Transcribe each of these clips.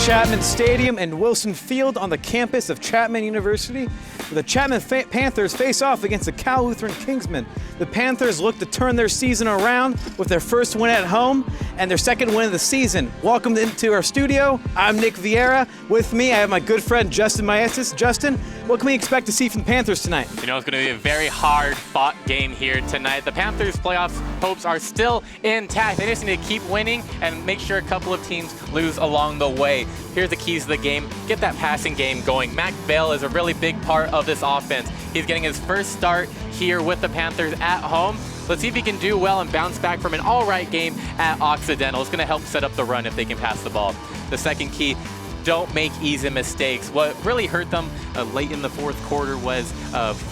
Chapman Stadium and Wilson Field on the campus of Chapman University, where the Chapman Panthers face off against the Cal Lutheran Kingsmen. The Panthers look to turn their season around with their first win at home and their second win of the season. Welcome into our studio. I'm Nick Vieira. With me, I have my good friend Justin Maestas. Justin, what can we expect to see from the Panthers tonight? You know, it's going to be a very hard-fought game here tonight. The Panthers' playoff hopes are still intact. They just need to keep winning and make sure a couple of teams lose along the way. Here's the keys to the game. Get that passing game going. Mac Bale is a really big part of this offense. He's getting his first start here with the Panthers at home. Let's see if he can do well and bounce back from an all-right game at Occidental. It's going to help set up the run if they can pass the ball. The second key, don't make easy mistakes. What really hurt them late in the fourth quarter was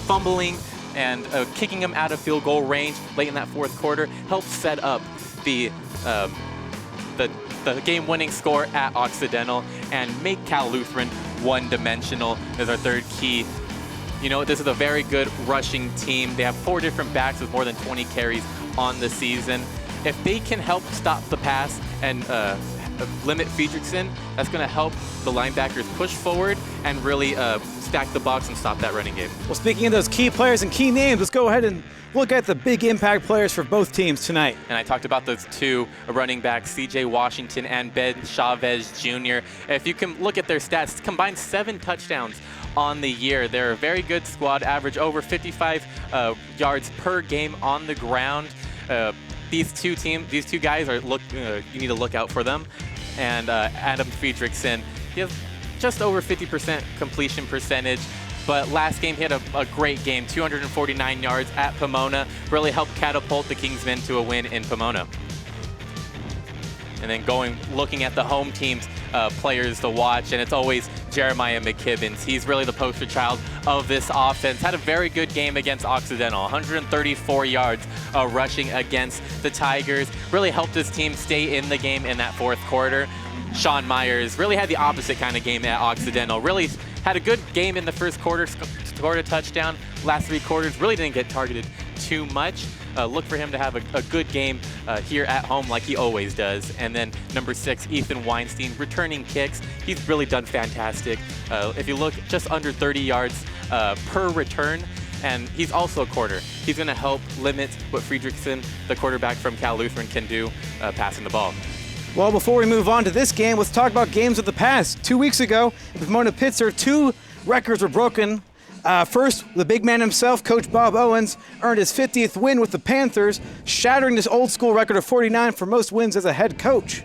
fumbling and kicking them out of field goal range late in that fourth quarter helped set up the game-winning score at Occidental and make Cal Lutheran one-dimensional is our third key. You know, this is a very good rushing team. They have 4 different backs with more than 20 carries on the season. If they can help stop the pass and limit Friedrichsen, that's going to help the linebackers push forward and really stack the box and stop that running game. Well, speaking of those key players and key names, let's go ahead and look at the big impact players for both teams tonight. And I talked about those two running backs, C.J. Washington and Ben Chavez Jr. If you can look at their stats, combined 7 touchdowns on the year. They're a very good squad, average over 55 yards per game on the ground. These two guys are you need to look out for them. And Adam Friedrichsen, he has just over 50% completion percentage. But last game, he had a great game, 249 yards at Pomona. Really helped catapult the Kingsmen to a win in Pomona. And then looking at the home team's players to watch, and it's always Jeremiah McKibbins. He's really the poster child of this offense. Had a very good game against Occidental, 134 yards rushing against the Tigers. Really helped his team stay in the game in that fourth quarter. Sean Myers really had the opposite kind of game at Occidental. Really had a good game in the first quarter, scored a touchdown. Last 3 quarters really didn't get targeted too much. Look for him to have a good game here at home like he always does. And then number 6, Ethan Weinstein, returning kicks. He's really done fantastic. If you look, just under 30 yards per return. And he's also a corner. He's going to help limit what Friedrichsen, the quarterback from Cal Lutheran, can do passing the ball. Well, before we move on to this game, let's talk about games of the past. 2 weeks ago, in Pomona-Pitzer, 2 records were broken. First, the big man himself, Coach Bob Owens, earned his 50th win with the Panthers, shattering this old-school record of 49 for most wins as a head coach.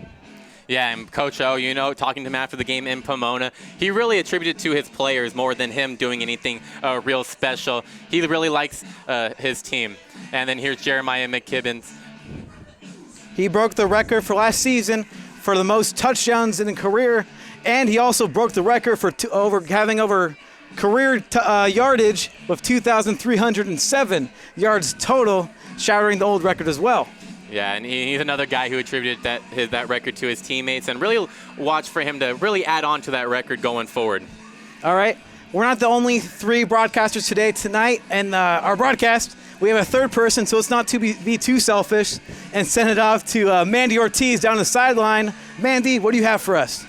Yeah, and Coach O, you know, talking to him after the game in Pomona, he really attributed to his players more than him doing anything real special. He really likes his team. And then here's Jeremiah McKibbins. He broke the record for last season for the most touchdowns in a career, and he also broke the record for having over career yardage with 2,307 yards total, shattering the old record as well. Yeah, and he's another guy who attributed that record to his teammates, and really watch for him to really add on to that record going forward. All right, we're not the only 3 broadcasters tonight, and our broadcast, we have a third person, so let's not be too selfish and send it off to Mandy Ortiz down the sideline. Mandy, what do you have for us?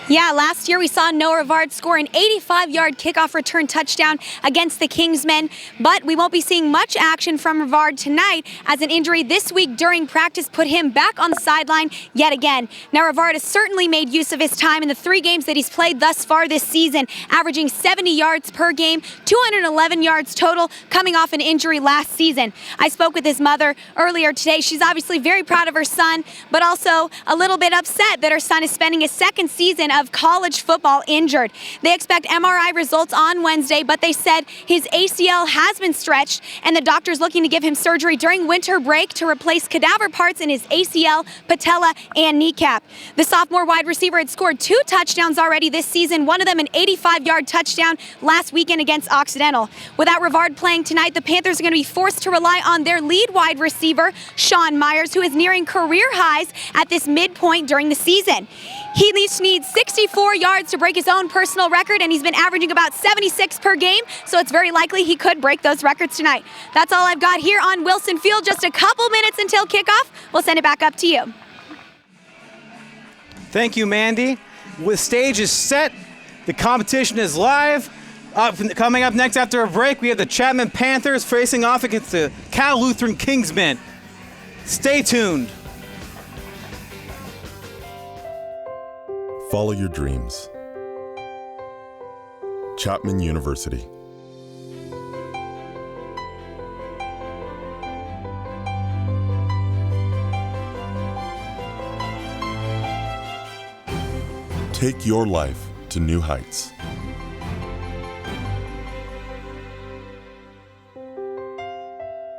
Yeah, last year we saw Noah Rivard score an 85-yard kickoff return touchdown against the Kingsmen, but we won't be seeing much action from Rivard tonight as an injury this week during practice put him back on the sideline yet again. Now Rivard has certainly made use of his time in the 3 games that he's played thus far this season, averaging 70 yards per game, 211 yards total, coming off an injury last season. I spoke with his mother earlier today. She's obviously very proud of her son, but also a little bit upset that her son is spending his second season of college football injured. They expect MRI results on Wednesday, but they said his ACL has been stretched and the doctor's looking to give him surgery during winter break to replace cadaver parts in his ACL, patella, and kneecap. The sophomore wide receiver had scored 2 touchdowns already this season, one of them an 85-yard touchdown last weekend against Occidental. Without Rivard playing tonight, the Panthers are going to be forced to rely on their lead wide receiver, Sean Myers, who is nearing career highs at this midpoint during the season. He needs 64 yards to break his own personal record, and he's been averaging about 76 per game, so it's very likely he could break those records tonight. That's all I've got here on Wilson Field. Just a couple minutes until kickoff. We'll send it back up to you. Thank you, Mandy. The stage is set. The competition is live. Coming up next after a break, we have the Chapman Panthers facing off against the Cal Lutheran Kingsmen. Stay tuned. Follow your dreams. Chapman University. Take your life to new heights.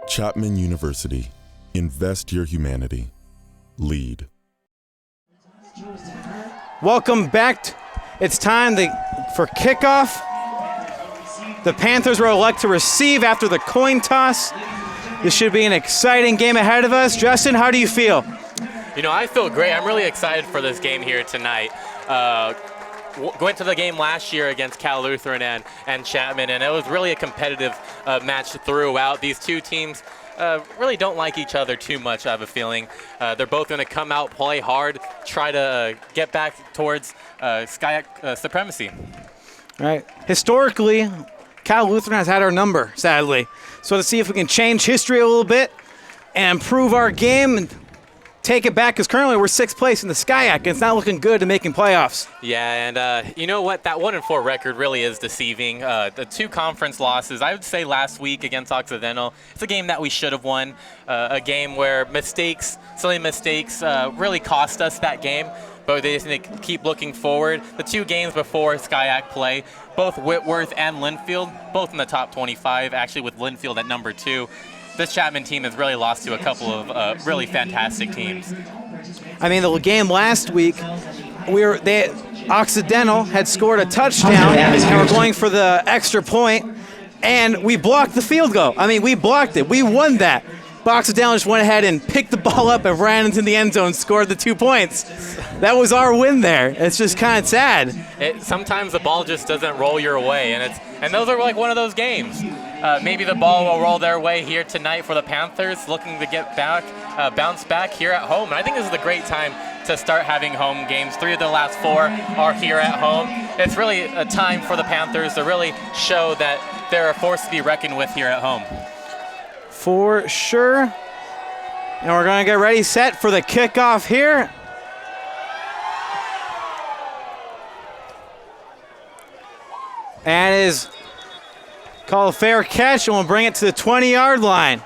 Chapman University. Invest your humanity. Lead. Welcome back. It's time for kickoff. The Panthers will elect to receive after the coin toss. This should be an exciting game ahead of us. Justin, how do you feel? You know, I feel great. I'm really excited for this game here tonight. Went to the game last year against Cal Lutheran and Chapman, and it was really a competitive match throughout. These two teams really don't like each other too much, I have a feeling. They're both going to come out, play hard, try to get back towards SCIAC supremacy. Right. Historically, Cal Lutheran has had our number, sadly. So let's see if we can change history a little bit and improve our game and take it back, because currently we're 6th place in the SCIAC, and it's not looking good to making playoffs. Yeah, and you know what? That 1-4 record really is deceiving. The 2 conference losses, I would say last week against Occidental, it's a game that we should have won. A game where silly mistakes really cost us that game, but they just need to keep looking forward. The 2 games before SCIAC play, both Whitworth and Linfield, both in the top 25, actually with Linfield at number 2. This Chapman team has really lost to a couple of really fantastic teams. I mean, the game last week, Occidental had scored a touchdown, and we're going for the extra point, and we blocked the field goal. I mean, we blocked it. We won that. But Occidental just went ahead and picked the ball up and ran into the end zone, scored the 2 points. That was our win there. It's just kind of sad. Sometimes the ball just doesn't roll your way, and those are like one of those games. Maybe the ball will roll their way here tonight for the Panthers, looking to get back, bounce back here at home. And I think this is a great time to start having home games. 3 of the last 4 are here at home. It's really a time for the Panthers to really show that they're a force to be reckoned with here at home. For sure. And we're going to get ready, set for the kickoff here. And it is called a fair catch, and we'll bring it to the 20-yard line.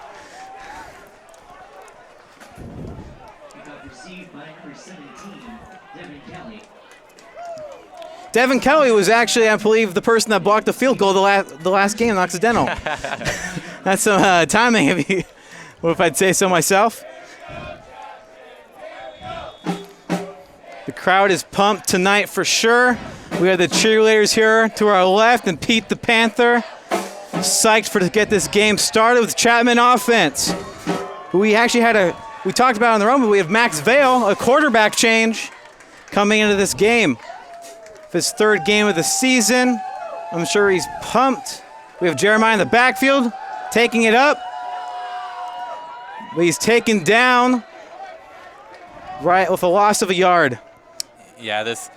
Devin Kelly was actually, I believe, the person that blocked the field goal the last game in Occidental. That's some timing, if I'd say so myself. The crowd is pumped tonight for sure. We have the cheerleaders here to our left, and Pete the Panther, psyched to get this game started with Chapman offense. We actually we talked about it on the road, but we have Max Vale, a quarterback change, coming into this game. His 3rd game of the season. I'm sure he's pumped. We have Jeremiah in the backfield, taking it up. But he's taken down right with a loss of a yard. Yeah, this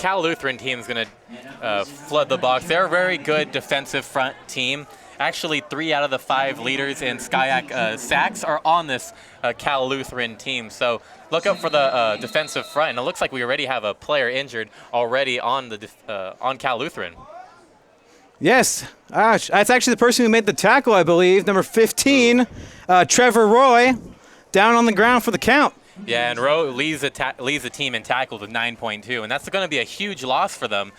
Cal Lutheran team is going to flood the box. They're a very good defensive front team. Actually, 3 out of the 5 leaders in SCIAC sacks are on this Cal Lutheran team. So look out for the defensive front. And it looks like we already have a player injured already on Cal Lutheran. Yes, that's actually the person who made the tackle, I believe. Number 15, Trevor Roy, down on the ground for the count. Yeah, and Rowe leads the team in tackles with 9.2, and that's going to be a huge loss for them.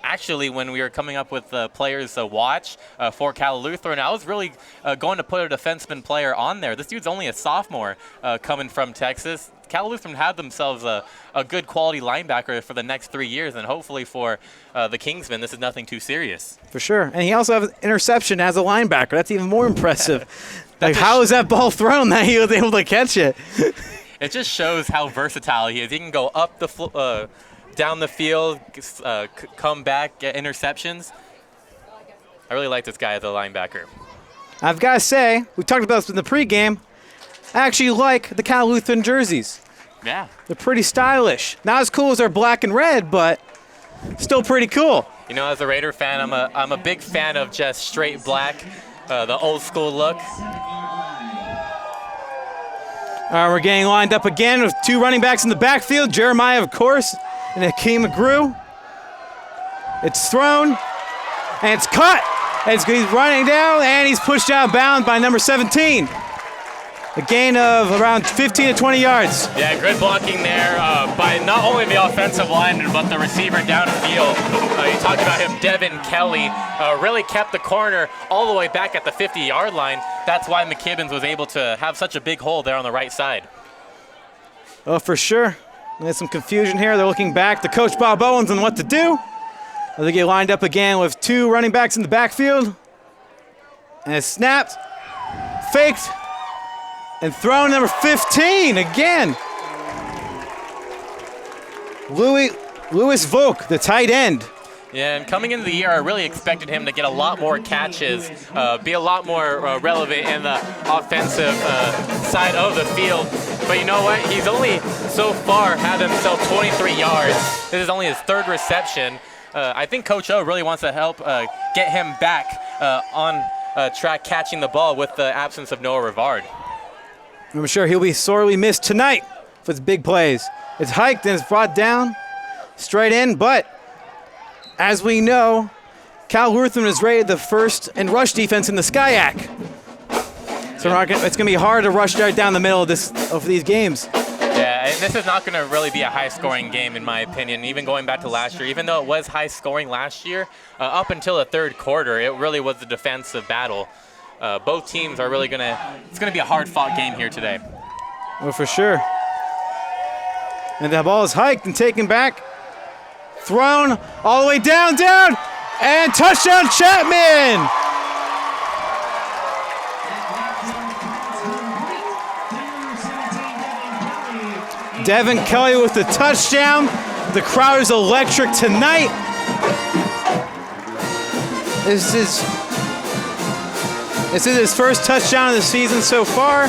Actually, when we were coming up with players to watch for Cal Lutheran, I was really going to put a defenseman player on there. This dude's only a sophomore coming from Texas. Cal Lutheran had themselves a good quality linebacker for the next 3 years, and hopefully for the Kingsmen, this is nothing too serious. For sure. And he also has an interception as a linebacker. That's even more impressive. How is that ball thrown that he was able to catch it? It just shows how versatile he is. He can go up down the field, come back, get interceptions. I really like this guy as a linebacker. I've got to say, we talked about this in the pregame, I actually like the Cal Lutheran jerseys. Yeah. They're pretty stylish. Not as cool as our black and red, but still pretty cool. You know, as a Raider fan, I'm a big fan of just straight black, the old school look. All right, we're getting lined up again with 2 running backs in the backfield. Jeremiah, of course, and Hakeem McGrew. It's thrown, and it's cut. He's running down, and he's pushed out of bounds by number 17. A gain of around 15 to 20 yards. Yeah, good blocking there by not only the offensive lineman, but the receiver downfield. You talked about him, Devin Kelly, really kept the corner all the way back at the 50-yard line. That's why McKibbins was able to have such a big hole there on the right side. Oh, for sure. There's some confusion here. They're looking back to Coach Bob Owens on what to do. They get lined up again with 2 running backs in the backfield. And it's snapped, faked, and thrown number 15 again. Louis Volk, the tight end. Yeah, and coming into the year, I really expected him to get a lot more catches, be a lot more relevant in the offensive side of the field. But you know what? He's only so far had himself 23 yards. This is only his 3rd reception. I think Coach O really wants to help get him back on track catching the ball with the absence of Noah Rivard. I'm sure he'll be sorely missed tonight for his big plays. It's hiked and it's brought down straight in, but as we know, Cal Lutheran is rated the 1st in rush defense in the SCIAC. So it's going to be hard to rush right down the middle of these games. Yeah, and this is not going to really be a high-scoring game, in my opinion, even going back to last year. Even though it was high-scoring last year, up until the 3rd quarter, it really was a defensive battle. Both teams are really it's going to be a hard-fought game here today. Well, for sure. And the ball is hiked and taken back. Thrown all the way down, and touchdown Chapman! Devin Kelly with the touchdown. The crowd is electric tonight. This is his first touchdown of the season so far.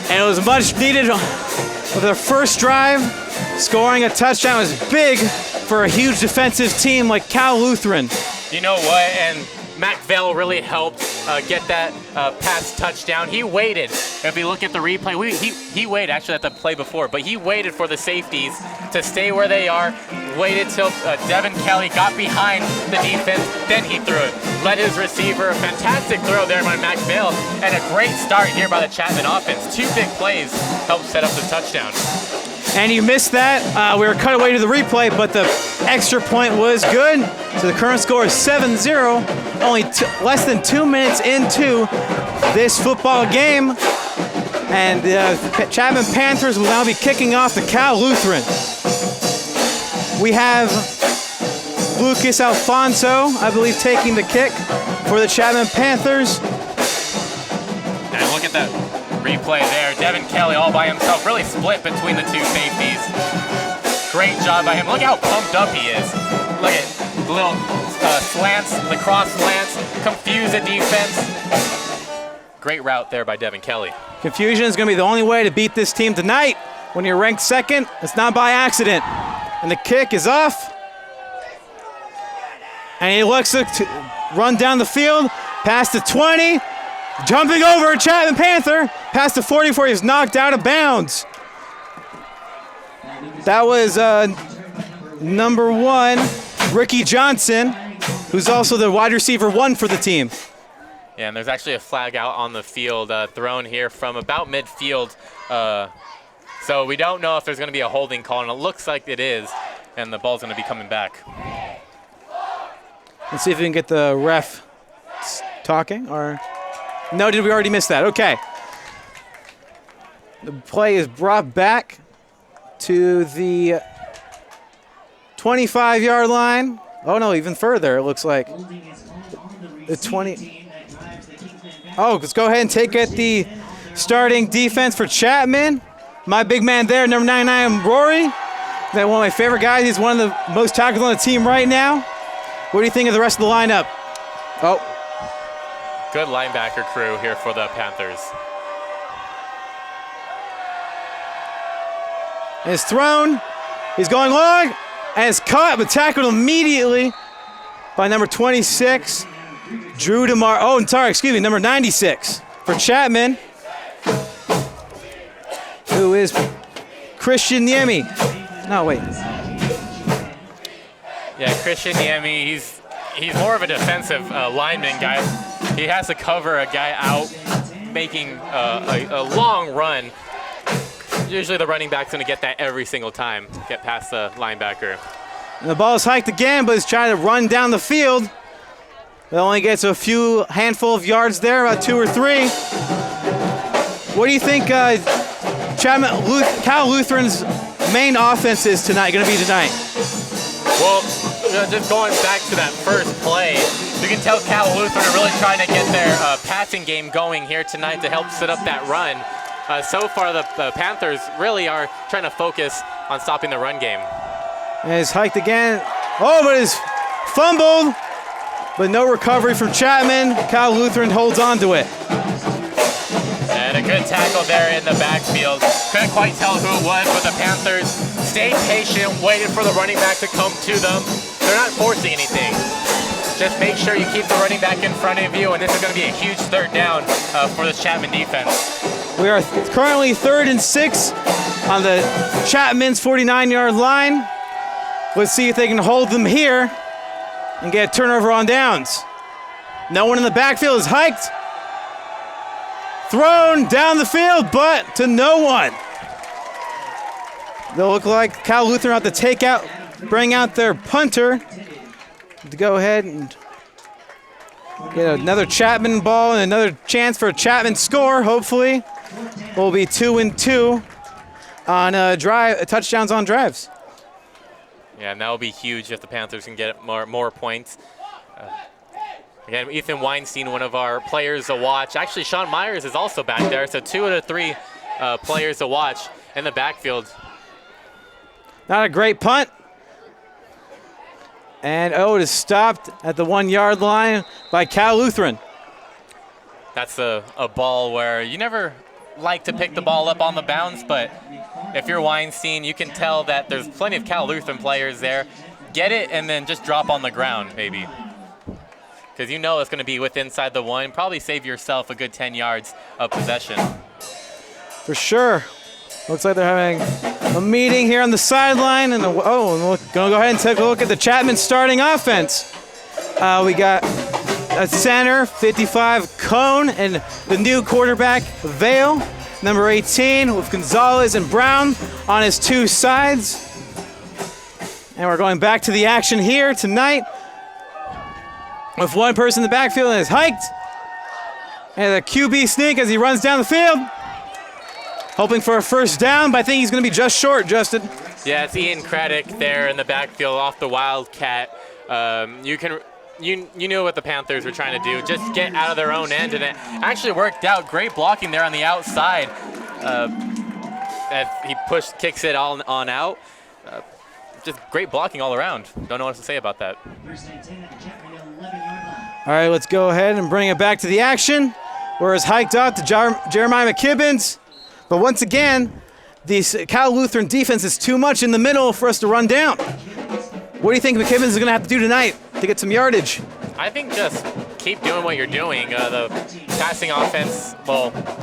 And it was much needed with their first drive. Scoring a touchdown was big for a huge defensive team like Cal Lutheran. You know what? And Mac Vale really helped get that pass touchdown. He waited. If you look at the replay, he waited actually at the play before, but he waited for the safeties to stay where they are, waited till Devin Kelly got behind the defense, then he threw it. Led his receiver, a fantastic throw there by Mac Vale, and a great start here by the Chapman offense. 2 big plays helped set up the touchdown. And you missed that. We were cut away to the replay, but the extra point was good. So the current score is 7-0, only less than 2 minutes into this football game. And the Chapman Panthers will now be kicking off the Cal Lutheran. We have Lucas Alfonso, I believe, taking the kick for the Chapman Panthers. And look at that replay there. Devin Kelly all by himself, really split between the 2 safeties. Great job by him. Look how pumped up he is. Look at the little slants, the cross slants, confuse the defense. Great route there by Devin Kelly. Confusion is going to be the only way to beat this team tonight. When you're ranked 2nd, it's not by accident. And the kick is off. And he looks to run down the field, past the 20, jumping over a Chapman Panther, past the 44, he's knocked out of bounds. That was number 1, Ricky Johnson, who's also the wide receiver 1 for the team. Yeah, and there's actually a flag out on the field thrown here from about midfield. So we don't know if there's going to be a holding call, and it looks like it is, and the ball's going to be coming back. Let's see if we can get the ref talking, or no, did we already miss that? Okay. The play is brought back to the 25-yard line. Oh, no, even further, it looks like. The 20. Oh, let's go ahead and take at the starting defense for Chapman. My big man there, number 99, Rory. One of my favorite guys. He's one of the most tackles on the team right now. What do you think of the rest of the lineup? Oh. Good linebacker crew here for the Panthers. And it's thrown. He's going long. And it's caught, but tackled immediately by number 26, Drew DeMar. Oh, sorry, excuse me, number 96 for Chapman, who is Christian Niemi. No, wait. Yeah, Christian Niemi, he's more of a defensive lineman guy. He has to cover a guy out, making a long run. Usually the running back's going to get that every single time, get past the linebacker. And the ball is hiked again, but he's trying to run down the field. It only gets a handful of yards there, about 2 or 3. What do you think Cal Lutheran's main offense is tonight, going to be tonight? Well, just going back to that first play, you can tell Cal Lutheran are really trying to get their passing game going here tonight to help set up that run. So far, the Panthers really are trying to focus on stopping the run game. And it's hiked again. Oh, but it's fumbled, but no recovery from Chapman. Cal Lutheran holds on to it. And a good tackle there in the backfield. Couldn't quite tell who it was, but the Panthers stayed patient, waited for the running back to come to them. They're not forcing anything. Just make sure you keep the running back in front of you, and this is going to be a huge third down for this Chapman defense. We are currently 3rd and 6 on the Chapman's 49-yard line. Let's see if they can hold them here and get a turnover on downs. No one in the backfield is hiked. Thrown down the field, but to no one. They'll look like Cal Lutheran have to bring out their punter to go ahead and get another Chapman ball and another chance for a Chapman score, hopefully. Will be 2 and 2 on touchdowns on drives. Yeah, and that will be huge if the Panthers can get more points. Again, Ethan Weinstein, one of our players to watch. Actually, Sean Myers is also back there, so 2 out of 3 players to watch in the backfield. Not a great punt. And it is stopped at the 1-yard line by Cal Lutheran. That's a ball where you never like to pick the ball up on the bounce, but if you're Weinstein, you can tell that there's plenty of Cal Lutheran players there. Get it and then just drop on the ground, maybe. Because you know it's going to be inside the 1. Probably save yourself a good 10 yards of possession. For sure. Looks like they're having a meeting here on the sideline. And we're going to go ahead and take a look at the Chapman starting offense. We got a center, 55, Cone, and the new quarterback, Vale, number 18, with Gonzalez and Brown on his 2 sides. And we're going back to the action here tonight with one person in the backfield and is hiked. And a QB sneak as he runs down the field, hoping for a first down, but I think he's going to be just short, Justin. Yeah, it's Ian Craddock there in the backfield off the Wildcat. You knew what the Panthers were trying to do, just get out of their own end, and it actually worked out. Great blocking there on the outside. As he kicks it on out. Just great blocking all around. Don't know what to say about that. All right, let's go ahead and bring it back to the action, where it's hiked up to Jeremiah McKibbins. But once again, the Cal Lutheran defense is too much in the middle for us to run down. What do you think McKibbins is going to have to do tonight to get some yardage? I think just keep doing what you're doing. The passing offense,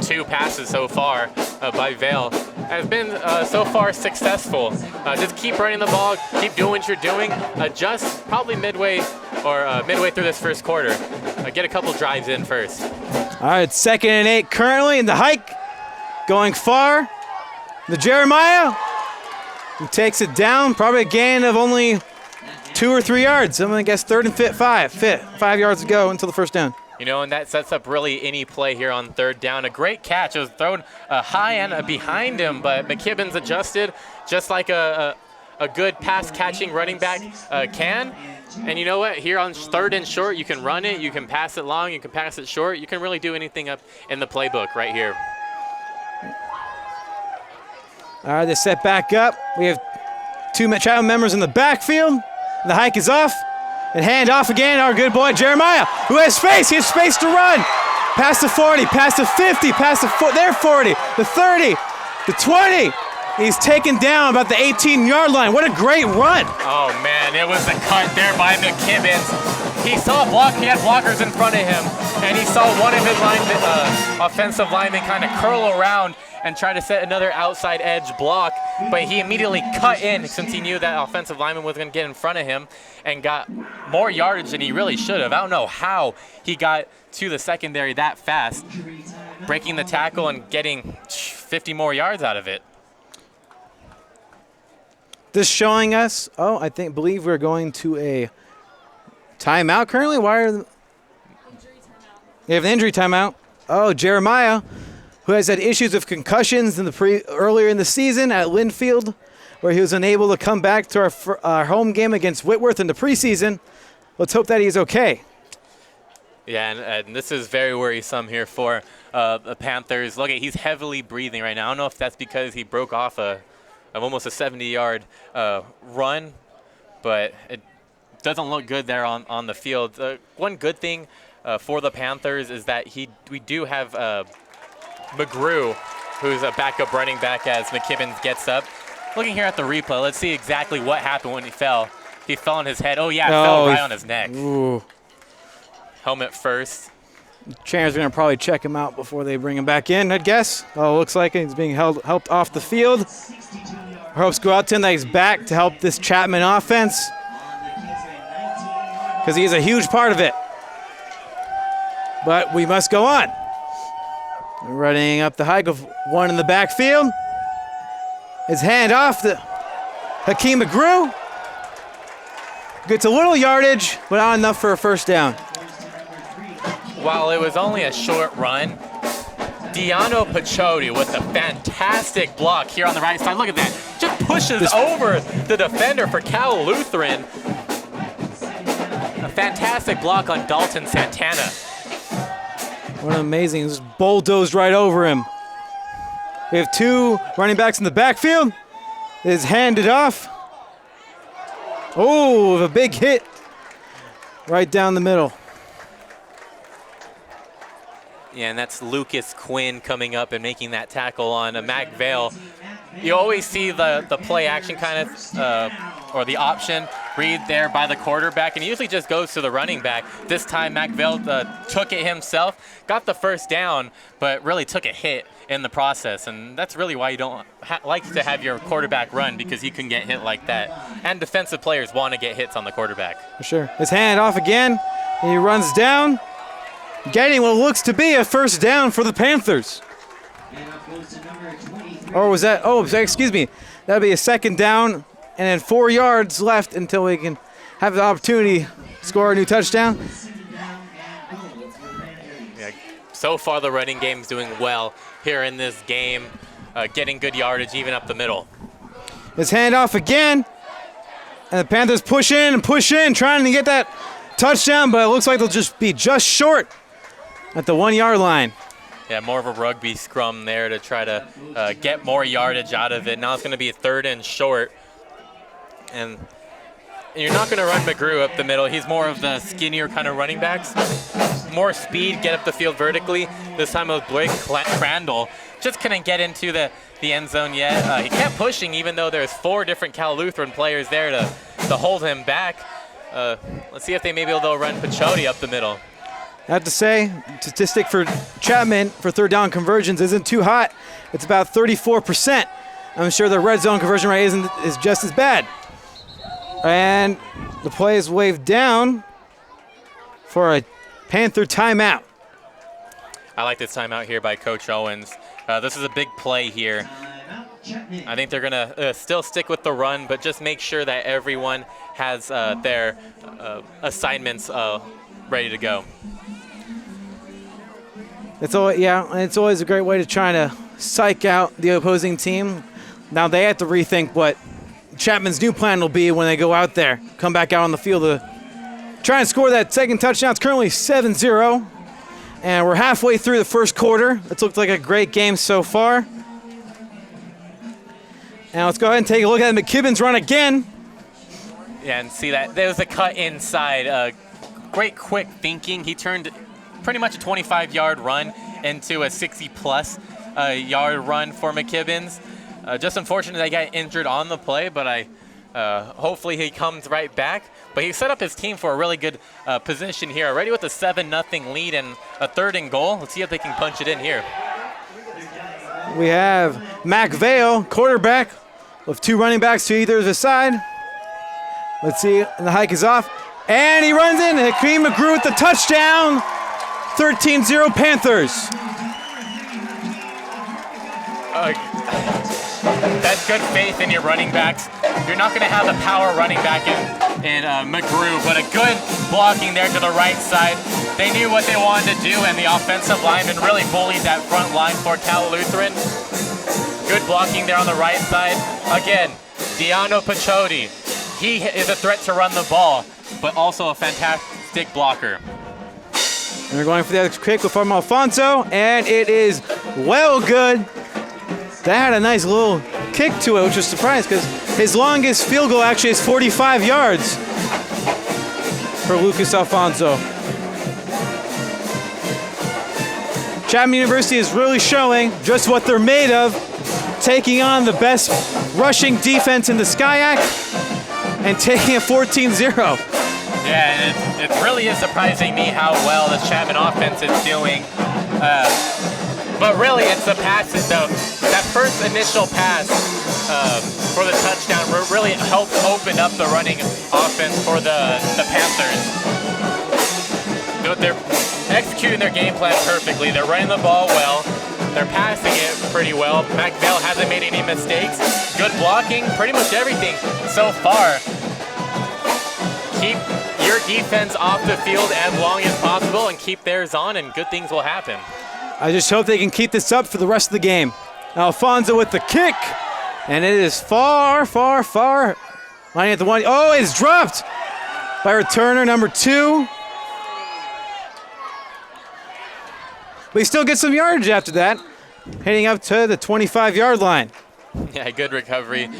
2 passes so far by Vale, has been so far successful. Just keep running the ball, keep doing what you're doing. Adjust probably midway through this first quarter. Get a couple drives in first. All right, 2nd and 8 currently in the hike. Going far. The Jeremiah, who takes it down, probably a gain of only 2 or 3 yards. I'm going to guess 3rd and 5 yards to go until the first down. You know, and that sets up really any play here on 3rd down. A great catch. It was thrown high and behind him, but McKibbins adjusted just like a good pass-catching running back can. And you know what? Here on 3rd and short, you can run it, you can pass it long, you can pass it short. You can really do anything up in the playbook right here. All right, they set back up. We have 2 Chapman members in the backfield. The hike is off. And hand off again, our good boy Jeremiah, who has space. He has space to run. Past the 40, past the 50, past their 40, the 30, the 20. He's taken down about the 18-yard line. What a great run. Oh, man, it was a cut there by McKibbins. He saw a block. He had blockers in front of him, and he saw one of his offensive linemen kind of curl around and try to set another outside edge block, but he immediately cut in since he knew that offensive lineman was going to get in front of him and got more yardage than he really should have. I don't know how he got to the secondary that fast, breaking the tackle and getting 50 more yards out of it. This showing us, believe we're going to a timeout currently. Why are you have an injury timeout? Oh, Jeremiah, who has had issues with concussions earlier in the season at Linfield, where he was unable to come back to our home game against Whitworth in the preseason. Let's hope that he's okay. Yeah, and this is very worrisome here for the Panthers. Look, he's heavily breathing right now. I don't know if that's because he broke off almost a 70-yard run, but it doesn't look good there on the field. One good thing for the Panthers is that we do have McGrew, who's a backup running back as McKibbins gets up. Looking here at the replay, let's see exactly what happened when he fell. He fell on his head. Oh, yeah, it fell right on his neck. Ooh. Helmet first. Chair's going to probably check him out before they bring him back in, I'd guess. Oh, looks like he's being helped off the field. Our hopes go out to him that he's back to help this Chapman offense, because he is a huge part of it. But we must go on. Running up the hike of one in the backfield. His hand off to Hakeem McGrew. Gets a little yardage, but not enough for a first down. While it was only a short run, Deano Pachotti with a fantastic block here on the right side. Look at that. Just pushes over the defender for Cal Lutheran. A fantastic block on Dalton Santana. What amazing. Just bulldozed right over him. We have two running backs in the backfield. Is handed off. Oh, with a big hit right down the middle. Yeah, and that's Lucas Quinn coming up and making that tackle on Mac Vale. You always see the play action kind of, or the option read there by the quarterback, and he usually just goes to the running back. This time, Mac Vale took it himself, got the first down, but really took a hit in the process, and that's really why you don't like to have your quarterback run, because he can get hit like that. And defensive players want to get hits on the quarterback. For sure. His hand off again, and he runs down, getting what looks to be a first down for the Panthers. Or was that, excuse me, that would be a second down, and then 4 yards left until we can have the opportunity to score a new touchdown. Yeah, so far the running game's doing well here in this game, getting good yardage even up the middle. His handoff again, and the Panthers push in, trying to get that touchdown, but it looks like they'll just be just short at the 1 yard line. Yeah, more of a rugby scrum there to try to get more yardage out of it. Now it's going to be a 3rd and short. And you're not going to run McGrew up the middle. He's more of the skinnier kind of running backs. More speed, get up the field vertically. This time it was Blake Crandall. Just couldn't get into the end zone yet. He kept pushing even though there's 4 different Cal Lutheran players there to hold him back. Let's see if maybe they'll run Pachotti up the middle. I have to say, statistic for Chapman for 3rd down conversions isn't too hot. It's about 34%. I'm sure the red zone conversion rate is just as bad. And the play is waved down for a Panther timeout. I like this timeout here by Coach Owens. This is a big play here. I think they're going to still stick with the run, but just make sure that everyone has their assignments ready to go. It's always a great way to try to psych out the opposing team. Now they have to rethink what Chapman's new plan will be when they go out there, come back out on the field to try and score that second touchdown. It's currently 7-0, and we're halfway through the first quarter. It's looked like a great game so far. Now let's go ahead and take a look at McKibbin's run again. Yeah, and see that there was a cut inside. Great quick thinking. He turned pretty much a 25-yard run into a 60-plus yard run for McKibbins. Just unfortunate that he got injured on the play, but hopefully he comes right back. But he set up his team for a really good position here, already with a 7-0 lead and a 3rd and goal. Let's see if they can punch it in here. We have Mac Vale, quarterback, with 2 running backs to either of his side. Let's see, and the hike is off. And he runs in, and Hakeem McGrew with the touchdown. 13-0 Panthers. That's good faith in your running backs. You're not going to have the power running back in McGrew, but a good blocking there to the right side. They knew what they wanted to do, and the offensive lineman really bullied that front line for Cal Lutheran. Good blocking there on the right side. Again, Diano Pachotti. He is a threat to run the ball, but also a fantastic blocker. And we're going for the other kick from Alfonso, and it is well good. That had a nice little kick to it, which was surprised because his longest field goal actually is 45 yards for Lucas Alfonso. Chapman University is really showing just what they're made of, taking on the best rushing defense in the SCIAC and taking it 14-0. Yeah, and it really is surprising me how well the Chapman offense is doing. But really, it's the passes, though. That first initial pass for the touchdown really helped open up the running offense for the Panthers. They're executing their game plan perfectly. They're running the ball well. They're passing it pretty well. McVale hasn't made any mistakes. Good blocking, pretty much everything so far. Keep your defense off the field as long as possible and keep theirs on, and good things will happen. I just hope they can keep this up for the rest of the game. Alfonso with the kick, and it is far, far, far. Lining at the 1. Oh, it's dropped by returner number 2. But he still gets some yardage after that, heading up to the 25-yard line. Yeah, good recovery.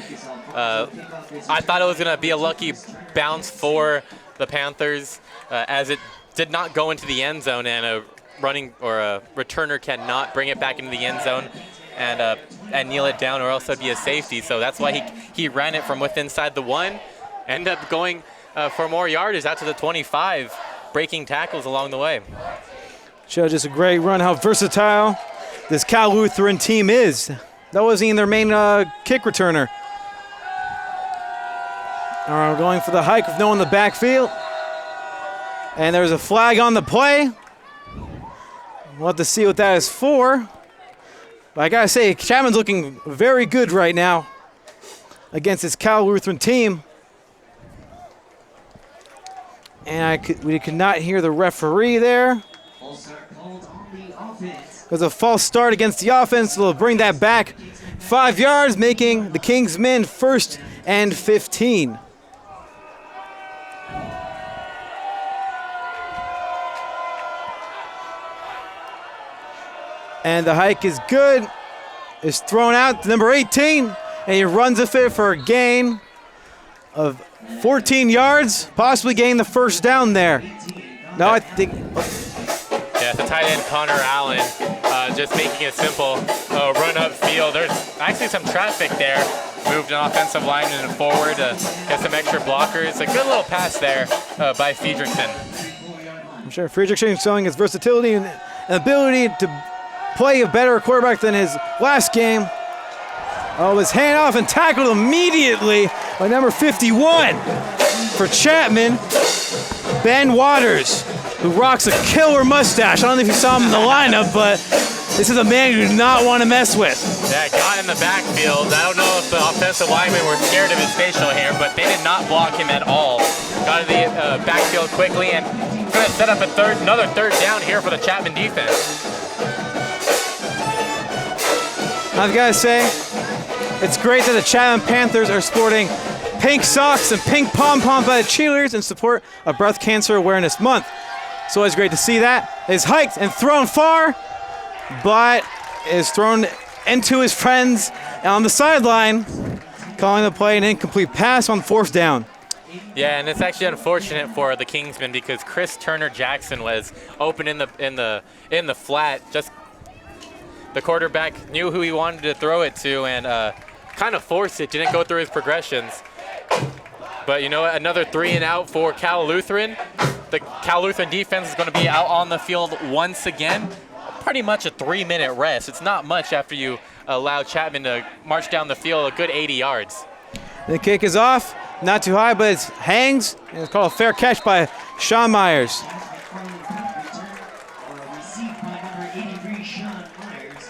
I thought it was going to be a lucky bounce for the Panthers, as it did not go into the end zone, and a returner cannot bring it back into the end zone and kneel it down, or else it'd be a safety. So that's why he ran it from within inside the 1, ended up going for more yardage out to the 25, breaking tackles along the way. Show just a great run, how versatile this Cal Lutheran team is. That wasn't even their main kick returner. All right, we're going for the hike with no one in the backfield. And there's a flag on the play. We'll have to see what that is for. But I gotta say, Chapman's looking very good right now against this Cal Lutheran team. And we could not hear the referee there. There's a false start against the offense, so they'll bring that back 5 yards, making the Kingsmen 1st and 15. And the hike is good. It's thrown out to number 18, and he runs a fit for a gain of 14 yards, possibly getting the first down there. No, I think... Yeah, the tight end Connor Allen, just making it simple, run up field. There's actually some traffic there. Moved an offensive lineman forward to get some extra blockers. A good little pass there by Friedrichsen. I'm sure Friedrichsen showing his versatility and ability to play a better quarterback than his last game. Oh, his hand off and tackled immediately by number 51 for Chapman, Ben Waters, who rocks a killer mustache. I don't know if you saw him in the lineup, but this is a man you do not want to mess with. Yeah, got in the backfield. I don't know if the offensive linemen were scared of his facial hair, but they did not block him at all. Got in the backfield quickly, and going to set up another third down here for the Chapman defense. I've got to say, it's great that the Chapman Panthers are sporting pink socks and pink pom-poms by the cheerleaders in support of Breast Cancer Awareness Month. It's always great to see that. It's hiked and thrown far, but is thrown into his friends on the sideline, calling the play an incomplete pass on 4th down. Yeah, and it's actually unfortunate for the Kingsmen because Chris Turner Jackson was open in the flat. Just the quarterback knew who he wanted to throw it to, and kind of forced it, didn't go through his progressions. But you know what, another 3 and out for Cal Lutheran. The Cal Lutheran defense is going to be out on the field once again. Pretty much a 3-minute rest. It's not much after you allow Chapman to march down the field a good 80 yards. The kick is off, not too high, but it hangs. It's called a fair catch by Sean Myers.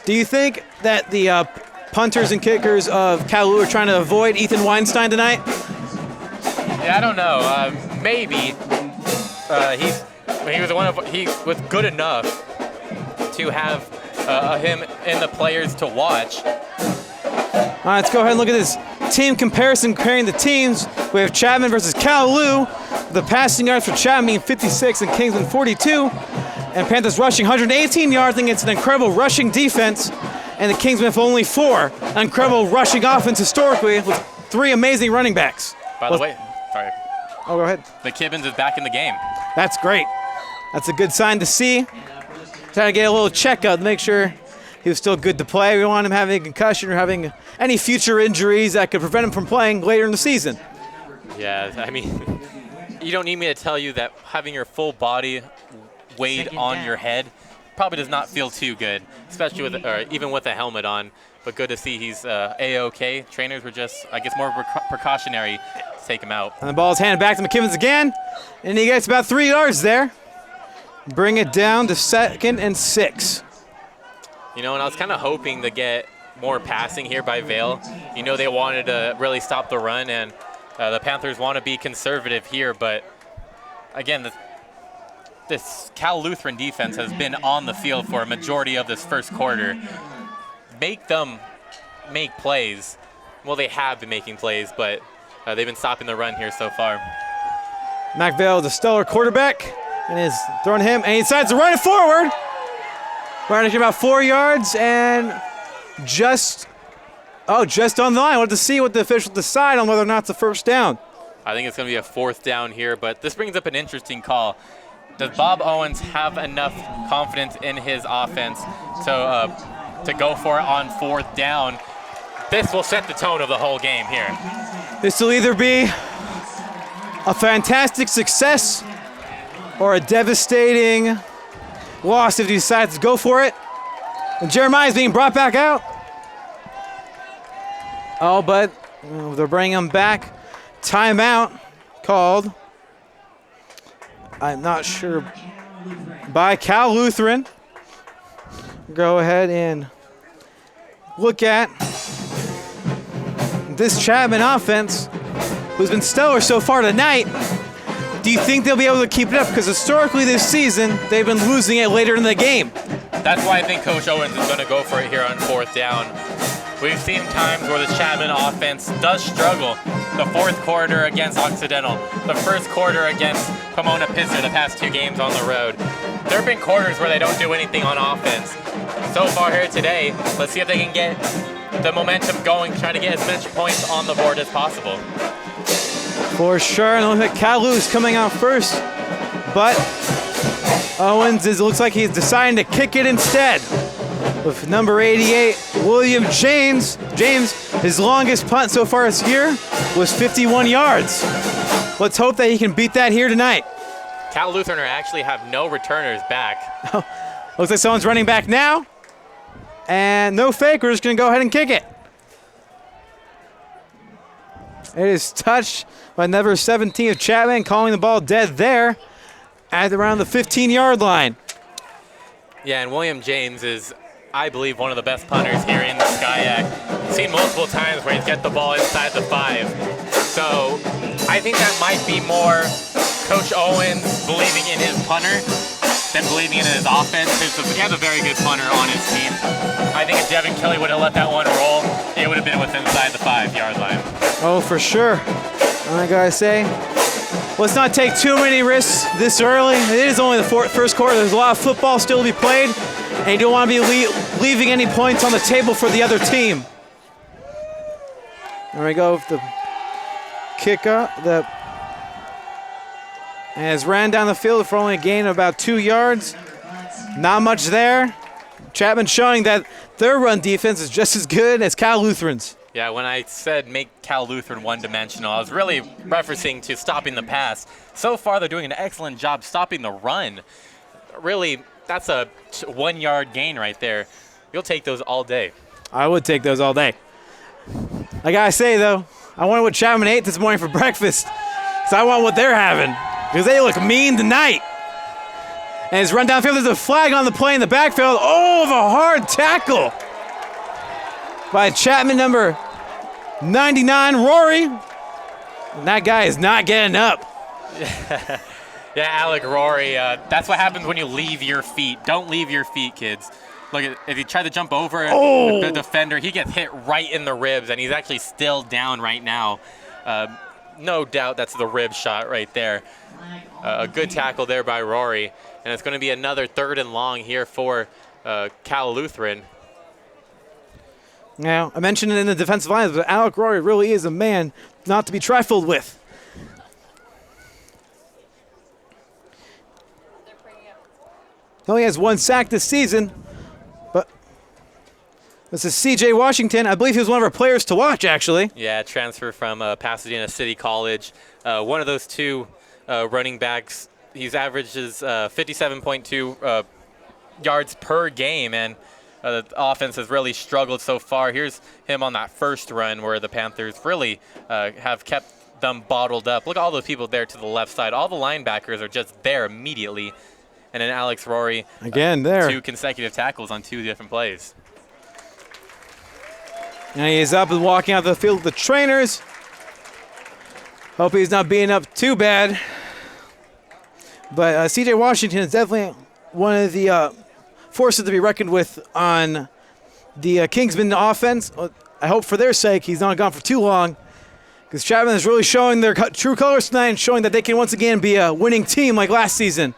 Do you think that the punters and kickers of Cal Lutheran are trying to avoid Ethan Weinstein tonight? Yeah, I don't know. Maybe. He was good enough to have him and the players to watch. All right, let's go ahead and look at this team comparison, comparing the teams. We have Chapman versus Cal Lu. The passing yards for Chapman being 56 and Kingsman 42. And Panthers rushing 118 yards against an incredible rushing defense. And the Kingsmen with only 4. An incredible rushing offense historically with 3 amazing running backs. By the way, sorry. Oh, go ahead. The Kibbins is back in the game. That's great. That's a good sign to see. Trying to get a little checkup to make sure he was still good to play. We don't want him having a concussion or having any future injuries that could prevent him from playing later in the season. Yeah, I mean, you don't need me to tell you that having your full body weighed on your head probably does not feel too good, especially with, or even with a helmet on. But good to see he's A-OK. Trainers were just, I guess, more precautionary to take him out. And the ball is handed back to McKibbins again, and he gets about 3 yards there. Bring it down to 2nd and 6. You know, and I was kind of hoping to get more passing here by Vail. You know, they wanted to really stop the run, and the Panthers want to be conservative here. But again, this Cal Lutheran defense has been on the field for a majority of this first quarter. Make them make plays. Well, they have been making plays, but they've been stopping the run here so far. Mac Vail, the stellar quarterback, and is throwing him, and he decides to run it forward. Running about 4 yards, and just on the line. I wanted to see what the officials decide on whether or not it's a first down. I think it's going to be a 4th down here, but this brings up an interesting call. Does Bob Owens have enough confidence in his offense to go for it on 4th down? This will set the tone of the whole game here. This will either be a fantastic success or a devastating loss if he decides to go for it. And Jeremiah is being brought back out. Oh, but they're bringing him back. Timeout called, I'm not sure, by Cal Lutheran. Go ahead and look at this Chapman offense, who's been stellar so far tonight. Do you think they'll be able to keep it up? Because historically this season, they've been losing it later in the game. That's why I think Coach Owens is going to go for it here on 4th down. We've seen times where the Chapman offense does struggle. The 4th quarter against Occidental, the 1st quarter against Pomona Pisser the past 2 games on the road. There have been quarters where they don't do anything on offense. So far here today, let's see if they can get the momentum going, trying to get as many points on the board as possible. For sure, and look at Kalu's coming out first, but Owens looks like he's deciding to kick it instead. With number 88, William James, his longest punt so far this year was 51 yards. Let's hope that he can beat that here tonight. Cal Lutheran actually have no returners back. Looks like someone's running back now. And no fake, we're just gonna go ahead and kick it. It is touched by number 17 of Chapman, calling the ball dead there at around the 15-yard line. Yeah, and William James is, I believe, one of the best punters here in the SCIAC. I've seen multiple times where he's get the ball inside the 5. So I think that might be more Coach Owens believing in his punter than believing in his offense. He has a very good punter on his team. I think if Devin Kelly would have let that one roll, it would have been within inside the 5-yard line. Oh, for sure. I gotta say, let's not take too many risks this early. It is only the first quarter. There's a lot of football still to be played, and you don't want to be leaving any points on the table for the other team. There we go with the kick up. And has ran down the field for only a gain of about 2 yards. Not much there. Chapman showing that their run defense is just as good as Cal Lutheran's. Yeah, when I said make Cal Lutheran one-dimensional, I was really referencing to stopping the pass. So far, they're doing an excellent job stopping the run. Really, that's a 1-yard gain right there. You'll take those all day. I would take those all day. I gotta say, though, I wonder what Chapman ate this morning for breakfast. So I want what they're having, because they look mean tonight. And it's run downfield. There's a flag on the play in the backfield. Oh, of a hard tackle by Chapman, number 99, Rory. And that guy is not getting up. Yeah, Alec Rory, that's what happens when you leave your feet. Don't leave your feet, kids. Look, if he tried to jump over the defender, he gets hit right in the ribs, and he's actually still down right now. No doubt that's the rib shot right there. A good tackle there by Rory, and it's going to be another 3rd and long here for Cal Lutheran. Now, I mentioned it in the defensive lines, but Alec Rory really is a man not to be trifled with. He only has 1 sack this season, but this is C.J. Washington. I believe he was one of our players to watch, actually. Yeah, transfer from Pasadena City College. One of those 2 running backs. He's averages 57.2 yards per game, and the offense has really struggled so far. Here's him on that first run where the Panthers really have kept them bottled up. Look at all those people there to the left side. All the linebackers are just there immediately. And then Alex Rory, again, there. 2 consecutive tackles on 2 different plays. And he is up and walking out the field with the trainers. Hope he's not beating up too bad. But C.J. Washington is definitely one of the forces to be reckoned with on the Kingsman offense. I hope for their sake he's not gone for too long, because Chapman is really showing their true colors tonight and showing that they can once again be a winning team like last season.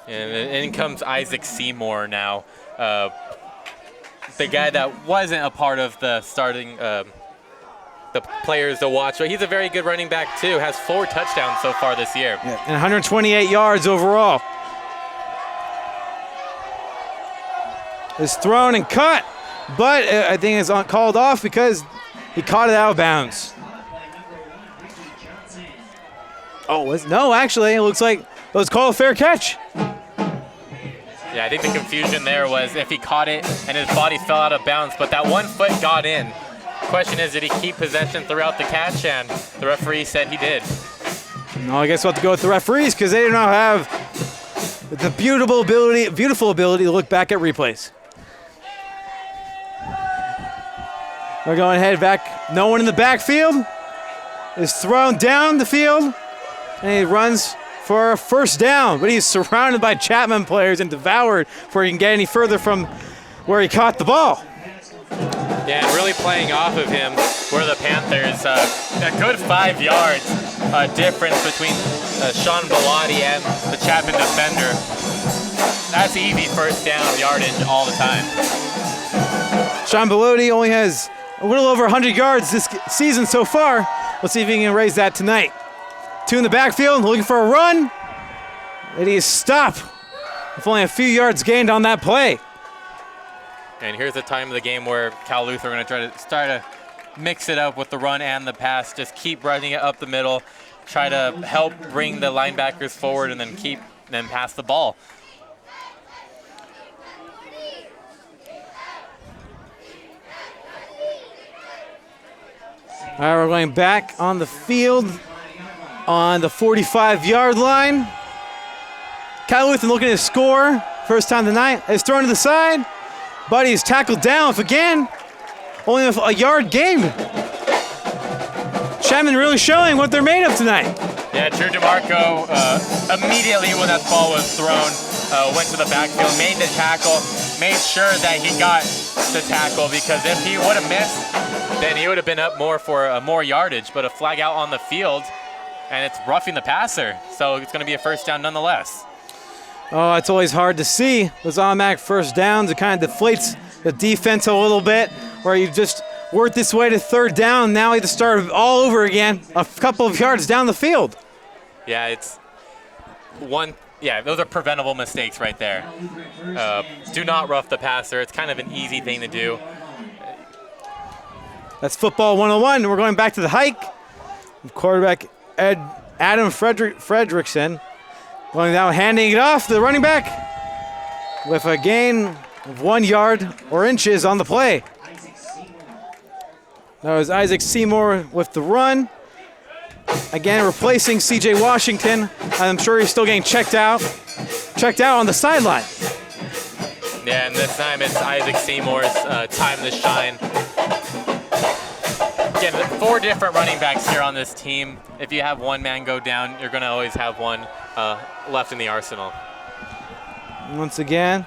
And in comes Isaac Seymour now, the guy that wasn't a part of the starting the players to watch. But he's a very good running back too. Has 4 touchdowns so far this year. Yeah, and 128 yards overall. It's thrown and cut, but I think it's called off because he caught it out of bounds. Oh, no, actually, it looks like it was called a fair catch. Yeah, I think the confusion there was if he caught it and his body fell out of bounds, but that 1 foot got in. Question is, did he keep possession throughout the catch? And the referee said he did. No, I guess we'll have to go with the referees because they do not have the beautiful ability to look back at replays. We're going ahead back. No one in the backfield. Is thrown down the field, and he runs for a first down, but he's surrounded by Chapman players and devoured before he can get any further from where he caught the ball. Yeah, and really playing off of him were the Panthers. A good 5 yards difference between Sean Bellotti and the Chapman defender. That's easy first down yardage all the time. Sean Bellotti only has a little over 100 yards this season so far. Let's see if he can raise that tonight. 2 in the backfield, looking for a run. And he is stopped with only a few yards gained on that play. And here's the time of the game where Cal Lutheran are going to try to mix it up with the run and the pass. Just keep running it up the middle. Try to help bring the linebackers forward and then pass the ball. All right, we're going back on the field on the 45-yard line. Cal Lutheran looking to score. First time tonight. It's thrown to the side, but he's tackled down again. Only a yard gained. Chapman really showing what they're made of tonight. Yeah, Drew DeMarco immediately when that ball was thrown went to the backfield, made the tackle, made sure that he got the tackle, because if he would have missed, then he would have been up more for more yardage. But a flag out on the field, and it's roughing the passer, so it's going to be a first down nonetheless. Oh, it's always hard to see. Those automatic first downs, it kind of deflates the defense a little bit, where you just work this way to third down. Now you have to start all over again, a couple of yards down the field. Yeah, it's one. Yeah, those are preventable mistakes right there. Do not rough the passer. It's kind of an easy thing to do. That's football 101. We're going back to the hike. Quarterback Adam Fredrickson going down, handing it off to the running back with a gain of 1 yard or inches on the play. That was Isaac Seymour with the run. Again, replacing C.J. Washington. I'm sure he's still getting checked out on the sideline. Yeah, and this time it's Isaac Seymour's time to shine. Again, 4 different running backs here on this team. If you have one man go down, you're going to always have one left in the arsenal. Once again,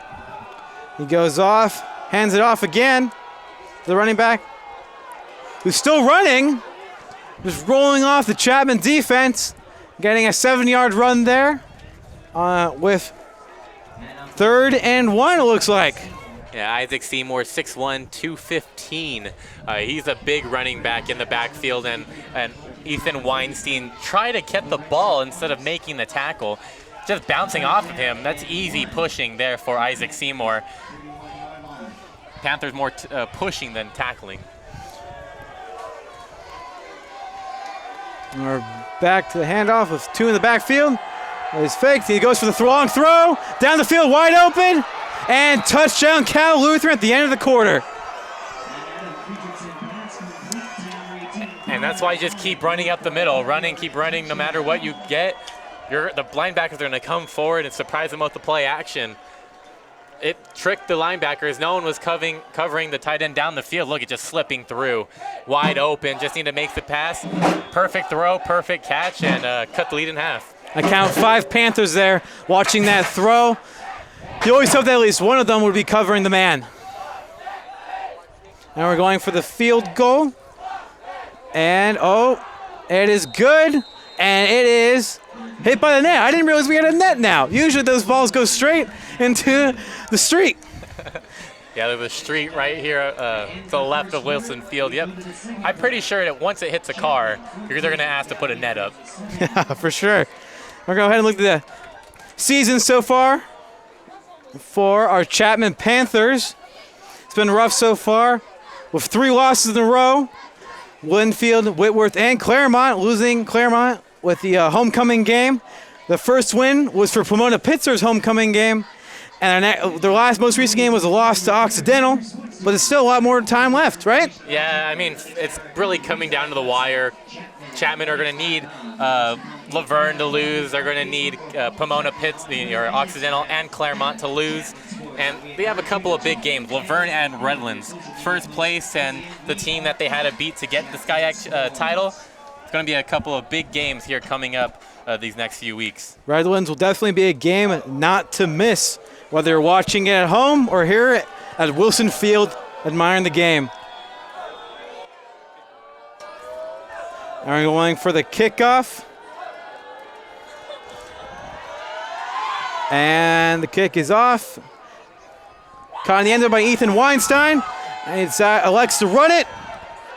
he goes off, hands it off again to the running back, who's still running, just rolling off the Chapman defense, getting a 7-yard run there with 3rd and 1, it looks like. Yeah, Isaac Seymour, 6'1", 215. He's a big running back in the backfield, and Ethan Weinstein tried to get the ball instead of making the tackle. Just bouncing off of him. That's easy pushing there for Isaac Seymour. Panthers more pushing than tackling. We're back to the handoff with 2 in the backfield. It's faked. He goes for the long throw. Down the field, wide open. And touchdown Cal Lutheran at the end of the quarter. And that's why you just keep running up the middle. Keep running no matter what you get. The linebackers are going to come forward and surprise them with the play action. It tricked the linebackers. No one was covering the tight end down the field. Look, it's just slipping through. Wide open, just need to make the pass. Perfect throw, perfect catch, and cut the lead in half. I count 5 Panthers there watching that throw. You always hope that at least one of them would be covering the man. Now we're going for the field goal. And, it is good. And it is hit by the net. I didn't realize we had a net now. Usually those balls go straight into the street. Yeah, there's a street right here to the left of Wilson Field. Yep. I'm pretty sure that once it hits a car, they're going to ask to put a net up. Yeah, for sure. We're going to go ahead and look at the season so far for our Chapman Panthers. It's been rough so far with 3 losses in a row. Linfield, Whitworth, and Claremont, losing Claremont with the homecoming game. The first win was for Pomona Pitzer's homecoming game. And their most recent game was a loss to Occidental, but there's still a lot more time left, right? Yeah, I mean, it's really coming down to the wire. Chapman are going to need Laverne to lose. They're going to need Pomona Pitts, or Occidental, and Claremont to lose. And they have a couple of big games, Laverne and Redlands. First place and the team that they had to beat to get the SCIAC title. It's going to be a couple of big games here coming up these next few weeks. Redlands will definitely be a game not to miss, whether you're watching it at home or here at Wilson Field admiring the game. Now we're going for the kickoff. And the kick is off. Caught in the end zone by Ethan Weinstein. And it's elects to run it.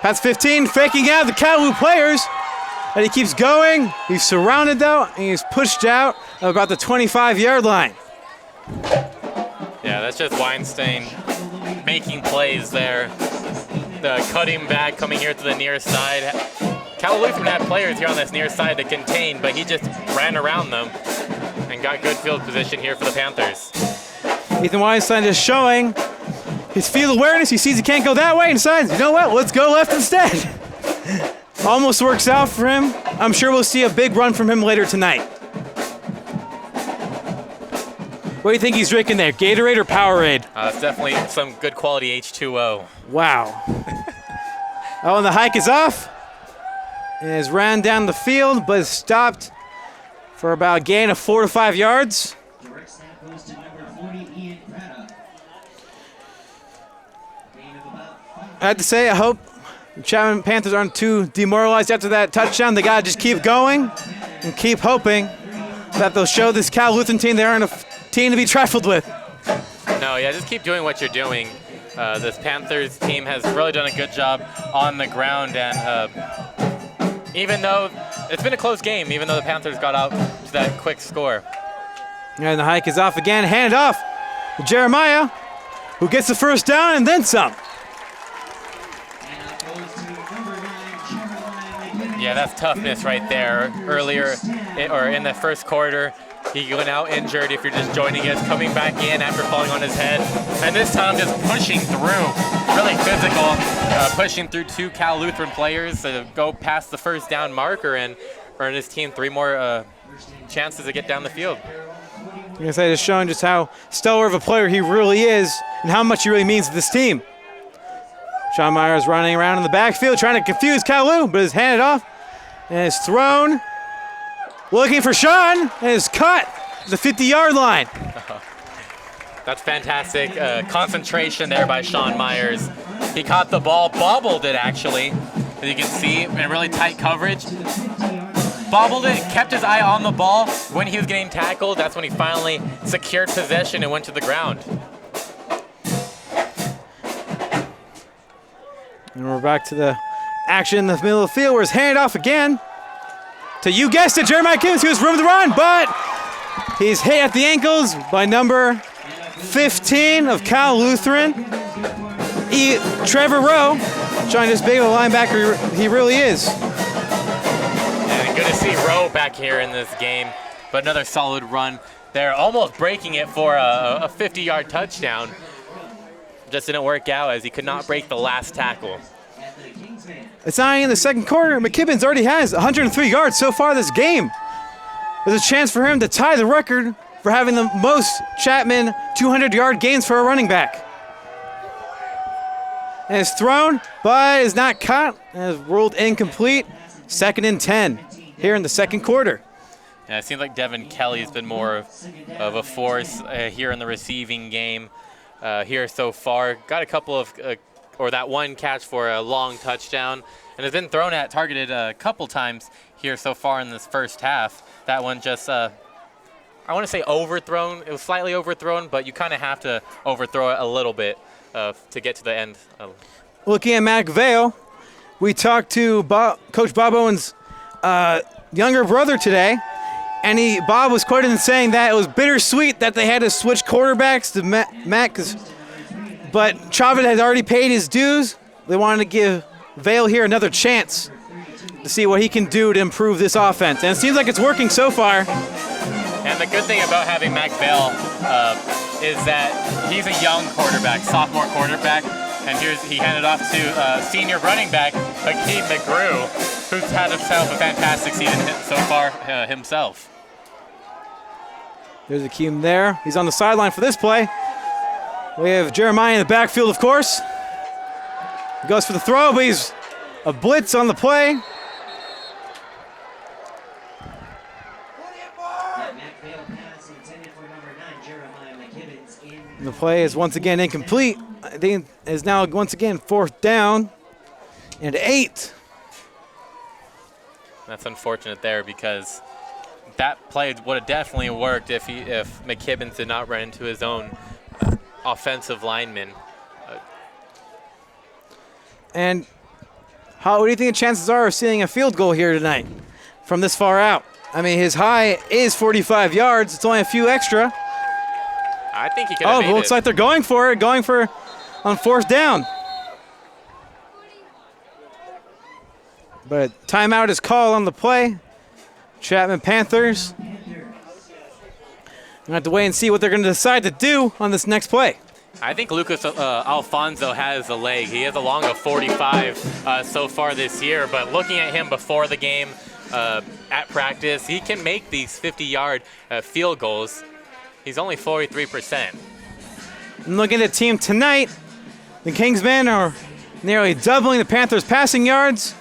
That's 15, faking out the Calhoun players. And he keeps going. He's surrounded though, and he's pushed out of about the 25-yard line. Yeah, that's just Weinstein making plays there. The cutting back coming here to the near side. Cal Lutheran had players here on this near side to contain, but he just ran around them and got good field position here for the Panthers. Ethan Weinstein just showing his field awareness. He sees he can't go that way and decides, you know what, let's go left instead. Almost works out for him. I'm sure we'll see a big run from him later tonight. What do you think he's drinking there, Gatorade or Powerade? It's definitely some good quality H2O. Wow. And the hike is off. It is ran down the field, but is stopped for about a gain of 4 to 5 yards. I have to say, I hope the Chapman Panthers aren't too demoralized after that touchdown. They got to just keep going and keep hoping that they'll show this Cal Lutheran team they aren't a team to be trifled with. No, yeah, just keep doing what you're doing. This Panthers team has really done a good job on the ground, and even though it's been a close game, even though the Panthers got out to that quick score. And the hike is off again, hand off to Jeremiah, who gets the first down and then some. Yeah, that's toughness right there. Earlier, or in the first quarter, he went out injured. If you're just joining us, coming back in after falling on his head, and this time just pushing through, really physical, pushing through 2 Cal Lutheran players to go past the first down marker and earn his team 3 more chances to get down the field. I'm going to say, just showing just how stellar of a player he really is and how much he really means to this team. Sean Myers running around in the backfield trying to confuse Kalu, but is handed off and is thrown. Looking for Sean and is cut at the 50-yard line. That's fantastic concentration there by Sean Myers. He caught the ball, bobbled it actually, as you can see, in really tight coverage. Bobbled it, kept his eye on the ball. When he was getting tackled, that's when he finally secured possession and went to the ground. And we're back to the action in the middle of the field where it's handed off again to, you guessed it, Jeremiah Kimmons, who has room to run, but he's hit at the ankles by number 15 of Cal Lutheran, Trevor Rowe, showing this big of a linebacker he really is. And good to see Rowe back here in this game, but another solid run there, almost breaking it for a 50-yard touchdown. Just didn't work out as he could not break the last tackle. It's not in the second quarter. McKibbins already has 103 yards so far this game. There's a chance for him to tie the record for having the most Chapman 200-yard gains for a running back. And it's thrown, but is not caught and is ruled incomplete. 2nd and 10 here in the second quarter. Yeah, it seems like Devin Kelly's been more of a force here in the receiving game here so far. Got a couple of, or that one catch for a long touchdown, and has been targeted a couple times here so far in this first half. That one just, I want to say overthrown. It was slightly overthrown, but you kind of have to overthrow it a little bit to get to the end. Looking at Mac Vale, we talked to Coach Bob Owen's younger brother today, and Bob was quoted in saying that it was bittersweet that they had to switch quarterbacks to Mac, but Chavez had already paid his dues. They wanted to give Vale here another chance to see what he can do to improve this offense, and it seems like it's working so far. And the good thing about having Mac Vale is that he's a young quarterback, sophomore quarterback, and he handed off to senior running back Hakeem McGrew, who's had himself a fantastic season so far himself. There's Hakeem there. He's on the sideline for this play. We have Jeremiah in the backfield, of course. He goes for the throw, but he's a blitz on the play. And the play is once again incomplete. I think it is now once again 4th down and 8. That's unfortunate there because that play would have definitely worked if McKibbins did not run into his own offensive lineman. And what do you think the chances are of seeing a field goal here tonight from this far out? I mean, his high is 45 yards. It's only a few extra. I think he could have made it. Looks like they're going for it, on 4th down. But timeout is called on the play. Chapman Panthers. We'll have to wait and see what they're going to decide to do on this next play. I think Lucas Alfonso has a leg. He has a long of 45 so far this year, but looking at him before the game at practice, he can make these 50-yard field goals. He's only 43%. And looking at the team tonight, the Kingsmen are nearly doubling the Panthers' passing yards,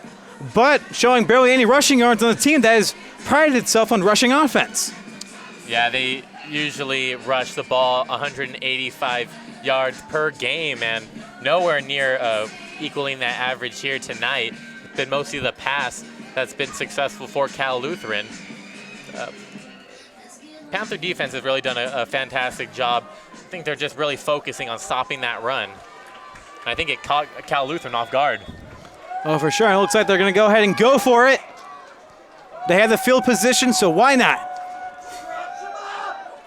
but showing barely any rushing yards on the team that has prided itself on rushing offense. Yeah, they usually rush the ball 185 yards per game, and nowhere near equaling that average here tonight. It's been mostly the pass that's been successful for Cal Lutheran. Panther defense has really done a fantastic job. I think they're just really focusing on stopping that run. And I think it caught Cal Lutheran off guard. Oh, for sure. It looks like they're going to go ahead and go for it. They have the field position, so why not?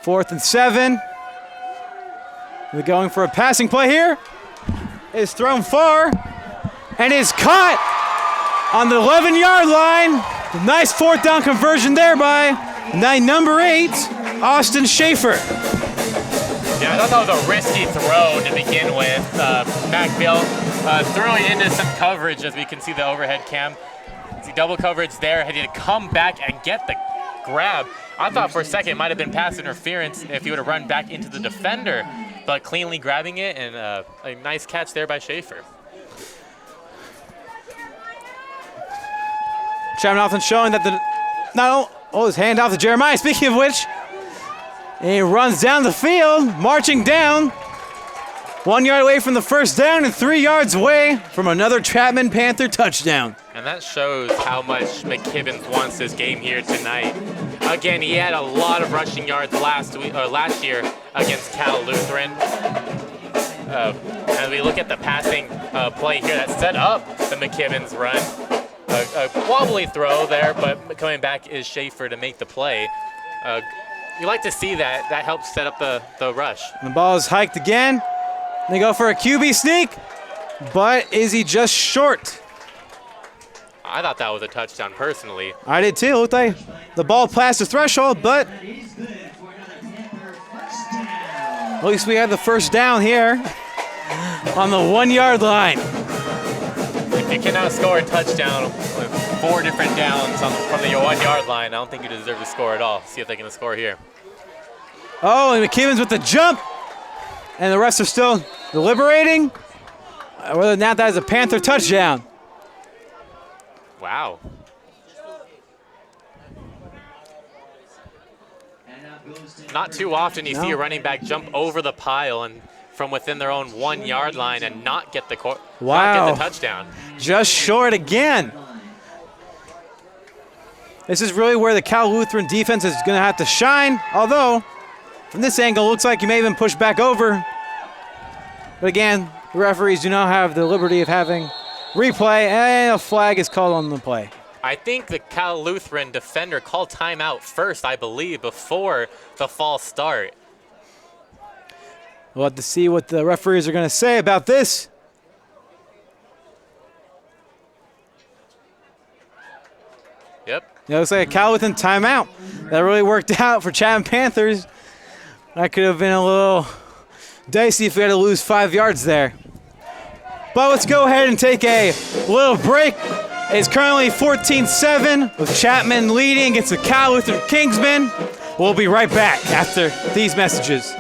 4th and 7. They're going for a passing play here. It's thrown far and is caught on the 11-yard line. Nice fourth down conversion there by number 8, Austin Schaefer. Yeah, I thought that was a risky throw to begin with. Backfield throwing into some coverage, as we can see the overhead cam. See double coverage there. Had to come back and get the grab. I thought for a second it might have been pass interference if he would have run back into the defender, but cleanly grabbing it, and a nice catch there by Schaefer. Chapman often showing that his hand off to Jeremiah. Speaking of which, and he runs down the field, marching down. 1 yard away from the first down and 3 yards away from another Chapman Panther touchdown. And that shows how much McKibbins wants this game here tonight. Again, he had a lot of rushing yards last year against Cal Lutheran. As we look at the passing play here that set up the McKibbins run, a wobbly throw there, but coming back is Schaefer to make the play. You like to see that. That helps set up the rush. The ball is hiked again. They go for a QB sneak, but is he just short? I thought that was a touchdown personally. I did too. It looked like the ball passed the threshold, but at least we have the first down here on the 1 yard line. If you cannot score a touchdown with 4 different downs from the 1 yard line, I don't think you deserve to score at all. See if they can score here. Oh, and McKibbins with the jump. And the rest are still deliberating. Whether or not that is a Panther touchdown. Wow. Not too often you see a running back jump over the pile and from within their own 1 yard line and not get the touchdown. Just short again. This is really where the Cal Lutheran defense is going to have to shine. Although, from this angle, it looks like he may have been pushed back over. But again, the referees do not have the liberty of having replay, and a flag is called on the play. I think the Cal Lutheran defender called timeout first, I believe, before the false start. We'll have to see what the referees are going to say about this. Yep. It looks like a Cal Lutheran timeout. That really worked out for Chapman Panthers. That could have been a little dicey if we had to lose 5 yards there. But let's go ahead and take a little break. It's currently 14-7 with Chapman leading against the Cal Lutheran Kingsmen. We'll be right back after these messages.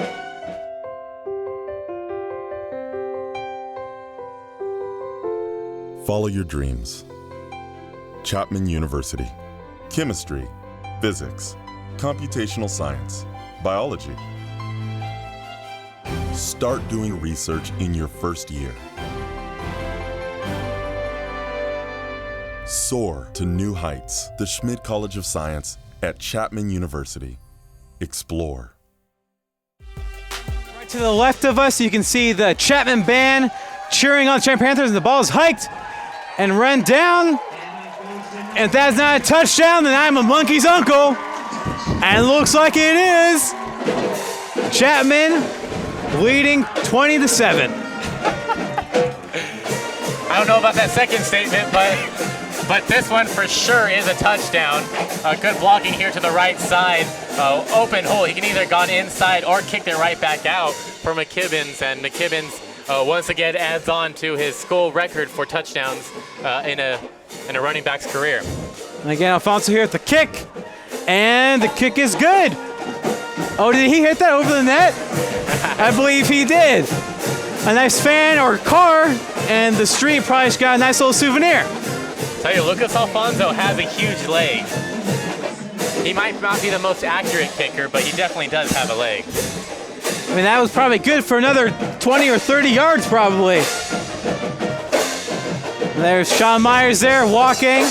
Follow your dreams. Chapman University. Chemistry, physics, computational science, biology. Start doing research in your first year. Soar to new heights. The Schmidt College of Science at Chapman University. Explore. Right to the left of us, you can see the Chapman band cheering on the Chapman Panthers, and the ball is hiked and run down. And if that's not a touchdown, then I'm a monkey's uncle. And it looks like it is. Chapman leading 20-7. I don't know about that second statement, but this one for sure is a touchdown. Good blocking here to the right side. Open hole. He can either gone inside or kicked it right back out for McKibbins. And McKibbins once again adds on to his school record for touchdowns in a running back's career. And again, Alfonso here at the kick. And the kick is good. Oh, did he hit that over the net? I believe he did. A nice fan or car, and the street probably just got a nice little souvenir. Tell you, Lucas Alfonso has a huge leg. He might not be the most accurate kicker, but he definitely does have a leg. I mean, that was probably good for another 20 or 30 yards, probably. There's Sean Myers there, walking,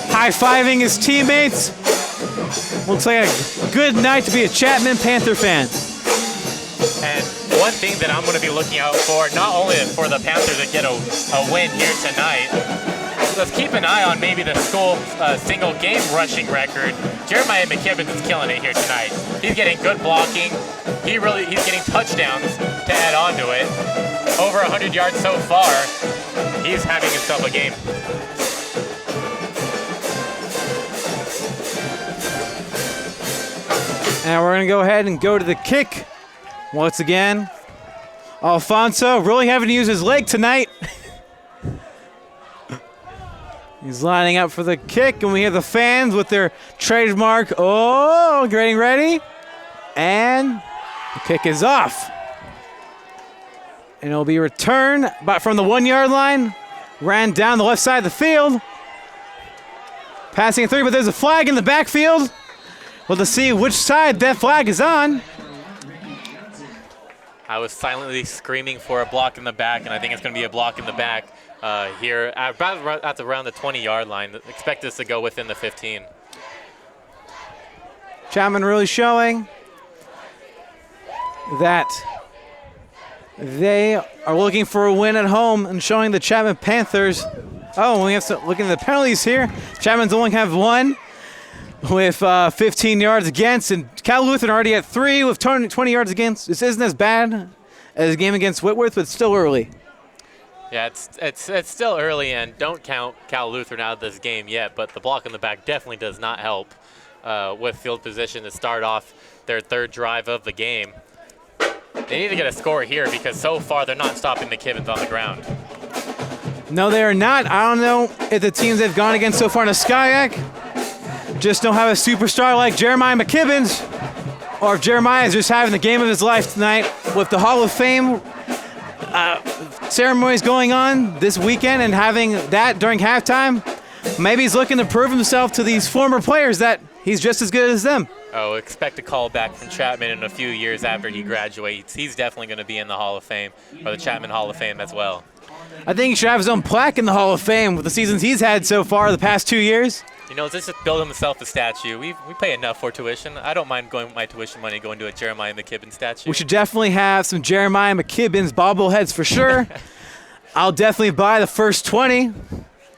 high-fiving his teammates. Looks like a good night to be a Chapman Panther fan. And one thing that I'm going to be looking out for, not only for the Panthers to get a win here tonight, let's keep an eye on maybe the school single game rushing record. Jeremiah McKibbins is killing it here tonight. He's getting good blocking. He's getting touchdowns to add on to it. Over 100 yards so far. He's having himself a game. And we're going to go ahead and go to the kick once again. Alfonso really having to use his leg tonight. He's lining up for the kick, and we hear the fans with their trademark, oh, getting ready. And the kick is off. And it'll be returned from the 1 yard line. Ran down the left side of the field. Passing it through, but there's a flag in the backfield. We'll have to see which side that flag is on. I was silently screaming for a block in the back, and I think it's going to be a block in the back here at around the 20-yard line. Expect this to go within the 15. Chapman really showing that they are looking for a win at home and showing the Chapman Panthers. Oh, we have to look at the penalties here. Chapman's only have one with 15 yards against, and Cal Lutheran already at 3 with 20 yards against. This isn't as bad as a game against Whitworth, but it's still early. Yeah, it's still early, and don't count Cal Lutheran out of this game yet, but the block in the back definitely does not help with field position to start off their third drive of the game. They need to get a score here because so far they're not stopping the McKibbins on the ground. No, they are not. I don't know if the teams they've gone against so far in the SCIAC just don't have a superstar like Jeremiah McKibbins, or if Jeremiah is just having the game of his life tonight with the Hall of Fame ceremonies going on this weekend and having that during halftime. Maybe he's looking to prove himself to these former players that he's just as good as them. Oh, expect a call back from Chapman in a few years after he graduates. He's definitely going to be in the Hall of Fame, or the Chapman Hall of Fame as well. I think he should have his own plaque in the Hall of Fame with the seasons he's had so far the past 2 years. You know, let's just build himself a statue. We pay enough for tuition. I don't mind going with my tuition money going to a Jeremiah McKibbin statue. We should definitely have some Jeremiah McKibbins bobbleheads for sure. I'll definitely buy the first 20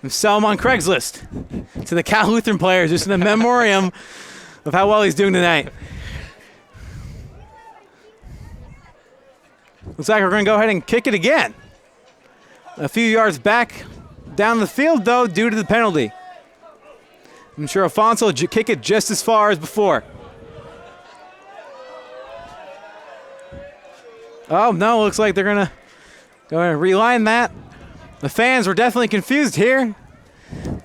and sell them on Craigslist to the Cal Lutheran players, just in a memoriam of how well he's doing tonight. Looks like we're going to go ahead and kick it again. A few yards back down the field, though, due to the penalty. I'm sure Alfonso will kick it just as far as before. Oh, no, looks like they're going to go ahead and reline that. The fans were definitely confused here,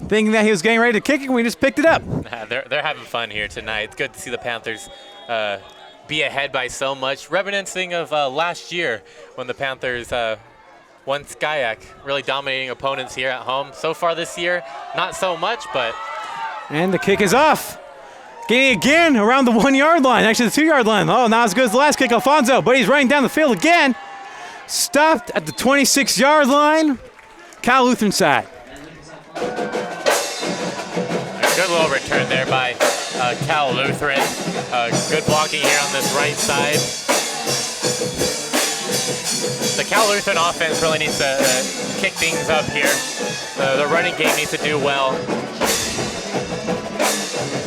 thinking that he was getting ready to kick it, and we just picked it up. They're having fun here tonight. It's good to see the Panthers be ahead by so much. Reminiscing of last year when the Panthers won SCIAC, really dominating opponents here at home. So far this year, not so much, but... And the kick is off. Getting again around the 1 yard line, actually the 2 yard line. Oh, not as good as the last kick, Alfonso, but he's running down the field again. Stopped at the 26 yard line. Cal Lutheran side. A good little return there by Cal Lutheran. Good blocking here on this right side. The Cal Lutheran offense really needs to kick things up here. The running game needs to do well.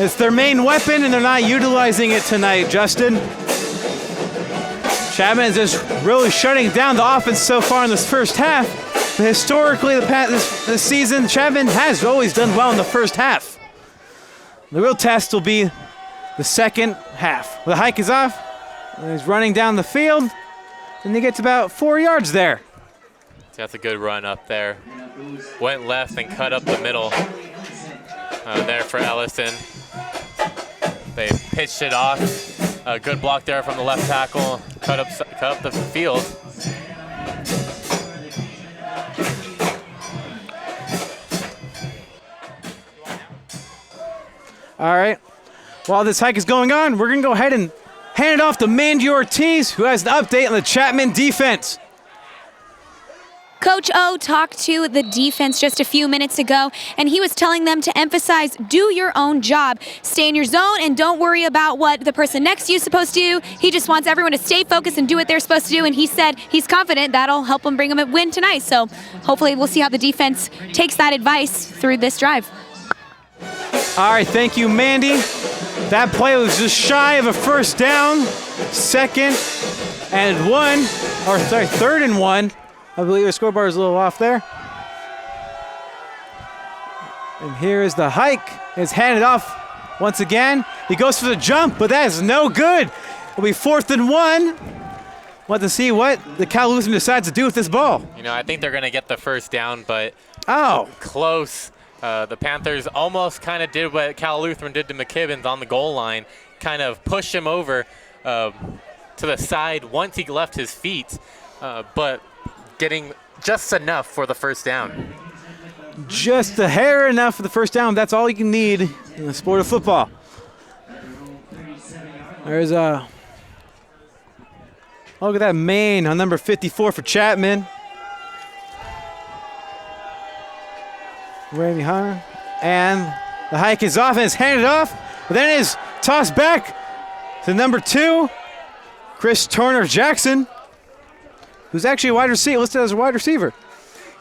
It's their main weapon, and they're not utilizing it tonight, Justin. Chapman is just really shutting down the offense so far in this first half. But historically, this season, Chapman has always done well in the first half. The real test will be the second half. The hike is off. He's running down the field, and he gets about 4 yards there. That's a good run up there. Went left and cut up the middle there for Ellison. They pitched it off. A good block there from the left tackle. Cut up the field. All right. While this hike is going on, we're going to go ahead and hand it off to Mandy Ortiz, who has an update on the Chapman defense. Coach O talked to the defense just a few minutes ago, and he was telling them to emphasize do your own job. Stay in your zone and don't worry about what the person next to you is supposed to do. He just wants everyone to stay focused and do what they're supposed to do, and he said he's confident that'll help him bring him a win tonight. So hopefully we'll see how the defense takes that advice through this drive. All right, thank you, Mandy. That play was just shy of a first down. Third and one. I believe the scoreboard is a little off there. And here is the hike. It's handed off Once again, he goes for the jump, but that is no good. It'll be 4th and 1. Want to see what the Cal Lutheran decides to do with this ball. You know, I think they're going to get the first down, but close. The Panthers almost kind of did what Cal Lutheran did to McKibbins on the goal line, kind of pushed him over to the side once he left his feet, but getting just enough for the first down. Just a hair enough for the first down. That's all you can need in the sport of football. There's look at that main on number 54 for Chapman. Way behind. And the hike is off and it's handed off. But then it is tossed back to number 2, Chris Turner Jackson, who's actually a wide receiver, listed as a wide receiver.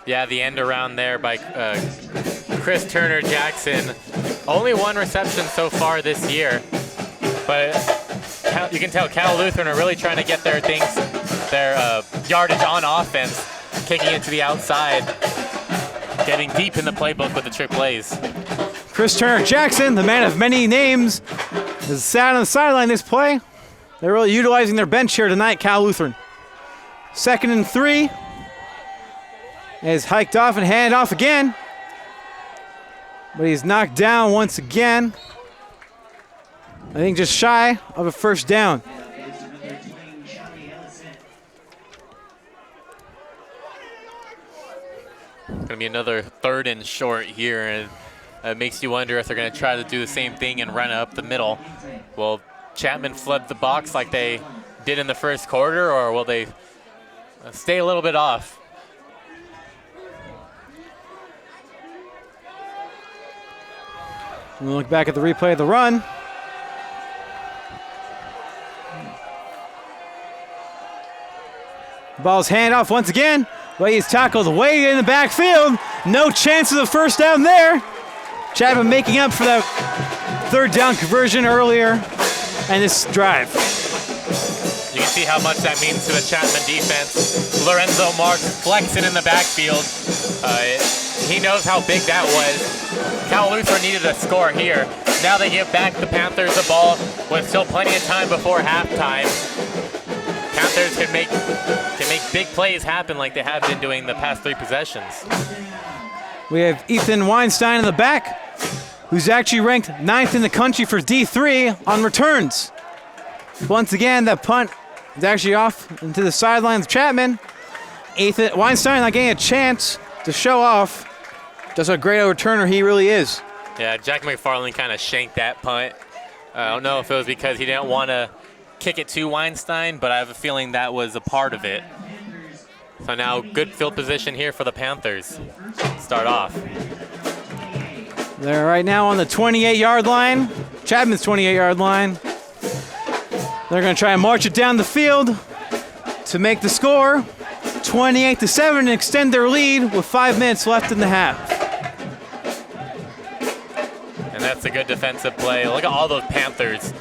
Yeah, the end around there by Chris Turner Jackson. Only 1 reception so far this year. But you can tell Cal Lutheran are really trying to get their yardage on offense, kicking it to the outside, getting deep in the playbook with the trick plays. Chris Turner Jackson, the man of many names, is sat on the sideline this play. They're really utilizing their bench here tonight, Cal Lutheran. 2nd and 3. Is hiked off and handed off again. But he's knocked down once again. I think just shy of a first down. Going to be another 3rd and short here, and it makes you wonder if they're going to try to do the same thing and run up the middle. Will Chapman flood the box like they did in the first quarter, or will they stay a little bit off? We'll look back at the replay of the run. Ball's hand off once again. But he's tackled way in the backfield. No chance of the first down there. Chapman making up for that 3rd down conversion earlier in this drive. You can see how much that means to the Chapman defense. Lorenzo Marks flexing in the backfield. He knows how big that was. Cal Lutheran needed a score here. Now they give back the Panthers the ball with still plenty of time before halftime. Panthers can make big plays happen like they have been doing the past 3 possessions. We have Ethan Weinstein in the back, who's actually ranked 9th in the country for D3 on returns. Once again, that punt is actually off into the sidelines of Chapman. Ethan Weinstein not getting a chance to show off just how great a returner he really is. Yeah, Jack McFarland kind of shanked that punt. I don't know if it was because he didn't want to kick it to Weinstein, but I have a feeling that was a part of it. So now good field position here for the Panthers. Start off. They're right now on the 28-yard line, Chapman's 28-yard line. They're going to try and march it down the field to make the score 28-7 and extend their lead with 5 minutes left in the half. And that's a good defensive play. Look at all those Panthers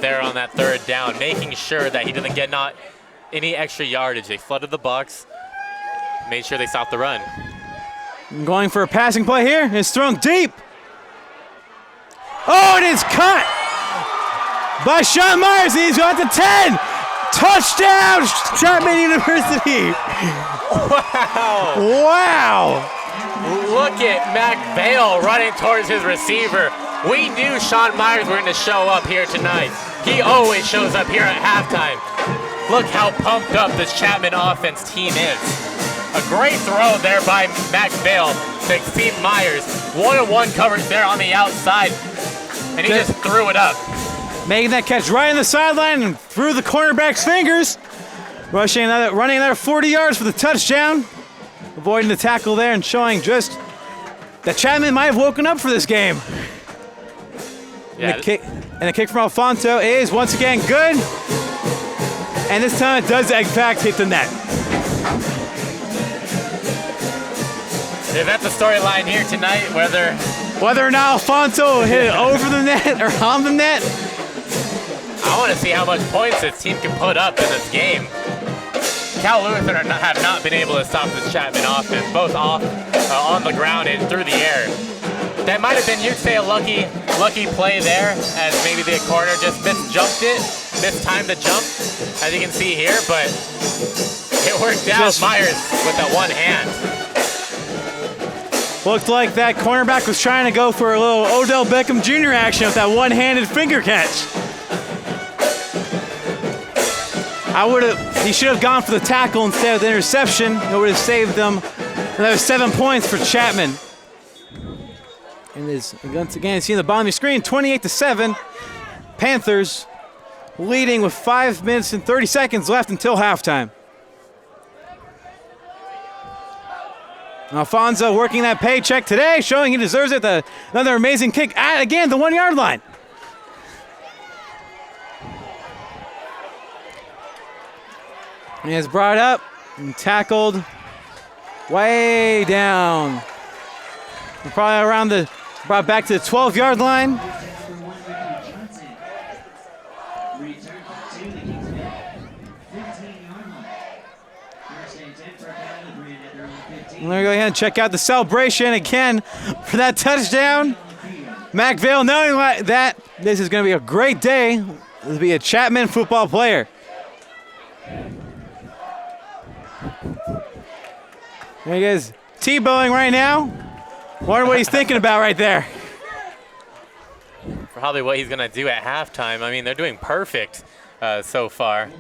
there on that 3rd down, making sure that he doesn't get not any extra yardage. They flooded the box, made sure they stopped the run. Going for a passing play here. It's thrown deep. Oh, it is cut by Sean Myers. He's got the 10. Touchdown, Chapman University. Wow. Look at Mac Bale running towards his receiver. We knew Sean Myers were going to show up here tonight. He always shows up here at halftime. Look how pumped up this Chapman offense team is. A great throw there by Mac Bale to exceed Myers. 1-on-1 coverage there on the outside, and he just threw it up. Making that catch right on the sideline and through the cornerback's fingers. Running another 40 yards for the touchdown. Avoiding the tackle there and showing just that Chapman might have woken up for this game. Yeah. And the kick from Alfonso is once again good. And this time it does in fact hit the net. Yeah, that's the storyline here tonight, whether or not Alfonso hit it over the net or on the net. I want to see how much points this team can put up in this game. Cal Lutheran have not been able to stop this Chapman offense, both off on the ground and through the air. That might have been, you'd say, a lucky play there, as maybe the corner just mistimed the jump, as you can see here, but it worked out. Myers with that one hand. Looked like that cornerback was trying to go for a little Odell Beckham Jr. action with that one-handed finger catch. He should have gone for the tackle instead of the interception. It would have saved them another 7 points for Chapman. And once again, see in the bottom of your screen, 28-7. Panthers leading with 5 minutes and 30 seconds left until halftime. Alfonso working that paycheck today, showing he deserves it. Another amazing kick at, again, the 1 yard line. And he is brought up and tackled way down. Probably around brought back to the 12-yard line. We're going to go ahead and check out the celebration again for that touchdown. McVale knowing that this is going to be a great day to be a Chapman football player. There he is, T-bowing right now. Wonder what he's thinking about right there. Probably what he's going to do at halftime. I mean, they're doing perfect so far.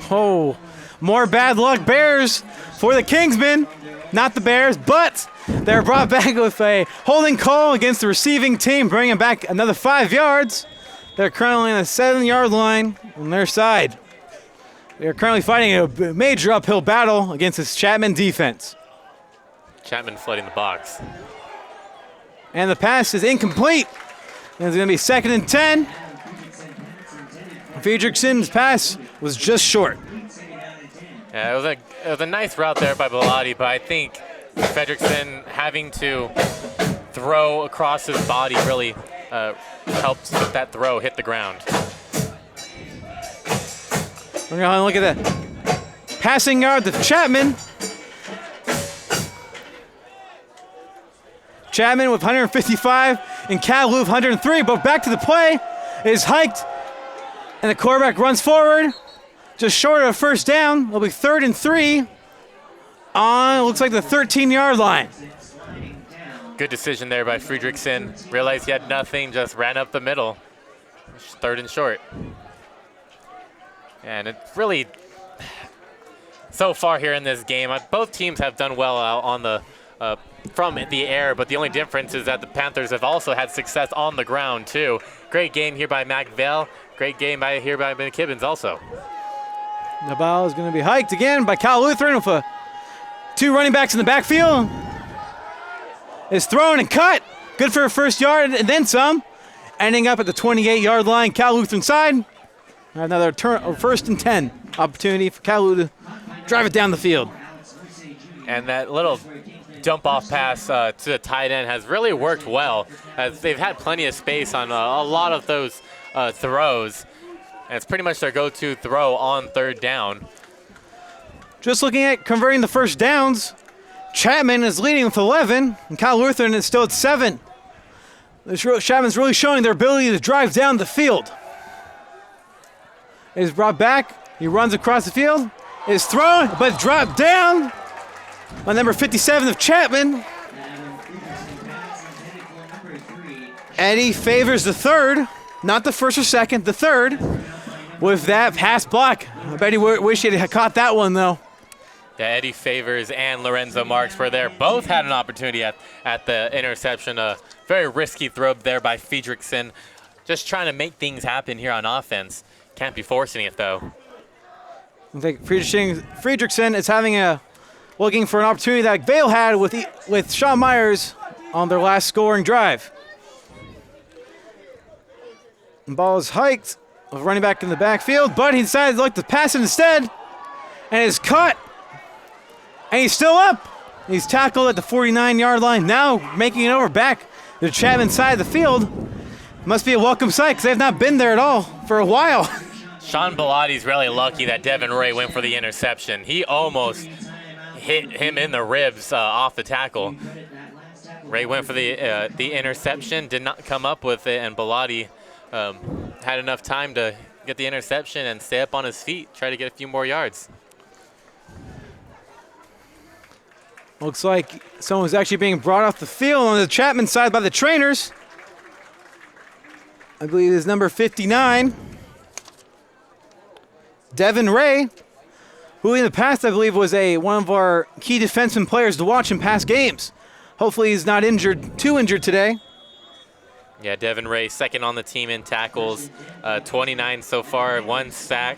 Oh, more bad luck Bears for the Kingsmen. Not the Bears, but they're brought back with a holding call against the receiving team, bringing back another 5 yards. They're currently on the 7-yard line on their side. They're currently fighting a major uphill battle against this Chapman defense. Chapman flooding the box. And the pass is incomplete. And it's going to be 2nd and 10. Friedrichsen's pass was just short. Yeah, it was a nice route there by Bellotti, but I think Fredrickson having to throw across his body really helped that throw hit the ground. We're going to look at the passing yard to Chapman. Chapman with 155 and Calhoun with 103, but back to the play. It is hiked, and the quarterback runs forward. Just short of a first down. It'll be 3rd and 3 on, looks like the 13-yard line. Good decision there by Friedrichsen. Realized he had nothing, just ran up the middle. 3rd and short. And it really, so far here in this game, both teams have done well out on the from the air, but the only difference is that the Panthers have also had success on the ground too. Great game here by McVale. Great game here by McKibbins also. The ball is going to be hiked again by Cal Lutheran with 2 running backs in the backfield. It's thrown and cut. Good for a first yard and then some. Ending up at the 28-yard line, Cal Lutheran side. Another 1st and 10 opportunity for Cal to drive it down the field. And that little dump off pass to the tight end has really worked well, as they've had plenty of space on a lot of those throws. And it's pretty much their go-to throw on 3rd down. Just looking at converting the first downs, Chapman is leading with 11, and Cal Lutheran is still at 7. Chapman's really showing their ability to drive down the field. It is brought back. He runs across the field. It is thrown, but dropped down by number 57 of Chapman. Eddie Favors the 3rd, not the 1st or 2nd, the 3rd. With that pass block. I bet he wish he had caught that one, though. Yeah, Eddie Favors and Lorenzo Marks were there. Both had an opportunity at the interception. A very risky throw there by Friedrichsen. Just trying to make things happen here on offense. Can't be forcing it, though. I think Friedrichsen is looking for an opportunity that Vale had with Sean Myers on their last scoring drive. The ball is hiked. Running back in the backfield, but he decided to look to pass it instead, and is cut, and he's still up. He's tackled at the 49-yard line, now making it over back to the Chapman side of the field. Must be a welcome sight, because they've not been there at all for a while. Sean Bellotti's really lucky that Devin Ray went for the interception. He hit him in the ribs off the tackle. Ray went for the interception, did not come up with it, and Bellotti had enough time to get the interception and stay up on his feet, try to get a few more yards. Looks like someone was actually being brought off the field on the Chapman side by the trainers. I believe it's number 59, Devin Ray, who in the past I believe was one of our key defenseman players to watch in past games. Hopefully he's not too injured today. Yeah, Devin Ray, second on the team in tackles, 29 so far, 1 sack.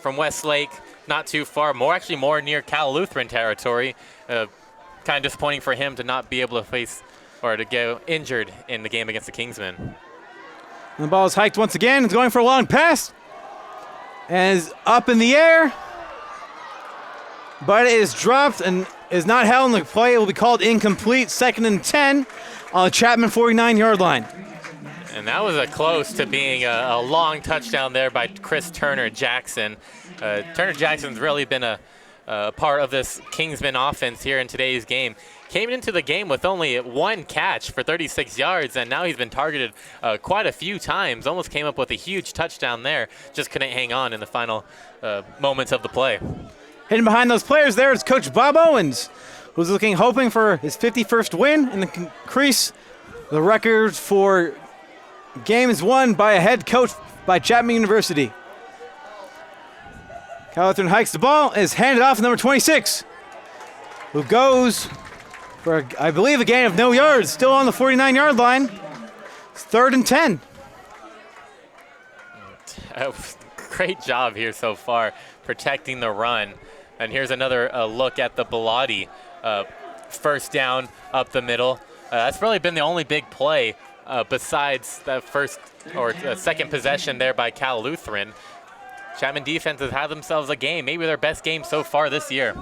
From Westlake, not too far, actually more near Cal Lutheran territory. Kind of disappointing for him to not be able to face or to go injured in the game against the Kingsmen. And the ball is hiked once again. It's going for a long pass. And is up in the air. But it is dropped and is not held in the play. It will be called incomplete. 2nd and 10 on the Chapman 49-yard line. And that was close to being a long touchdown there by Chris Turner-Jackson. Turner-Jackson's really been a part of this Kingsman offense here in today's game. Came into the game with only 1 catch for 36 yards, and now he's been targeted quite a few times. Almost came up with a huge touchdown there. Just couldn't hang on in the final moments of the play. Hidden behind those players there is Coach Bob Owens, who's hoping for his 51st win and increase the record for games won by a head coach by Chapman University. Cal Lutheran hikes the ball and is handed off to number 26, who goes for, I believe, a gain of no yards, still on the 49-yard line. It's 3rd and 10. Great job here so far, protecting the run. And here's another look at the Bellotti first down up the middle. That's really been the only big play besides the first or second possession there by Cal Lutheran. Chapman defense has had themselves a game, maybe their best game so far this year.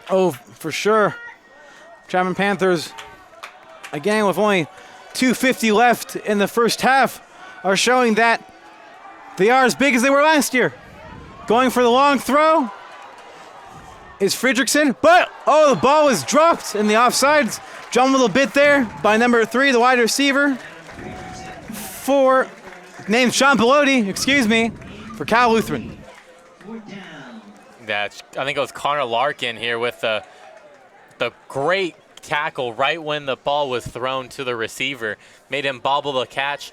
Oh, for sure. Chapman Panthers, again with only 2:50 left in the first half, are showing that they are as big as they were last year. Going for the long throw is Fredrickson, but the ball was dropped in the offsides. Jumped a little bit there by number 3, the wide receiver, named Sean Bellotti, for Cal Lutheran. I think it was Connor Larkin here with the great tackle right when the ball was thrown to the receiver. Made him bobble the catch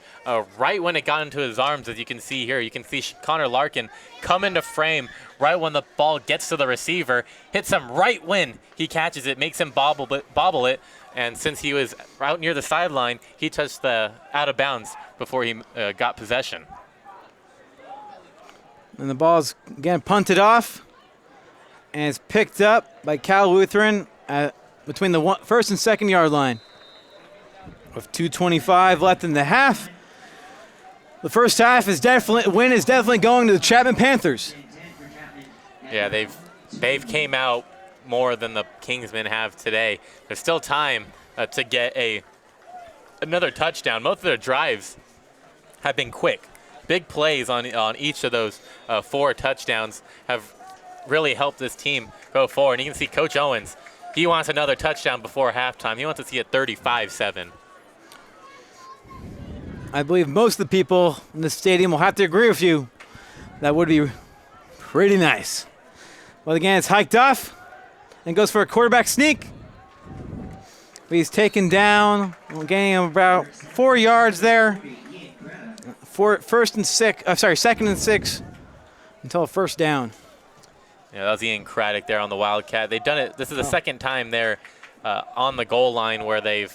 right when it got into his arms, as you can see here. You can see Connor Larkin come into frame right when the ball gets to the receiver, hits him right when he catches it, makes him bobble it, and since he was out near the sideline, he touched the out of bounds before he got possession. And the ball's again punted off, and it's picked up by Cal Lutheran between the 1st and 2nd yard line. With 2:25 left in the half, the first half is definitely going to the Chapman Panthers. Yeah, they've came out more than the Kingsmen have today. There's still time to get another touchdown. Most of their drives have been quick. Big plays on each of those 4 touchdowns have really helped this team go forward. And you can see Coach Owens, he wants another touchdown before halftime. He wants to see it 35-7. I believe most of the people in the stadium will have to agree with you. That would be pretty nice. Well, again, it's hiked off and goes for a quarterback sneak. He's taken down, gaining about 4 yards there. 2nd and 6 until a first down. Yeah, that was Ian Craddock there on the Wildcat. They've done it. This is the second time they're on the goal line where they've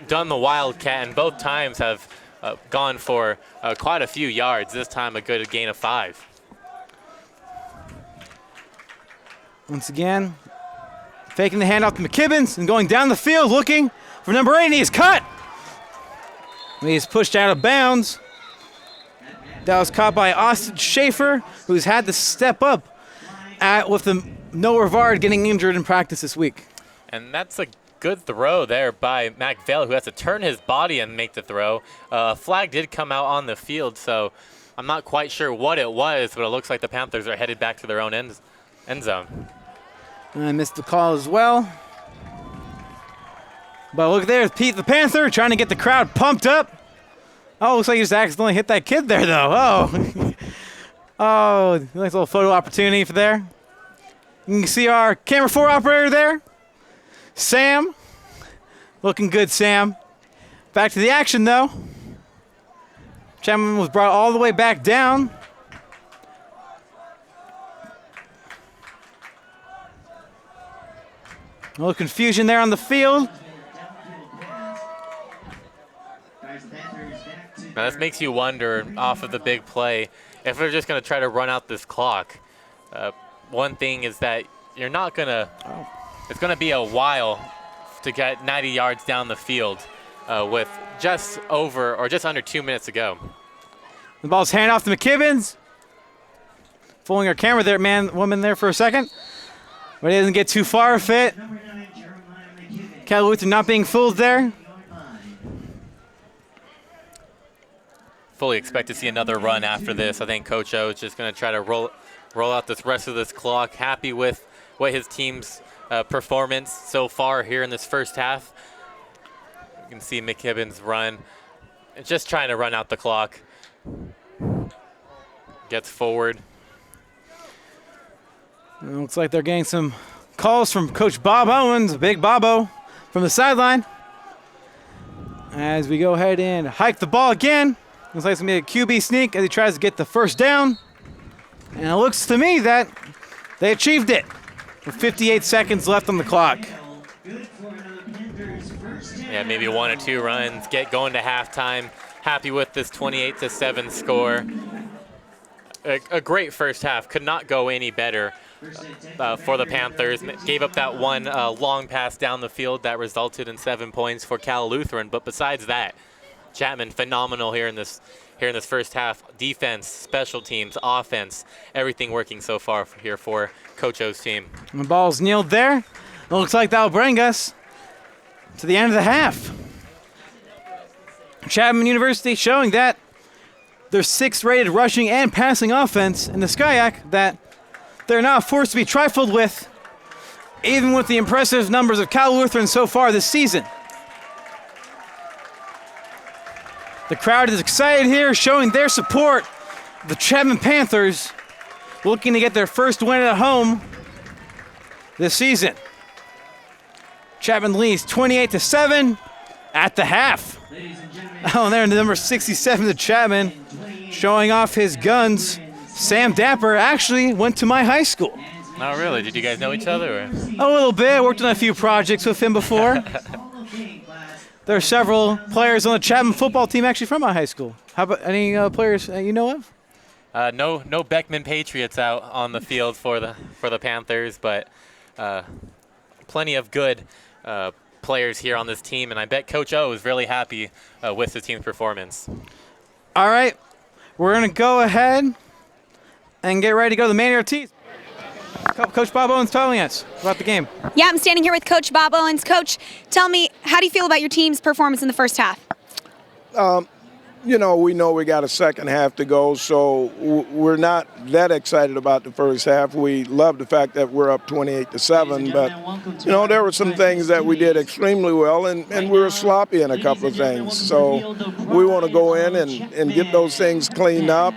done the Wildcat, and both times have gone for quite a few yards. This time a good gain of 5. Once again, faking the handoff to McKibbins and going down the field looking for number 8, and he's cut. He's pushed out of bounds. That was caught by Austin Schaefer, who's had to step up with the Noah Rivard getting injured in practice this week. And that's a good throw there by McVale, who has to turn his body and make the throw. Flag did come out on the field, so I'm not quite sure what it was, but it looks like the Panthers are headed back to their own end zone. I missed the call as well. But look there, Pete the Panther trying to get the crowd pumped up. Oh, looks like he just accidentally hit that kid there, though. Oh, oh, nice little photo opportunity for there. You can see our camera 4 operator there, Sam. Looking good, Sam. Back to the action, though. Chapman was brought all the way back down. A little confusion there on the field. Now this makes you wonder, off of the big play, if they're just going to try to run out this clock. One thing is that you're not going to, it's going to be a while to get 90 yards down the field with just over or just under 2 minutes to go. The ball's handed off to McKibbins. Fooling our camera there, woman there for a second. But he doesn't get too far with it. Cal Lutheran not being fooled there. Fully expect to see another run after this. I think Coach O is just going to try to roll out this rest of this clock. Happy with what his team's performance so far here in this first half. You can see McKibbins run. Just trying to run out the clock. Gets forward. It looks like they're getting some calls from Coach Bob Owens, Big Bobo, from the sideline. As we go ahead and hike the ball again. Looks like it's going to be a QB sneak as he tries to get the first down. And it looks to me that they achieved it with 58 seconds left on the clock. Yeah, maybe 1 or 2 runs, get going to halftime. Happy with this 28-7 score. A great first half. Could not go any better for the Panthers. Gave up that one long pass down the field that resulted in 7 points for Cal Lutheran. But besides that, Chapman phenomenal here in this first half. Defense, special teams, offense, everything working so far here for Coach O's team. The ball's kneeled there. It looks like that'll bring us to the end of the half. Chapman University showing that their 6th rated rushing and passing offense in the SCIAC that they're not forced to be trifled with, even with the impressive numbers of Cal Lutheran so far this season. The crowd is excited here, showing their support. The Chapman Panthers looking to get their first win at home this season. Chapman leads 28-7 at the half. Oh, there, number 67 to Chapman, showing off his guns. Sam Dapper actually went to my high school. Oh, really? Did you guys know each other? Or? A little bit. I worked on a few projects with him before. There are several players on the Chapman football team actually from my high school. How about any players you know of? No Beckman Patriots out on the field for the Panthers, but plenty of good players here on this team, and I bet Coach O is really happy with his team's performance. All right, we're going to go ahead and get ready to go to the Manny Ortiz. Coach Bob Owens telling us about the game. Yeah, I'm standing here with Coach Bob Owens. Coach, tell me, how do you feel about your team's performance in the first half? We know we got a second half to go, so we're not that excited about the first half. We love the fact that we're up 28-7, but, there were some things that we did extremely well, and we were sloppy in a couple of things. So we want to go in and get those things cleaned up.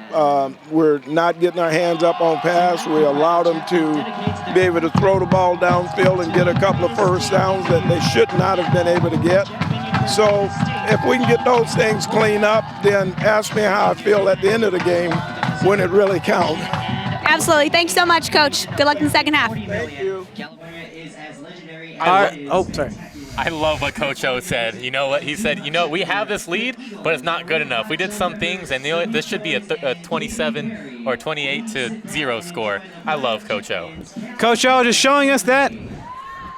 We're not getting our hands up on pass. We allowed them to be able to throw the ball downfield and get a couple of first downs that they should not have been able to get. So if we can get those things cleaned up, then ask me how I feel at the end of the game when it really counts. Absolutely. Thanks so much, Coach. Good luck in the second half. Thank you. Sorry. I love what Coach O said. You know what? He said, we have this lead, but it's not good enough. We did some things, and this should be a 27 or 28-0 score. I love Coach O. Coach O just showing us that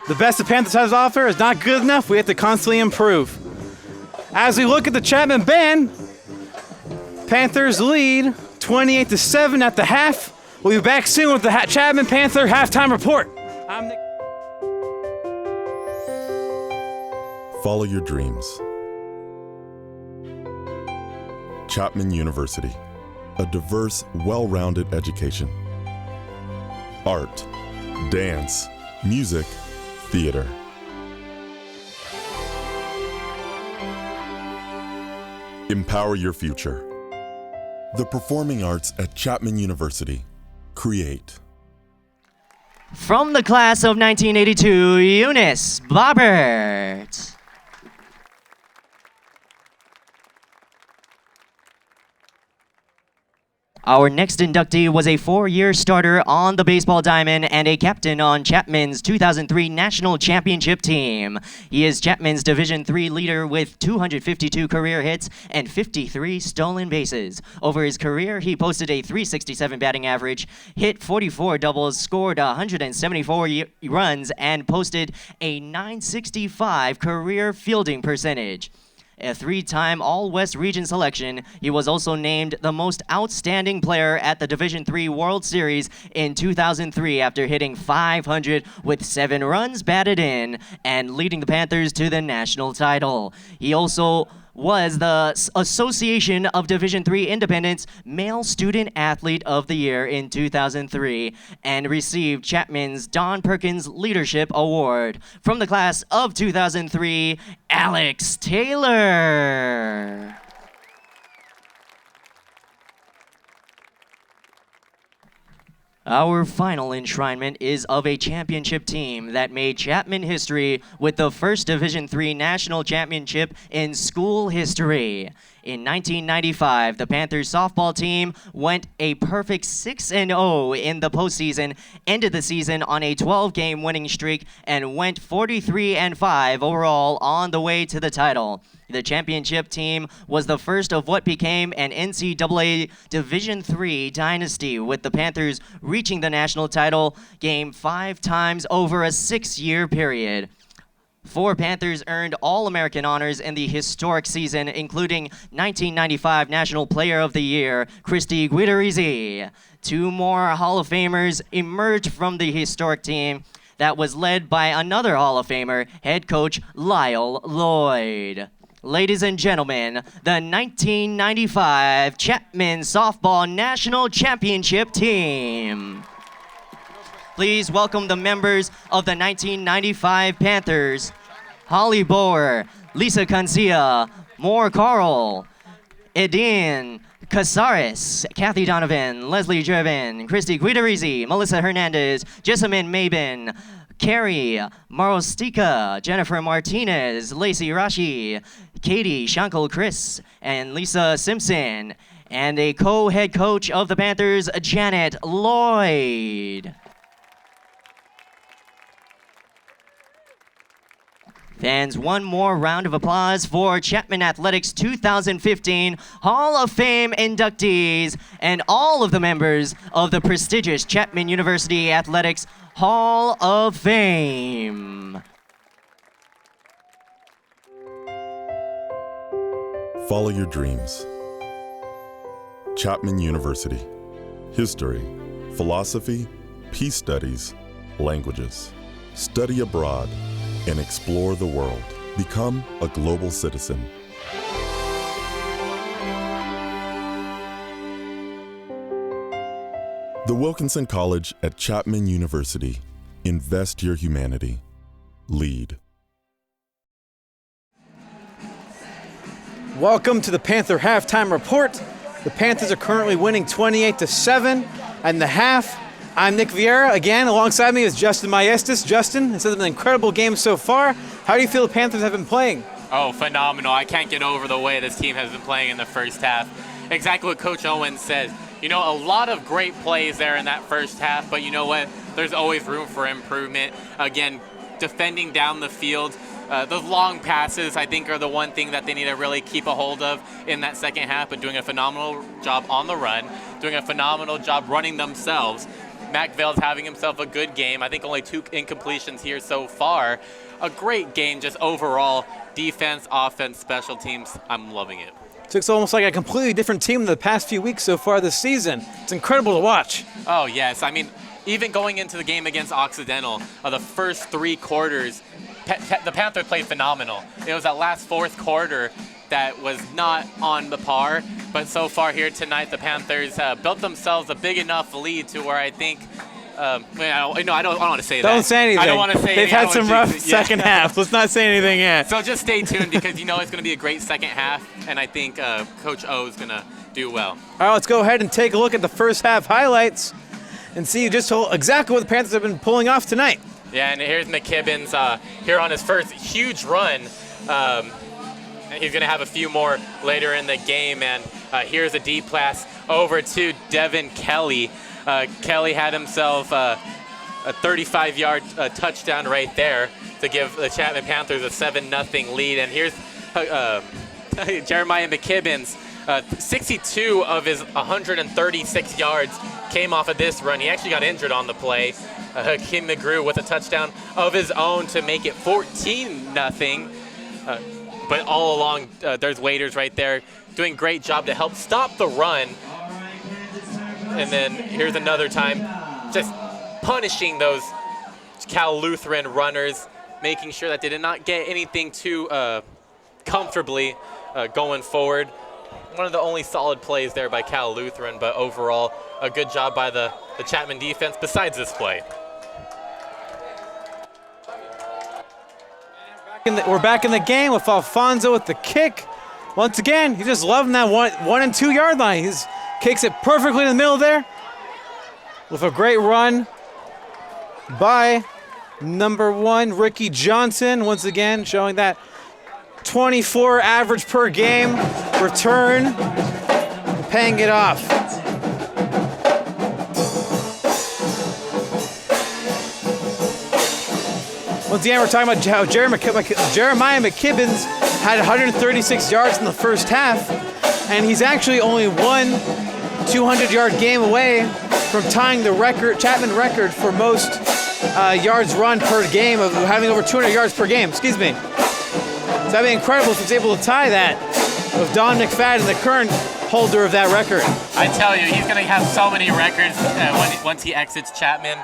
the best the Panthers has to offer is not good enough. We have to constantly improve. As we look at the Chapman band, Panthers lead 28-7 at the half. We'll be back soon with the Chapman Panther halftime report. I'm Nick. Follow your dreams. Chapman University, a diverse, well-rounded education. Art, dance, music, theater. Empower your future. The performing arts at Chapman University. Create. From the class of 1982, Eunice Bobbert. Our next inductee was a 4-year starter on the baseball diamond and a captain on Chapman's 2003 National Championship team. He is Chapman's Division III leader with 252 career hits and 53 stolen bases. Over his career, he posted a .367 batting average, hit 44 doubles, scored 174 runs, and posted a .965 career fielding percentage. A 3-time All-West Region selection, he was also named the most outstanding player at the Division III World Series in 2003 after hitting .500 with 7 runs batted in and leading the Panthers to the national title. He also was the Association of Division III Independents Male Student Athlete of the Year in 2003 and received Chapman's Don Perkins Leadership Award. From the class of 2003, Alex Taylor. Our final enshrinement is of a championship team that made Chapman history with the first Division III national championship in school history. In 1995, the Panthers softball team went a perfect 6-0 in the postseason, ended the season on a 12-game winning streak, and went 43-5 overall on the way to the title. The championship team was the first of what became an NCAA Division III dynasty, with the Panthers reaching the national title game 5 times over a 6-year period. 4 Panthers earned All-American honors in the historic season, including 1995 National Player of the Year, Christy Guidarizzi. 2 more Hall of Famers emerged from the historic team that was led by another Hall of Famer, head coach Lyle Lloyd. Ladies and gentlemen, the 1995 Chapman Softball National Championship team. Please welcome the members of the 1995 Panthers: Holly Boer, Lisa Cancia, Moore Carl, Edine Casares, Kathy Donovan, Leslie Jevin, Christy Guidarizzi, Melissa Hernandez, Jessamine Mabin, Carrie Marostica, Jennifer Martinez, Lacey Rashi, Katie Shankle Chris, and Lisa Simpson, and a co-head coach of the Panthers, Janet Lloyd. Fans, one more round of applause for Chapman Athletics 2015 Hall of Fame inductees and all of the members of the prestigious Chapman University Athletics Hall of Fame. Follow your dreams. Chapman University. History, philosophy, peace studies, languages. Study abroad and explore the world. Become a global citizen. The Wilkinson College at Chapman University. Invest your humanity. Lead. Welcome to the Panther halftime report. The Panthers are currently winning 28-7 in the half. I'm Nick Vieira. Again, alongside me is Justin Maestas. Justin, this has been an incredible game so far. How do you feel the Panthers have been playing? Oh, phenomenal. I can't get over the way this team has been playing in the first half. Exactly what Coach Owens said. You know, a lot of great plays there in that first half, but you know what? There's always room for improvement. Again, defending down the field. Those long passes, I think, are the one thing that they need to really keep a hold of in that second half, but doing a phenomenal job on the run, doing a phenomenal job running themselves. Mac Vale's having himself a good game. I think only 2 incompletions here so far. A great game just overall. Defense, offense, special teams. I'm loving it. So it's almost like a completely different team in the past few weeks so far this season. It's incredible to watch. Oh, yes. I mean, even going into the game against Occidental, the first 3 quarters, the Panthers played phenomenal. It was that last fourth quarter that was not on the par, but so far here tonight, the Panthers built themselves a big enough lead to where I think, I don't want to say that. Don't say anything. I don't want to say They've had some rough second half. Let's not say anything yet. So just stay tuned because you know it's going to be a great second half, and I think Coach O is going to do well. All right, let's go ahead and take a look at the first half highlights and see just exactly what the Panthers have been pulling off tonight. Yeah, and here's McKibbins here on his first huge run. He's going to have a few more later in the game, and here's a deep pass over to Devin Kelly. Kelly had himself a 35-yard touchdown right there to give the Chapman Panthers a 7-0 lead. And here's Jeremiah McKibbins. 62 of his 136 yards came off of this run. He actually got injured on the play. Hakeem McGrew with a touchdown of his own to make it 14-0. But all along, there's Waiters right there doing a great job to help stop the run. And then here's another time, just punishing those Cal Lutheran runners, making sure that they did not get anything too comfortably going forward. One of the only solid plays there by Cal Lutheran, but overall, a good job by the Chapman defense besides this play. We're back in the game with Alfonso with the kick. Once again, he's just loving that 1 and 2 yard line. He kicks it perfectly in the middle there with a great run by number 1, Ricky Johnson. Once again, showing that 24 average per game return, paying it off. Once again, we're talking about how Jeremiah McKibbins had 136 yards in the first half, and he's actually only one 200-yard game away from tying the Chapman record for most yards run per game, of having over 200 yards per game. Excuse me. So that'd be incredible if he's able to tie that with Don McFadden, the current holder of that record. I tell you, he's going to have so many records once he exits Chapman.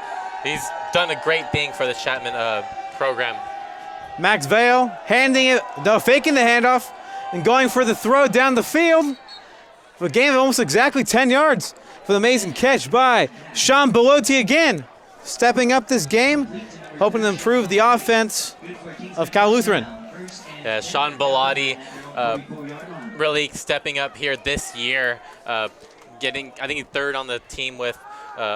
He's done a great thing for the Chapman program. Max Vale faking the handoff and going for the throw down the field. For a gain of almost exactly 10 yards for the amazing catch by Sean Belotti again, stepping up this game, hoping to improve the offense of Cal Lutheran. Yeah, Sean Belotti really stepping up here this year, getting, I think he's third on the team with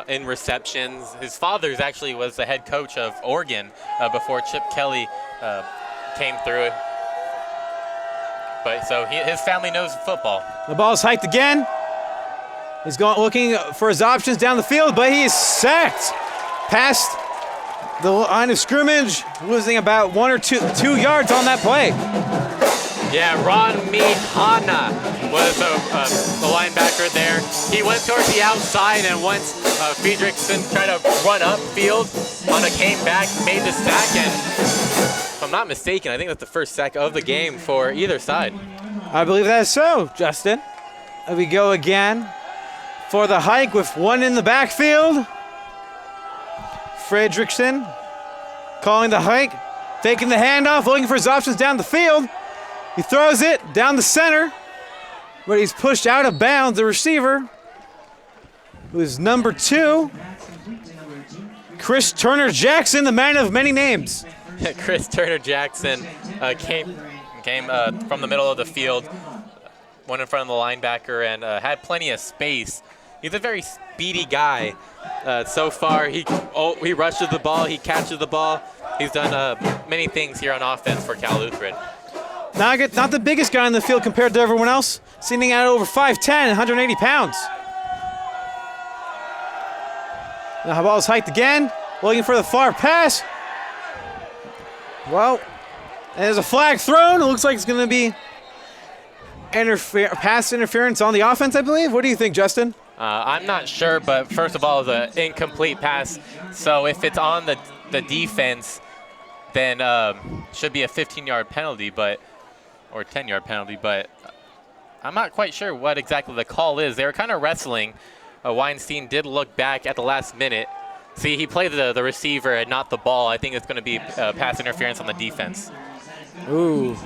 in receptions. His father actually was the head coach of Oregon before Chip Kelly came through it. But so his family knows football. The ball is hiked again. He's looking for his options down the field, but he is sacked past the line of scrimmage, losing about 1 or 2 yards on that play. Yeah, Ron Mihana was the linebacker there. He went towards the outside, and once Friedrichsen tried to run upfield, Mihana came back, made the sack, and if I'm not mistaken, I think that's the first sack of the game for either side. I believe that is so, Justin. And we go again for the hike with one in the backfield. Friedrichsen calling the hike, taking the handoff, looking for his options down the field. He throws it down the center, but he's pushed out of bounds. The receiver, who is number 2, Chris Turner-Jackson, the man of many names. Chris Turner-Jackson came from the middle of the field, went in front of the linebacker, and had plenty of space. He's a very speedy guy. So far, he rushes the ball, he catches the ball. He's done many things here on offense for Cal Lutheran. Not the biggest guy on the field compared to everyone else, sitting at over 5'10", 180 pounds. Now the ball is hiked again, looking for the far pass. Well, there's a flag thrown. It looks like it's going to be pass interference on the offense, I believe. What do you think, Justin? I'm not sure, but first of all, it's an incomplete pass. So if it's on the defense, then should be a 15-yard penalty, or 10-yard penalty. But I'm not quite sure what exactly the call is. They were kind of wrestling. Weinstein did look back at the last minute See, he played the receiver and not the ball. I think it's going to be pass interference on the defense. Ooh.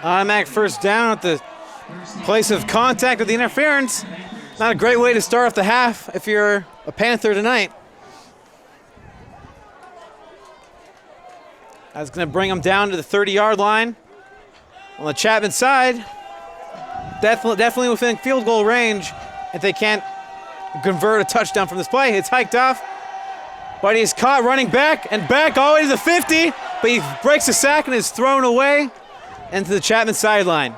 Automatic first down at the place of contact with the interference. Not a great way to start off the half if you're a Panther tonight. That's going to bring them down to the 30-yard line. On the Chapman side, definitely within field goal range if they can't convert a touchdown from this play. It's hiked off, but he's caught running back all the way to the 50, but he breaks a sack and is thrown away into the Chapman sideline.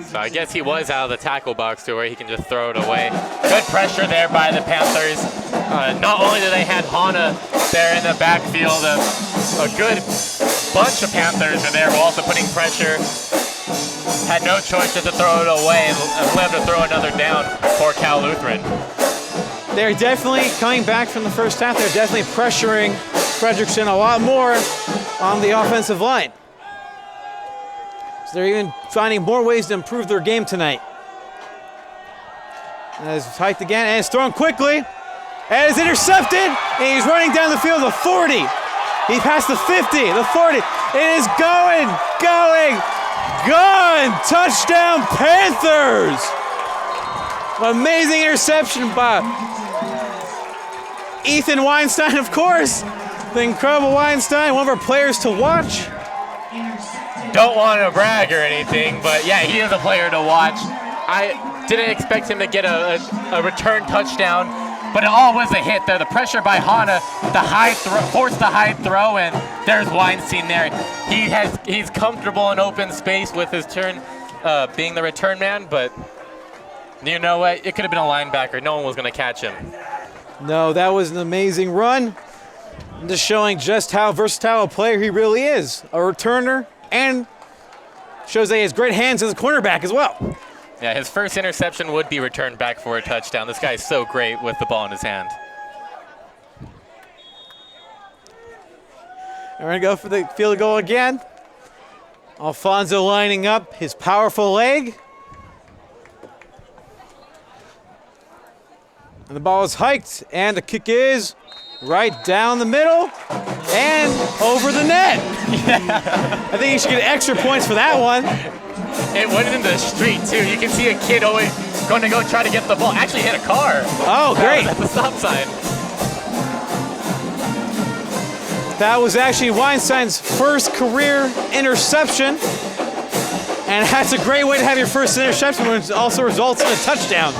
So I guess he was out of the tackle box to where he can just throw it away. Good pressure there by the Panthers. Not only do they have Hana there in the backfield, a good bunch of Panthers are there, also putting pressure. Had no choice just to throw it away and have to throw another down for Cal Lutheran. They're definitely coming back from the first half. They're definitely pressuring Frederickson a lot more on the offensive line. So they're even finding more ways to improve their game tonight. And it's hiked again, and it's thrown quickly. And it's intercepted, and he's running down the field, the 40. He passed the 50, the 40. It is going. Touchdown, Panthers. Amazing interception by Ethan Weinstein, of course. The incredible Weinstein, one of our players to watch. Don't want to brag or anything, but yeah, he is a player to watch. I didn't expect him to get a return touchdown, but it all was a hit there. The pressure by Hana, forced the high throw, and there's Weinstein there. He's comfortable in open space with his turn being the return man, but you know what? It could have been a linebacker. No one was going to catch him. No, that was an amazing run. Just showing just how versatile a player he really is. A returner, and shows that he has great hands as a cornerback as well. Yeah, his first interception would be returned back for a touchdown. This guy is so great with the ball in his hand. We're going to go for the field goal again. Alfonso lining up his powerful leg. And the ball is hiked, and the kick is right down the middle and over the net. Yeah. I think you should get extra points for that one. It went in the street, too. You can see a kid always going to go try to get the ball. Actually hit a car. Oh, great. At the stop sign. That was actually Weinstein's first career interception. And that's a great way to have your first interception when it also results in a touchdown.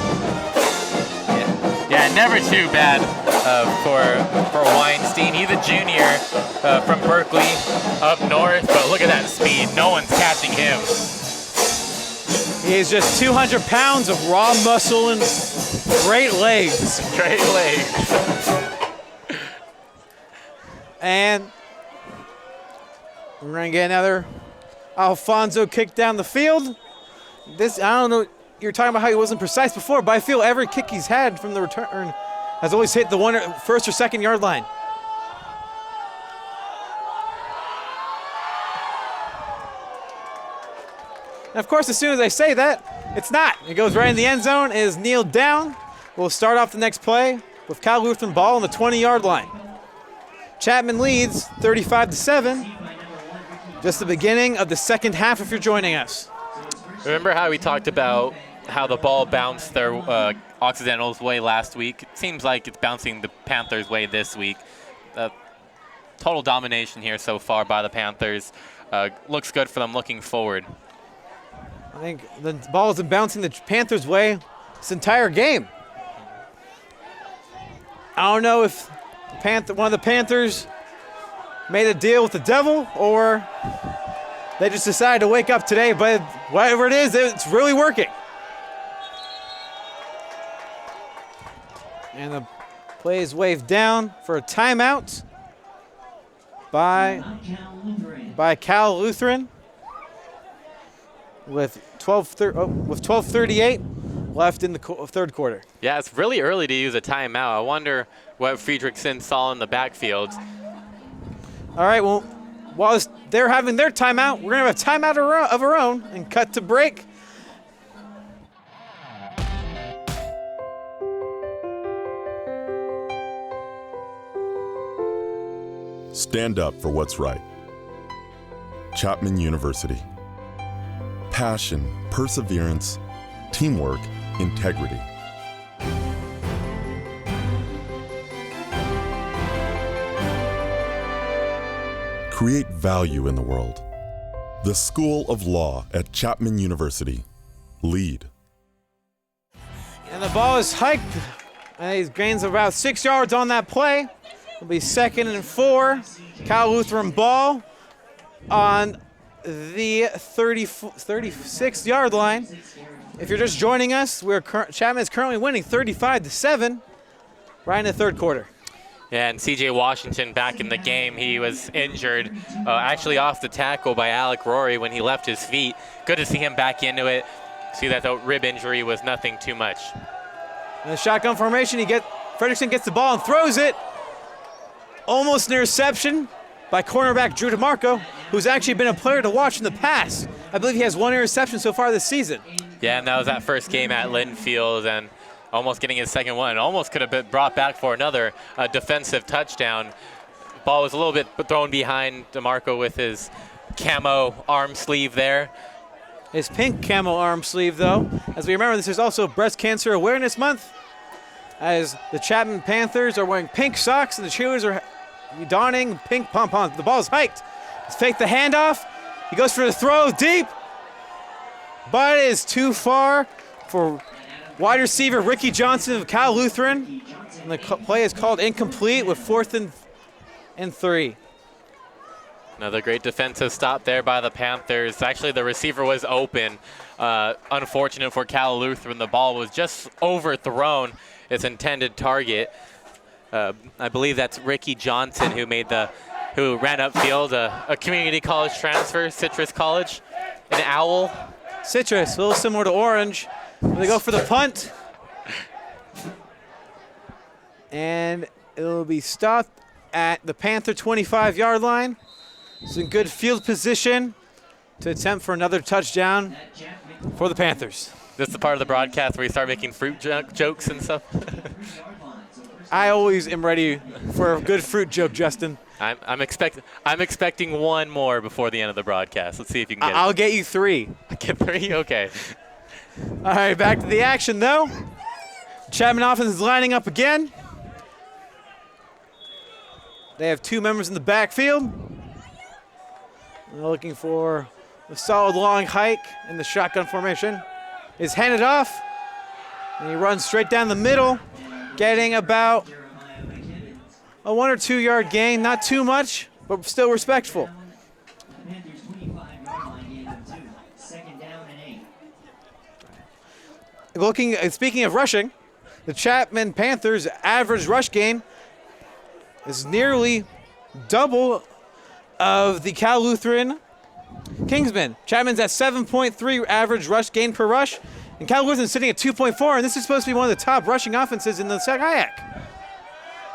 Yeah, never too bad for Weinstein. He's a junior from Berkeley up north, but look at that speed. No one's catching him. He is just 200 pounds of raw muscle and great legs. Great legs. And we're going to get another Alfonso kick down the field. This, I don't know, you're talking about how he wasn't precise before, but I feel every kick he's had from the return has always hit the first or second yard line. And of course, as soon as I say that, it's not. It goes right in the end zone, it is kneeled down. We'll start off the next play with Cal Lutheran ball on the 20-yard line. Chapman leads 35-7. Just the beginning of the second half if you're joining us. Remember how we talked about how the ball bounced their Occidental's way last week? It seems like it's bouncing the Panthers' way this week. Total domination here so far by the Panthers. Looks good for them looking forward. I think the ball has been bouncing the Panthers' way this entire game. I don't know if one of the Panthers made a deal with the devil or they just decided to wake up today, but whatever it is, it's really working. And the play is waved down for a timeout by Cal Lutheran with 12:38 left in the third quarter. Yeah, it's really early to use a timeout. I wonder what Friedrichsen saw in the backfield. All right, well, while they're having their timeout, we're going to have a timeout of our own and cut to break. stand up for what's right. Chapman University. Passion, perseverance, teamwork, integrity. Create value in the world. The School of Law at Chapman University. Lead. And the ball is hiked. And he gains about 6 yards on that play. It'll be 2nd and 4. Cal Lutheran ball on the 36-yard line. If you're just joining us, Chapman is currently winning 35-7 right in the third quarter. Yeah, and C.J. Washington back in the game. He was injured, actually off the tackle by Alec Rory when he left his feet. Good to see him back into it. See that the rib injury was nothing too much. In the shotgun formation, Fredrickson gets the ball and throws it. Almost an interception by cornerback Drew DeMarco, who's actually been a player to watch in the past. I believe he has 1 interception so far this season. Yeah, and that was that first game at Linfield, and almost getting his second one. Almost could have been brought back for another defensive touchdown. Ball was a little bit thrown behind DeMarco with his camo arm sleeve there. His pink camo arm sleeve, though. As we remember, this is also Breast Cancer Awareness Month, as the Chapman Panthers are wearing pink socks and the cheerleaders are donning pink pom-poms. The ball's hiked. He's faked the handoff. He goes for the throw deep, but it is too far for wide receiver Ricky Johnson of Cal Lutheran. And the play is called incomplete with 4th and 3. Another great defensive stop there by the Panthers. Actually, the receiver was open. Unfortunate for Cal Lutheran. The ball was just overthrown its intended target. I believe that's Ricky Johnson who ran upfield, a community college transfer, Citrus College, an Owl. Citrus, a little similar to Orange. They go for the punt. And it'll be stopped at the Panther 25-yard line. It's in good field position to attempt for another touchdown for the Panthers. This is the part of the broadcast where you start making fruit jokes and stuff. I always am ready for a good fruit joke, Justin. I'm expecting one more before the end of the broadcast. Let's see if you can get I'll get you 3. Get 3? Okay. All right, back to the action, though. Chapman offense is lining up again. They have 2 members in the backfield. They're looking for a solid long hike in the shotgun formation. Is handed off, and he runs straight down the middle, getting about a 1 or 2 yard gain. Not too much, but still respectful. Speaking of rushing, the Chapman Panthers' average rush gain is nearly double of the Cal Lutheran Kingsmen. Chapman's at 7.3 average rush gain per rush, and Cal Lutheran's sitting at 2.4, and this is supposed to be one of the top rushing offenses in the SAC.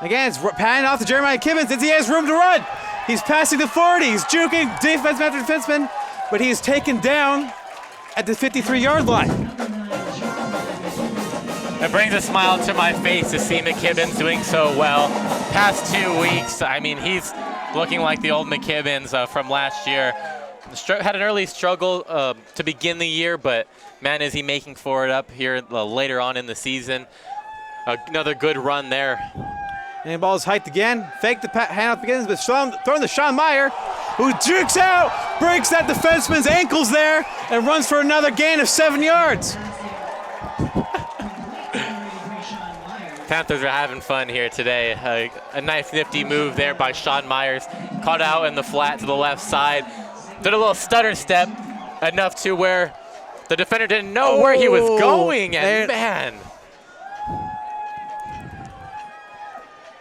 Again, it's panning off to Jeremiah Kibbins as he has room to run. He's passing the 40. He's juking defenseman after defenseman, but he is taken down at the 53-yard line. It brings a smile to my face to see McKibbins doing so well. Past 2 weeks, I mean, he's looking like the old McKibbins from last year. Had an early struggle to begin the year, but man, is he making for it up here later on in the season. Another good run there. And the ball is hiked again. Fake the handoff begins, but throwing to Sean Meyer, who jukes out, breaks that defenseman's ankles there, and runs for another gain of 7 yards. Panthers are having fun here today. A nice nifty move there by Sean Myers. Caught out in the flat to the left side. Did a little stutter step, enough to where the defender didn't know where he was going, and man,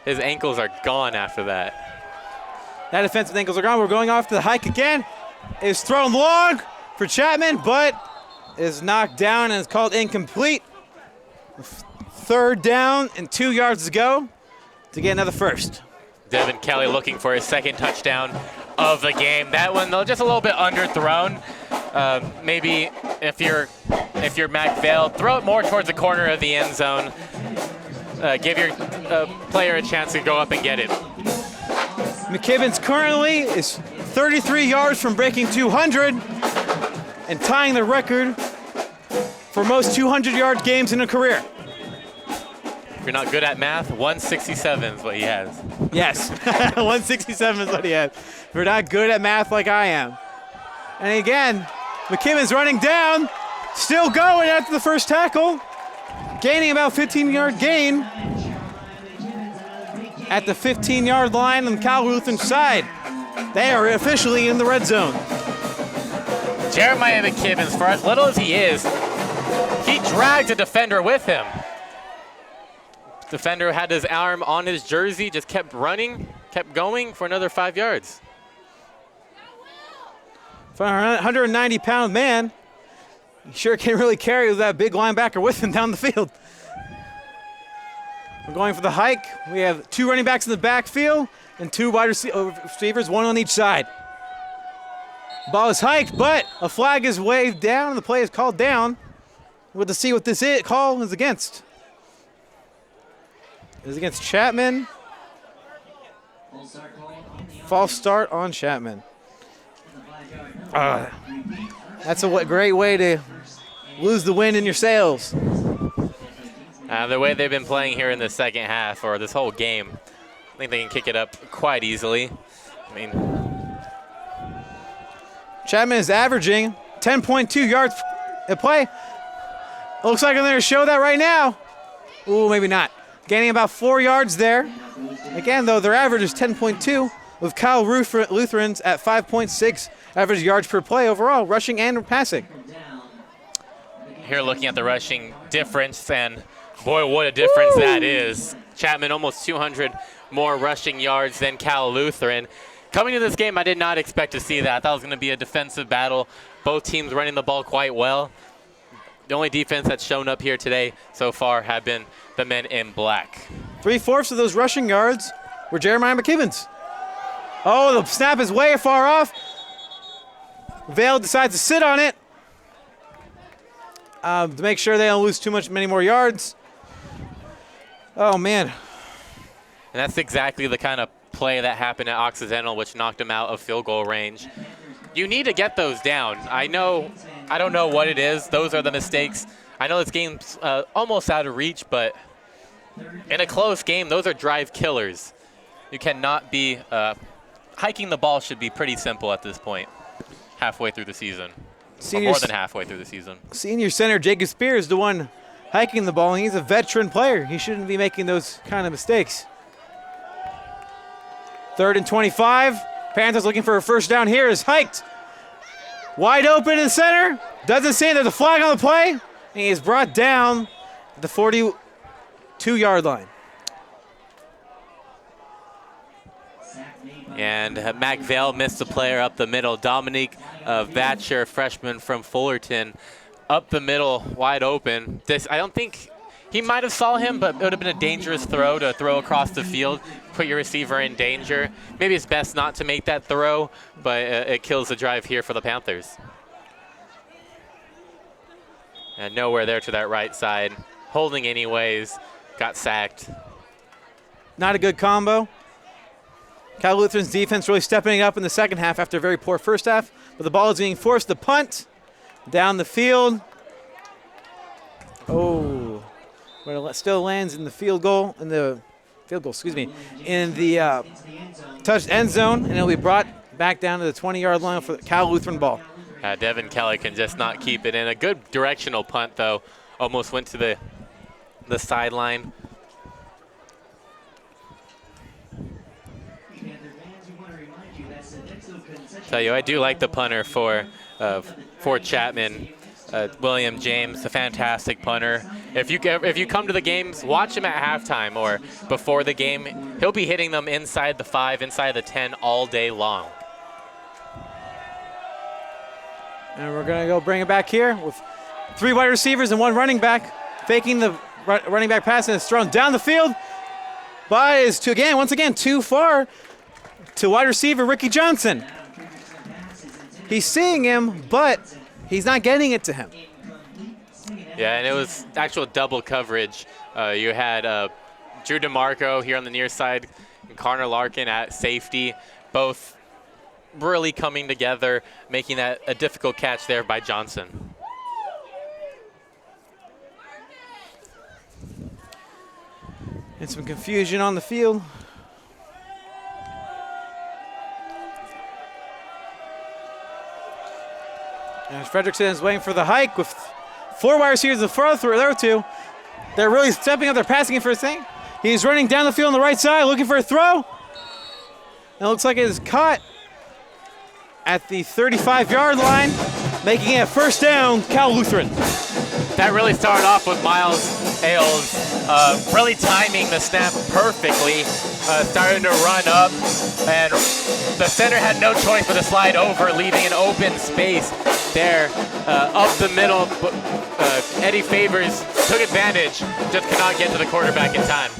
his ankles are gone after that. That defensive ankles are gone. We're going off to the hike again. It's thrown long for Chapman, but is knocked down and is called incomplete. 3rd down and 2 yards to go to get another first. Devin Kelly looking for his 2nd touchdown of the game. That one, though, just a little bit underthrown. Maybe if you're Mac Vail, throw it more towards the corner of the end zone. Give your player a chance to go up and get it. McKibbins currently is 33 yards from breaking 200 and tying the record for most 200-yard games in a career. If you're not good at math, 167 is what he has. Yes, 167 is what he has. If you're not good at math like I am. And again, McKibbins running down, still going after the first tackle, gaining about 15-yard gain at the 15-yard line on the Cal Lutheran side. They are officially in the red zone. Jeremiah McKibbins, for as little as he is, he dragged a defender with him. Defender had his arm on his jersey, just kept running, kept going for another 5 yards. For a 190-pound man, he sure can't really carry that big linebacker with him down the field. We're going for the hike. We have 2 running backs in the backfield and 2 wide receivers, 1 on each side. Ball is hiked, but a flag is waved down and the play is called down. We'll have to see what this call is against. It is against Chapman. False start on Chapman. That's a great way to lose the wind in your sails. The way they've been playing here in the second half, or this whole game, I think they can kick it up quite easily. I mean, Chapman is averaging 10.2 yards a play. Looks like I'm going to show that right now. Ooh, maybe not. Gaining about 4 yards there. Again, though, their average is 10.2, with Cal Lutherans at 5.6 average yards per play overall, rushing and passing. Here looking at the rushing difference, and boy, what a difference that is. Chapman almost 200 more rushing yards than Cal Lutheran. Coming to this game, I did not expect to see that. I thought it was going to be a defensive battle. Both teams running the ball quite well. The only defense that's shown up here today so far have been the men in black. 3/4 of those rushing yards were Jeremiah McKibbins. Oh, the snap is way far off. Vail decides to sit on it to make sure they don't lose many more yards. Oh, man. And that's exactly the kind of play that happened at Occidental, which knocked them out of field goal range. You need to get those down. I don't know what it is. Those are the mistakes. I know this game's almost out of reach, but in a close game, those are drive killers. You cannot be hiking the ball should be pretty simple at this point, halfway through the season, or more than halfway through the season. Senior center Jacob Spears, the one hiking the ball. He's a veteran player. He shouldn't be making those kind of mistakes. 3rd and 25. Panthers looking for a first down here. Is hiked. Wide open in the center. Doesn't see it. There's a flag on the play. And he is brought down at the 42-yard line. And McVale missed a player up the middle. Dominique Vatcher, freshman from Fullerton, up the middle, wide open. I don't think he might have saw him, but it would have been a dangerous throw to throw across the field, put your receiver in danger. Maybe it's best not to make that throw, but it kills the drive here for the Panthers. And nowhere there to that right side. Holding anyways, got sacked. Not a good combo. Cal Lutheran's defense really stepping up in the second half after a very poor first half, but the ball is being forced to punt down the field. Oh, but it still lands in the in the touched end zone, and it'll be brought back down to the 20-yard line for the Cal Lutheran ball. Devin Kelly can just not keep it in. A good directional punt, though. Almost went to the sideline. Tell you, I do like the punter for Chapman, William James, a fantastic punter. If you come to the games, watch him at halftime or before the game. He'll be hitting them inside the 5, inside the 10 all day long. And we're going to go bring it back here with 3 wide receivers and 1 running back, faking the running back pass, and it's thrown down the field, but is once again too far to wide receiver Ricky Johnson. He's seeing him, but he's not getting it to him. Yeah, and it was actual double coverage. You had Drew DeMarco here on the near side and Connor Larkin at safety, both really coming together, making that a difficult catch there by Johnson. And some confusion on the field. And Fredrickson is waiting for the hike with 4 wide receivers to throw to. They're really stepping up their passing game for a thing. He's running down the field on the right side, looking for a throw. And it looks like it is caught at the 35-yard line, making it a first down, Cal Lutheran. That really started off with Miles Ailes really timing the snap perfectly, starting to run up, and the center had no choice but to slide over, leaving an open space there up the middle. Eddie Favors took advantage, just could not get to the quarterback in time.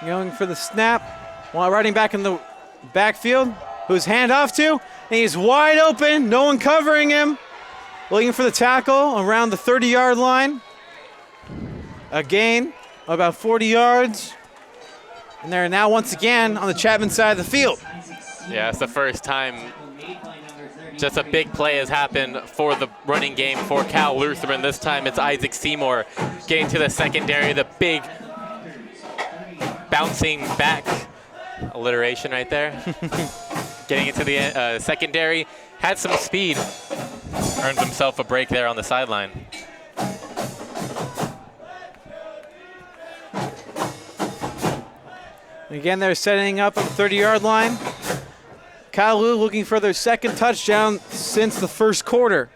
Going for the snap while running back in the backfield, who's hand off to, and he's wide open, no one covering him. Looking for the tackle around the 30-yard line. A gain of about 40 yards. And they're now once again on the Chapman side of the field. Yeah, it's the first time just a big play has happened for the running game for Cal Lutheran. This time it's Isaac Seymour getting to the secondary, the big bouncing back alliteration right there. Getting into the secondary, had some speed, earned himself a break there on the sideline. Again, they're setting up at the 30-yard line. Kalu looking for their second touchdown since the first quarter.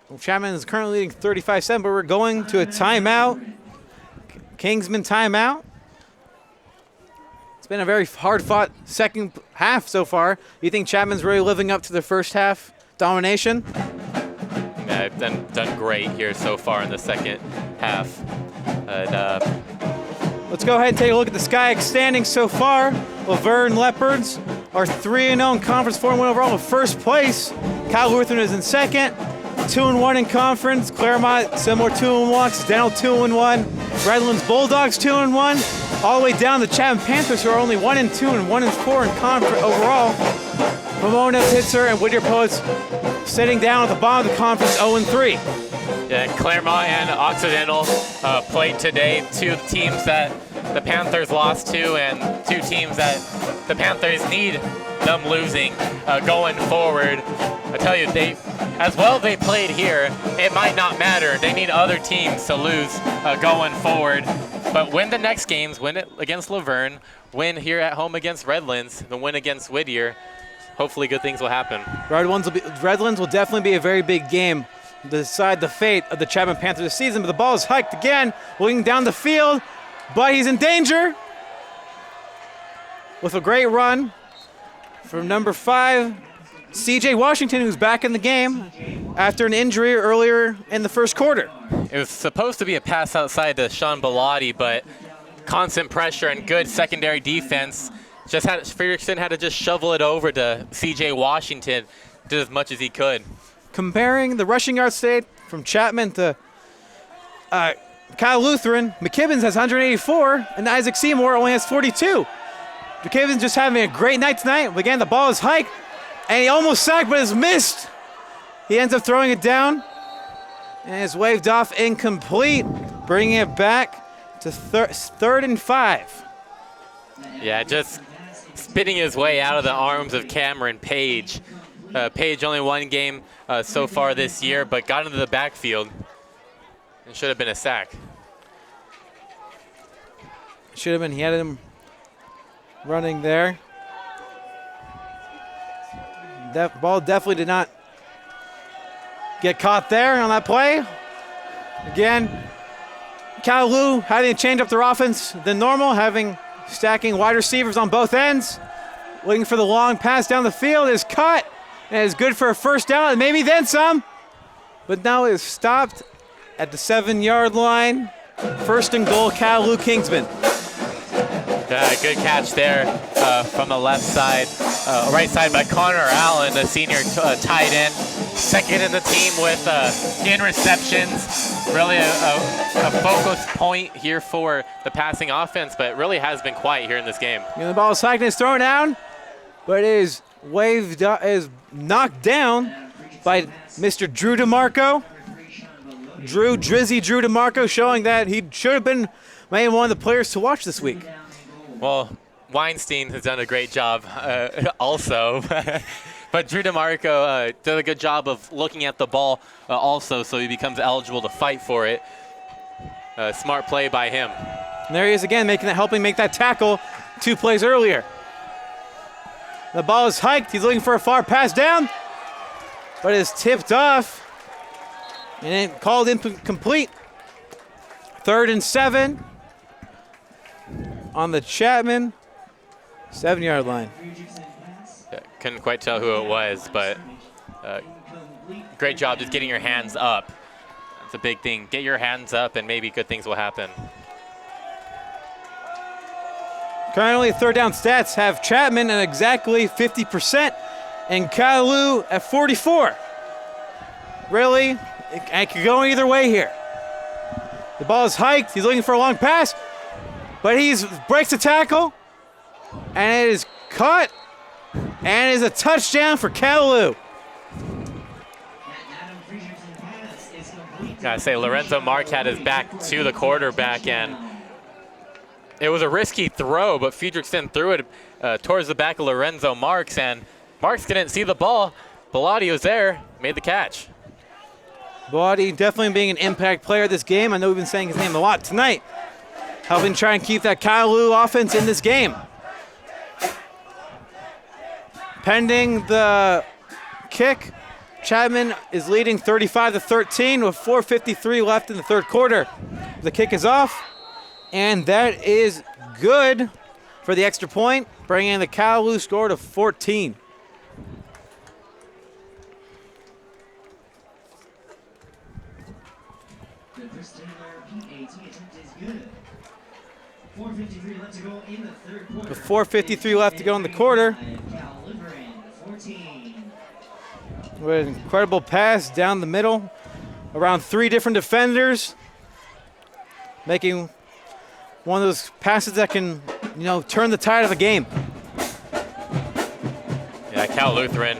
Well, Chapman is currently leading 35-7, but we're going to a timeout. Kingsman timeout. It's been a very hard-fought second half so far. Do you think Chapman's really living up to the first half domination? Yeah, they've done great here so far in the second half. Let's go ahead and take a look at the SCIAC standings so far. Laverne Leopards are 3-0 in conference, 4-1 overall in first place. Cal Lutheran is in second, 2-1 in conference. Claremont, similar 2-1. Occidental 2-1. Redlands Bulldogs 2-1. All the way down to Chapman Panthers, who are only 1-2 and 1-4 in conference overall. Pomona, Pitzer, and Whittier Poets sitting down at the bottom of the conference, 0-3. Yeah, Claremont and Occidental played today. Two teams that the Panthers lost to, and two teams that the Panthers need them losing going forward. I tell you, as well as they played here, it might not matter. They need other teams to lose going forward. But win the next games, win it against Laverne, win here at home against Redlands, then win against Whittier. Hopefully good things will happen. Redlands will definitely be a very big game to decide the fate of the Chapman Panthers this season, but the ball is hiked again, looking down the field, but he's in danger with a great run from number 5, CJ Washington, who's back in the game after an injury earlier in the first quarter. It was supposed to be a pass outside to Sean Bellotti, but constant pressure and good secondary defense. Fredrickson had to just shovel it over to CJ Washington, did as much as he could. Comparing the rushing yard state from Chapman to Cal Lutheran, McKibbins has 184, and Isaac Seymour only has 42. McKibbins just having a great night tonight. Again, the ball is hiked, and he almost sacked, but is missed. He ends up throwing it down, and is waved off incomplete, bringing it back to 3rd and 5. Yeah, just spitting his way out of the arms of Cameron Page. Page only one game so far this year, but got into the backfield and should have been a sack. Should have been. He had him running there. That ball definitely did not get caught there on that play. Again, Kalu having to change up their offense than normal, stacking wide receivers on both ends. Looking for the long pass down the field, is cut. And is good for a first down and maybe then some. But now it is stopped at the 7-yard line. 1st and goal, Kalu Kingsman. Good catch there from the left side, right side by Connor Allen, the senior tight end. Second in the team with in receptions. Really a focus point here for the passing offense, but it really has been quiet here in this game. The ball is hiked and is thrown down, but is knocked down by Mr. Drew DeMarco. Drizzy Drew DeMarco, showing that he should have been maybe one of the players to watch this week. Well, Weinstein has done a great job also. But Drew DeMarco did a good job of looking at the ball also, so he becomes eligible to fight for it. Smart play by him. And there he is again, helping make that tackle 2 plays earlier. The ball is hiked. He's looking for a far pass down, but it is tipped off and it called incomplete. 3rd and 7 on the Chapman 7-yard line. Yeah, couldn't quite tell who it was, but great job just getting your hands up. That's a big thing. Get your hands up and maybe good things will happen. Currently, 3rd down stats have Chapman at exactly 50% and Kalu at 44. Really, it could go either way here. The ball is hiked. He's looking for a long pass, but he breaks the tackle, and it is caught, and it is a touchdown for Kalu. Gotta say, Lorenzo Mark had his back to the quarterback, and it was a risky throw, but Friedrichsen threw it towards the back of Lorenzo Marks, and Marks didn't see the ball. Bellotti was there, made the catch. Bellotti definitely being an impact player this game. I know we've been saying his name a lot tonight, helping try and keep that Kalu offense in this game. Pending the kick, Chapman is leading 35-13 with 4:53 left in the 3rd quarter. The kick is off, and that is good for the extra point, bringing the Kalu score to 14. With 4:53 left to go in the quarter. With an incredible pass down the middle, around 3 different defenders, making one of those passes that can, turn the tide of a game. Yeah, Cal Lutheran.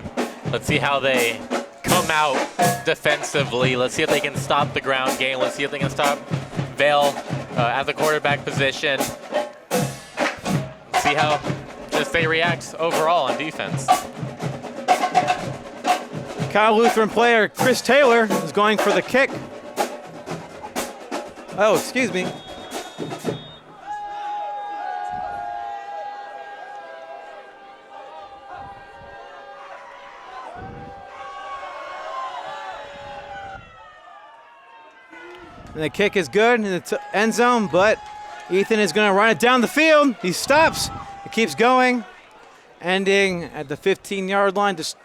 Let's see how they come out defensively. Let's see if they can stop the ground game. Let's see if they can stop Vale at the quarterback position. See how just they react overall on defense. Kyle Lutheran player Chris Taylor is going for the kick. Oh, excuse me. And the kick is good in the end zone, but Ethan is going to run it down the field. He stops. He keeps going, ending at the 15-yard line, just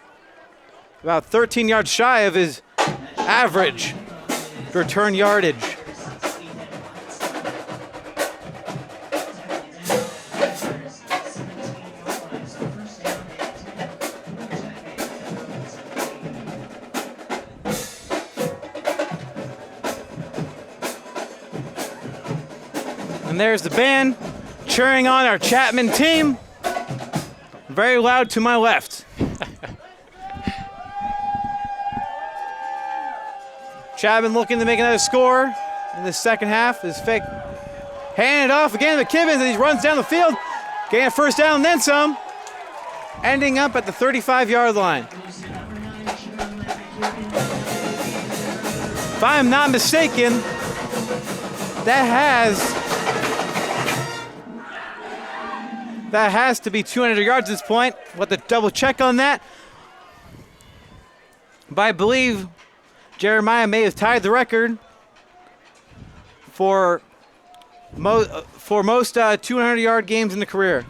about 13 yards shy of his average return yardage. And there's the band cheering on our Chapman team. Very loud to my left. Chapman looking to make another score in the second half. Is fake. Hand it off again to McKibbins, and he runs down the field. Getting a first down and then some. Ending up at the 35-yard line. If I'm not mistaken, that has to be 200 yards at this point. We'll have to double check on that. But I believe Jeremiah may have tied the record for most 200-yard games in the career.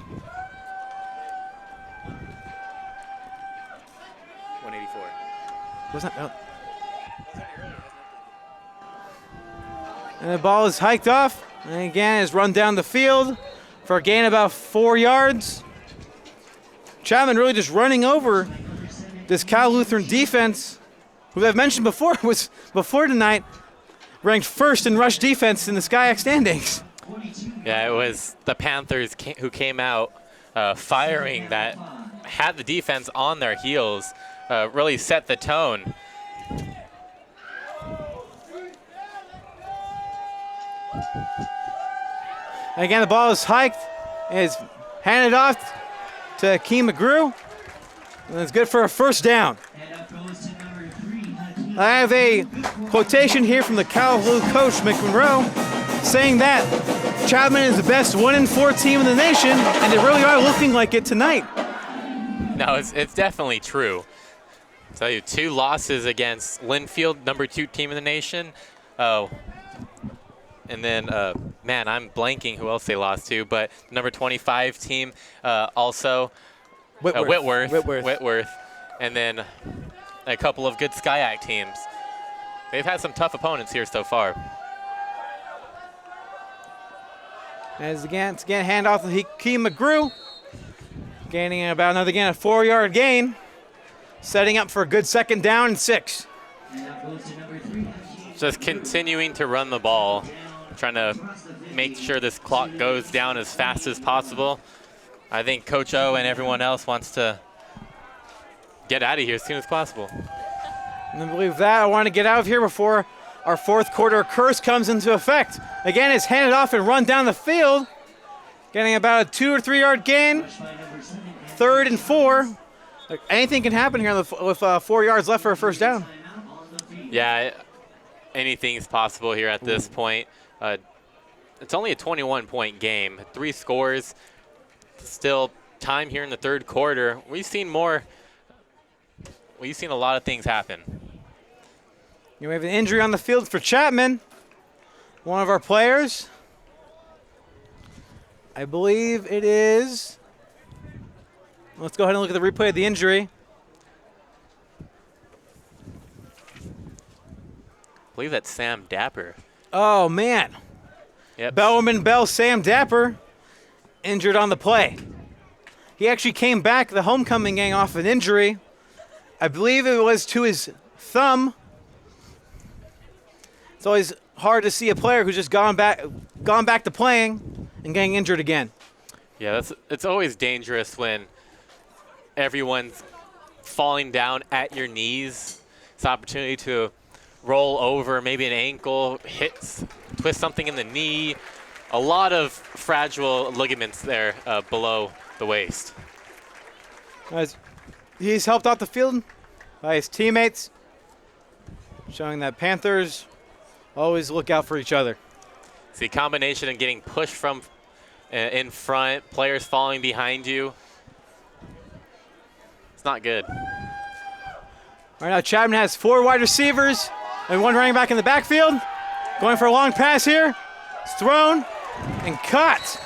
184. Wasn't that? And the ball is hiked off, and again is run down the field for a gain of about 4 yards. Chapman really just running over this Cal Lutheran defense, who I've mentioned before was before tonight ranked first in rush defense in the SCIAC standings. Yeah, it was the Panthers who came out firing that had the defense on their heels, really set the tone. Again, the ball is hiked, is handed off to Akeem McGrew, and it's good for a first down. I have a quotation here from the Cal Blue coach, Mick Monroe, saying that Chapman is the best 1-4 team in the nation, and they really are looking like it tonight. No, it's definitely true. I'll tell you, 2 losses against Linfield, number 2 team in the nation. And then, man, I'm blanking who else they lost to, but number 25 team also. Whitworth. And then a couple of good SCIAC teams. They've had some tough opponents here so far. It's again handoff to Akeem McGrew, gaining about another a 4-yard gain, setting up for a good second down and 6. Just continuing to run the ball, trying to make sure this clock goes down as fast as possible. I think Coach O and everyone else wants to get out of here as soon as possible. And I believe that I want to get out of here before our fourth quarter curse comes into effect. Again, it's handed off and run down the field, getting about a 2 or 3 yard gain. 3rd and 4. Anything can happen here with 4 yards left for a first down. Yeah, anything is possible here at this point. It's only a 21-point game, 3 scores, still time here in the 3rd quarter. We've seen a lot of things happen. We have an injury on the field for Chapman, one of our players. I believe it is. Let's go ahead and look at the replay of the injury. I believe that's Sam Dapper. Oh, man. Yep. Bellarmine Bell Sam Dapper injured on the play. He actually came back the homecoming game off an injury. I believe it was to his thumb. It's always hard to see a player who's just gone back to playing and getting injured again. Yeah, it's always dangerous when everyone's falling down at your knees. It's an opportunity to roll over, maybe an ankle, twist something in the knee. A lot of fragile ligaments there below the waist. As he's helped off the field by his teammates, showing that Panthers always look out for each other. See, combination and getting pushed from in front, players falling behind you. It's not good. All right, now Chapman has 4 wide receivers and 1 running back in the backfield. Going for a long pass here. It's thrown and caught.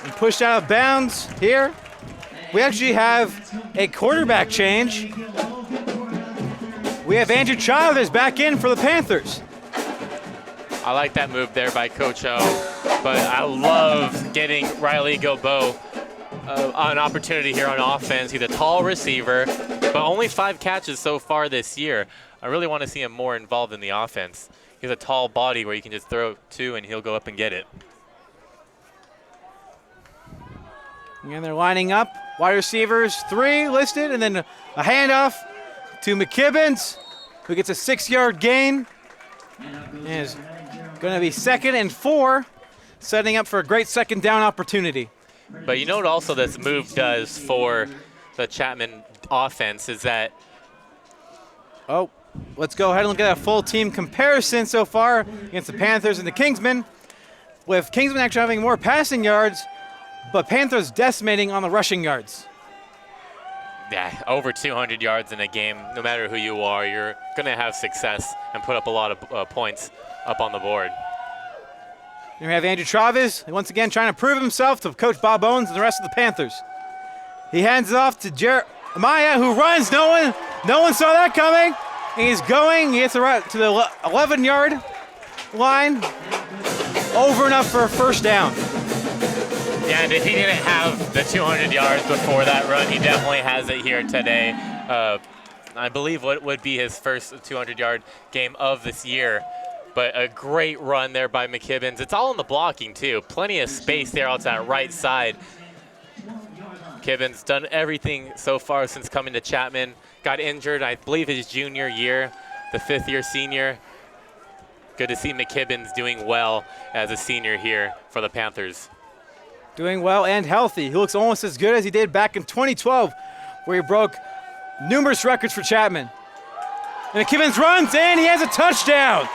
And pushed out of bounds here. We actually have a quarterback change. We have Andrew Childers back in for the Panthers. I like that move there by Coach O, but I love getting Riley Gilbo an opportunity here on offense. He's a tall receiver, but only 5 catches so far this year. I really want to see him more involved in the offense. He's a tall body where you can just throw 2 and he'll go up and get it. And they're lining up. Wide receivers, 3 listed, and then a handoff to McKibbins, who gets a 6-yard gain. And is going to be 2nd and 4, setting up for a great second down opportunity. But you know what also this move does for the Chapman offense is that... Oh, let's go ahead and look at a full team comparison so far against the Panthers and the Kingsmen. With Kingsmen actually having more passing yards, but Panthers decimating on the rushing yards. Yeah, over 200 yards in a game, no matter who you are, you're going to have success and put up a lot of points up on the board. Here we have Andrew Travis, once again trying to prove himself to Coach Bob Owens and the rest of the Panthers. He hands it off to Jeremiah, who runs. No one saw that coming. And he's going. He gets to the 11-yard line. Over enough for a first down. Yeah, and if he didn't have the 200 yards before that run, he definitely has it here today. I believe what would be his first 200-yard game of this year. But a great run there by McKibbins. It's all in the blocking, too. Plenty of space there out that right side. McKibbins done everything so far since coming to Chapman. Got injured, I believe, his junior year, the fifth-year senior. Good to see McKibbins doing well as a senior here for the Panthers. Doing well and healthy. He looks almost as good as he did back in 2012, where he broke numerous records for Chapman. And McKibbins runs and he has a touchdown.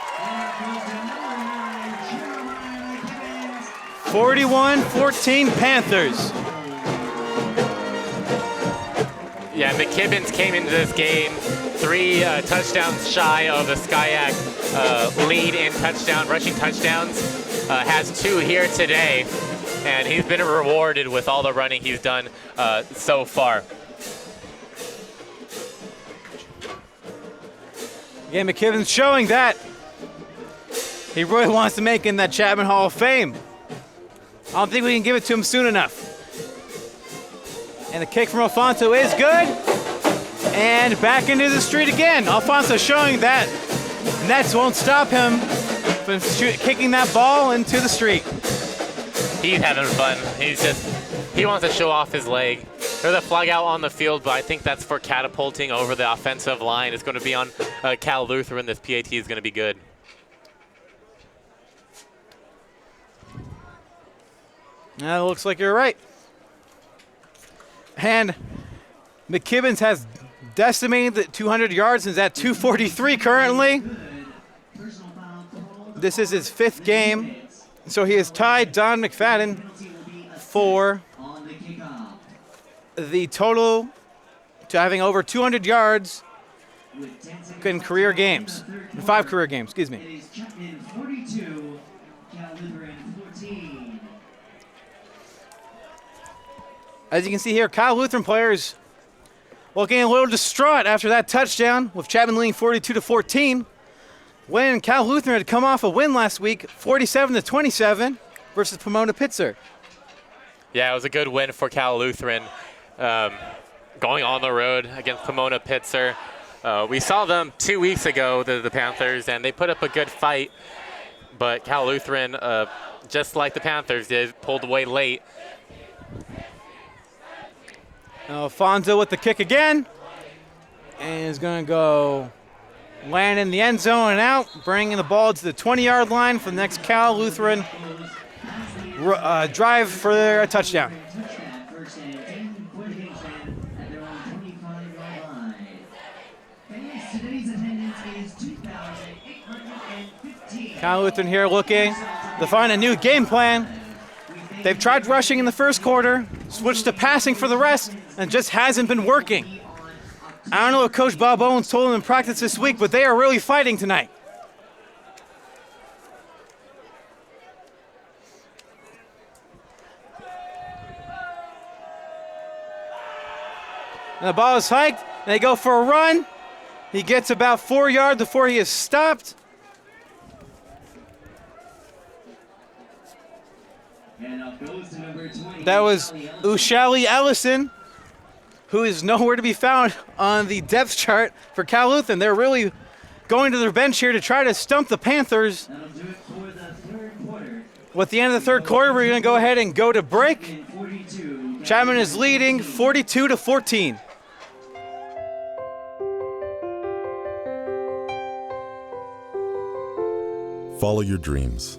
41-14 Panthers. Yeah, McKibbins came into this game 3 touchdowns shy of the SCIAC lead in rushing touchdowns. Has 2 here today, and he's been rewarded with all the running he's done so far. Again, McKibbins showing that he really wants to make in that Chapman Hall of Fame. I don't think we can give it to him soon enough. And the kick from Alfonso is good. And back into the street again. Alfonso showing that nets won't stop him from kicking that ball into the street. He's having fun. He wants to show off his leg. There's a flag out on the field, but I think that's for catapulting over the offensive line. It's going to be on Cal Lutheran. This PAT is going to be good. It looks like you're right. And McKibbins has decimated the 200 yards and is at 243 currently. This is his 5th game. So he has tied Don McFadden for the total to having over 200 yards in career games. In 5 career games, excuse me. As you can see here, Cal Lutheran players looking a little distraught after that touchdown, with Chapman leading 42-14. When Cal Lutheran had come off a win last week, 47-27 versus Pomona Pitzer. Yeah, it was a good win for Cal Lutheran, going on the road against Pomona Pitzer. We saw them 2 weeks ago, the Panthers, and they put up a good fight. But Cal Lutheran, just like the Panthers did, pulled away late. Alfonso with the kick again. And is going to go land in the end zone and out, bringing the ball to the 20-yard line for the next Cal Lutheran drive for their touchdown. Cal Lutheran here looking to find a new game plan. They've tried rushing in the first quarter, switched to passing for the rest, and just hasn't been working. I don't know what Coach Bob Owens told them in practice this week, but they are really fighting tonight. And the ball is hiked, and they go for a run. He gets about 4 yards before he is stopped. That was Ushali Ellison, who is nowhere to be found on the depth chart for Cal Lutheran. They're really going to their bench here to try to stump the Panthers. With the end of the third quarter, we're going to go ahead and go to break. Chapman is leading 42-14. Follow your dreams.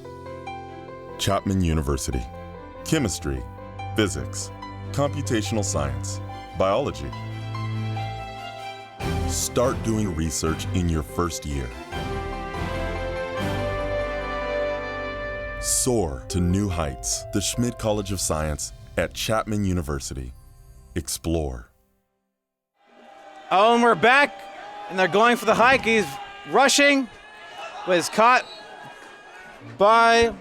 Chapman University. Chemistry, physics, computational science, biology. Start doing research in your first year. Soar to new heights. The Schmidt College of Science at Chapman University. Explore. Oh, and we're back, and they're going for the hike. He's rushing, was caught by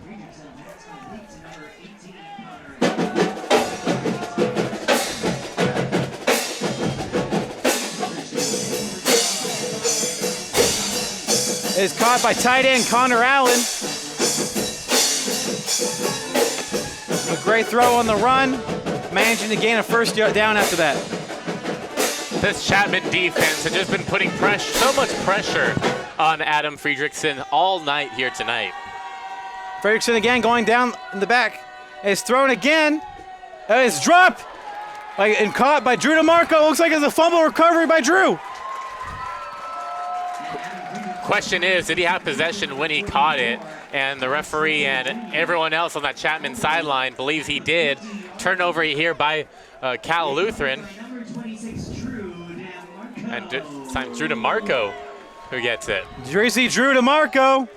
tight end Connor Allen. Great throw on the run, managing to gain a first down after that. This Chapman defense has just been putting so much pressure on Adam Friedrichsen all night here tonight. Friedrichsen again going down in the back. It's thrown again. It's dropped and caught by Drew DeMarco. Looks like it's a fumble recovery by Drew. Question is, did he have possession when he caught it? And the referee and everyone else on that Chapman sideline believes he did. Turnover here by Cal Lutheran. And this time Drew DeMarco who gets it. Drew DeMarco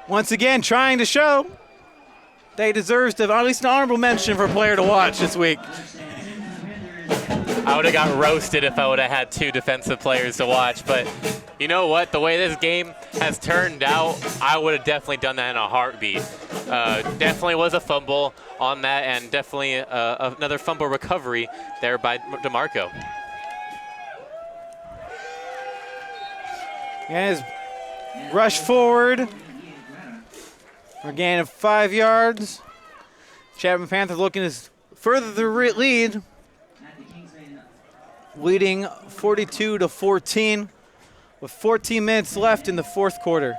once again trying to show that he deserves to at least an honorable mention for a player to watch this week. I would have got roasted if I would have had 2 defensive players to watch, but you know what? The way this game has turned out, I would have definitely done that in a heartbeat. Definitely was a fumble on that, and definitely another fumble recovery there by DeMarco. And his rush forward for a gain of 5 yards. Chapman Panthers looking to further the lead, leading 42-14 with 14 minutes left in the fourth quarter.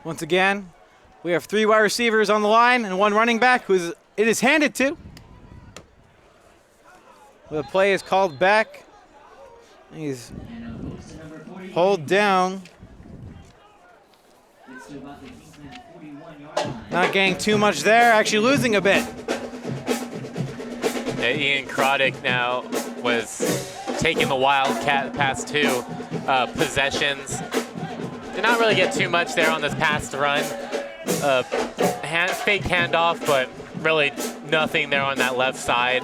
Once again, we have 3 wide receivers on the line and 1 running back who it is handed to. The play is called back. He's pulled down. Not getting too much there, actually losing a bit. Yeah, Ian Croddick now was taking the Wildcat past 2 possessions. Did not really get too much there on this past run. Fake handoff, but really nothing there on that left side.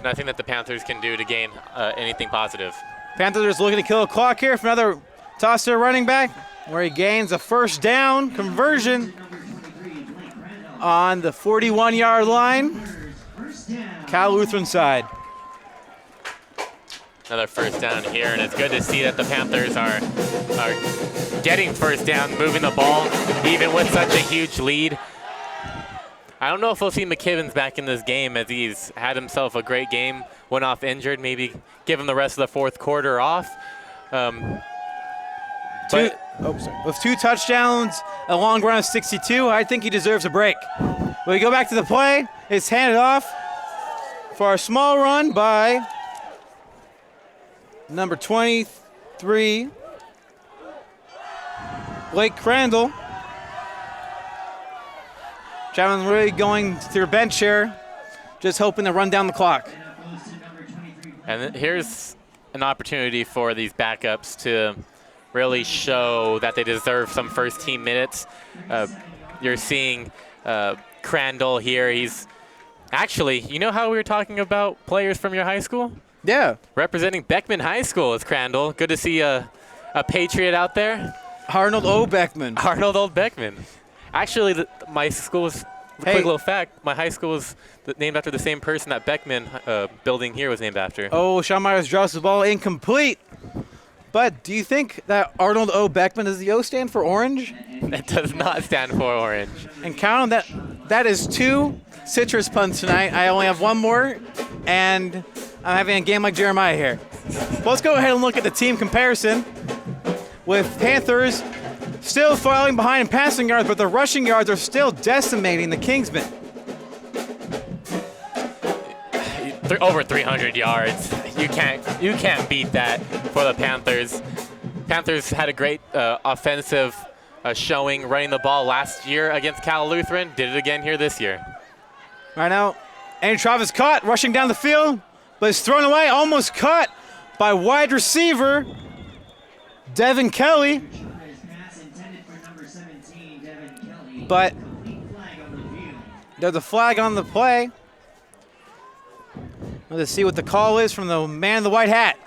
Nothing that the Panthers can do to gain anything positive. Panthers looking to kill a clock here for another toss to a running back, where he gains a first down conversion on the 41-yard line. Cal Lutheran side. Another first down here, and it's good to see that the Panthers are getting first down, moving the ball, even with such a huge lead. I don't know if we'll see McKibbins back in this game, as he's had himself a great game, went off injured, maybe give him the rest of the fourth quarter off. With 2 touchdowns, a long run of 62, I think he deserves a break. When we go back to the play, it's handed off for a small run by number 23, Blake Crandall. Chapman really going to their bench here, just hoping to run down the clock. And here's an opportunity for these backups to really show that they deserve some first team minutes. You're seeing Crandall here. He's actually, you know how we were talking about players from your high school? Yeah. Representing Beckman High School is Crandall. Good to see a Patriot out there. Arnold O. Beckman. Arnold O. Beckman. Actually, my school was, quick little fact, my high school was named after the same person that Beckman building here was named after. Oh, Sean Myers draws the ball incomplete. But do you think that Arnold O. Beckman, does the O stand for orange? It does not stand for orange. And count on that. That is 2 citrus puns tonight. I only have 1 more, and I'm having a game like Jeremiah here. Well, let's go ahead and look at the team comparison. With Panthers still falling behind in passing yards, but the rushing yards are still decimating the Kingsmen. Over 300 yards. You can't beat that for the Panthers. Panthers had a great offensive showing running the ball last year against Cal Lutheran. Did it again here this year. Right now, Andrew Travis caught, rushing down the field, but it's thrown away, almost caught by wide receiver Devin Kelly. But there's a flag on the play. Let's see what the call is from the man in the white hat.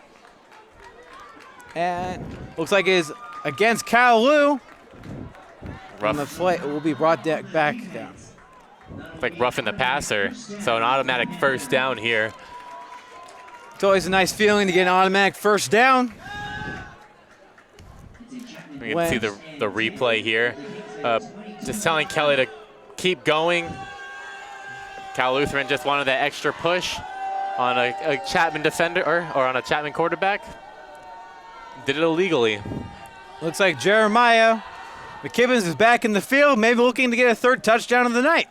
And looks like it is against Cal Lu. Rough. And the play will be brought back down. like roughing the passer. So an automatic first down here. It's always a nice feeling to get an automatic first down. We can see the replay here. Just telling Kelly to keep going. Cal Lutheran just wanted that extra push on a Chapman defender or on a Chapman quarterback. Did it illegally. Looks like Jeremiah McKibbins is back in the field, maybe looking to get a third touchdown of the night.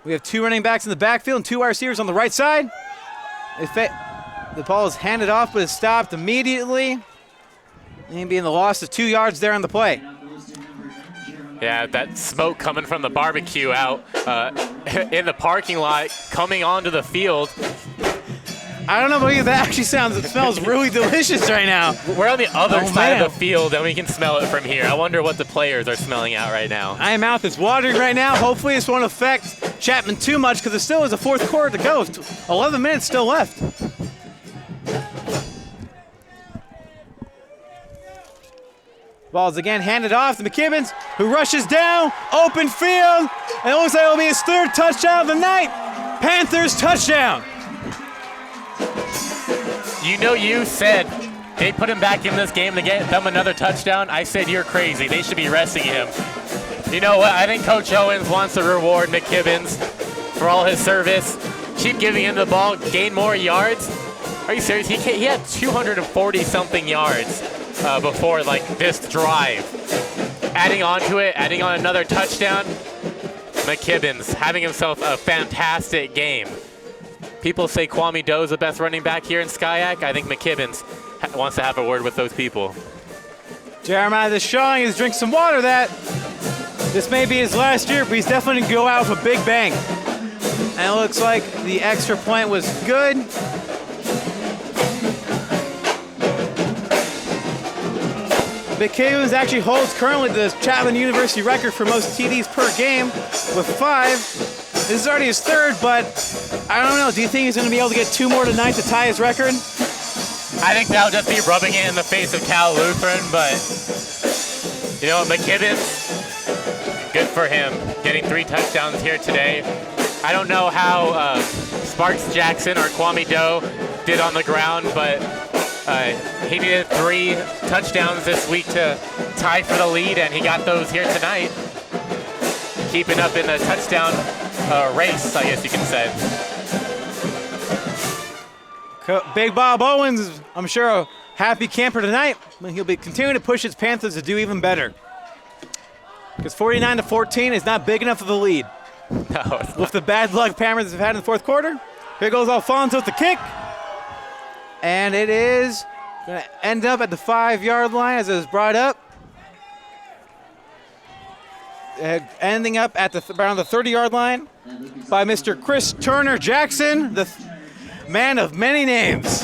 We have 2 running backs in the backfield and 2 wide receivers on the right side. The ball is handed off, but is stopped immediately. Maybe in the loss of 2 yards there on the play. Yeah, that smoke coming from the barbecue out in the parking lot, coming onto the field. I don't know about you, that actually smells really delicious right now. We're on the other side of the field, and we can smell it from here. I wonder what the players are smelling out right now. My mouth is watering right now. Hopefully this won't affect Chapman too much because there still is a 4th quarter to go. 11 minutes still left. Ball's again handed off to McKibbins, who rushes down, open field, and it looks like it'll be his 3rd touchdown of the night. Panthers touchdown. You know, you said they put him back in this game to get them another touchdown. I said you're crazy. They should be resting him. You know what? I think Coach Owens wants to reward McKibbins for all his service. Keep giving him the ball, gain more yards. Are you serious? He had 240-something yards before this drive. Adding on to it, adding on another touchdown. McKibbins having himself a fantastic game. People say Kwame Doe is the best running back here in Skyac. I think McKibbins wants to have a word with those people. Jeremiah just showing us drink some water that this may be his last year, but he's definitely going to go out with a big bang. And it looks like the extra point was good. McKibbins actually holds currently the Chapman University record for most TDs per game with 5. This is already his 3rd, but I don't know. Do you think he's going to be able to get 2 more tonight to tie his record? I think that'll just be rubbing it in the face of Cal Lutheran, but you know what, McKibbins, good for him, getting 3 touchdowns here today. I don't know how Sparks Jackson or Kwame Doe did on the ground, but he needed 3 touchdowns this week to tie for the lead, and he got those here tonight. Keeping up in the touchdown race, I guess you can say. Big Bob Owens, I'm sure, a happy camper tonight. He'll be continuing to push his Panthers to do even better. Because 49-14 is not big enough of a lead. No, with the bad luck Panthers have had in the 4th quarter. Here goes Alfonso with the kick. And it is going to end up at the 5-yard line as it was brought up. Ending up at around the 30-yard line by Mr. Chris Turner Jackson, the man of many names.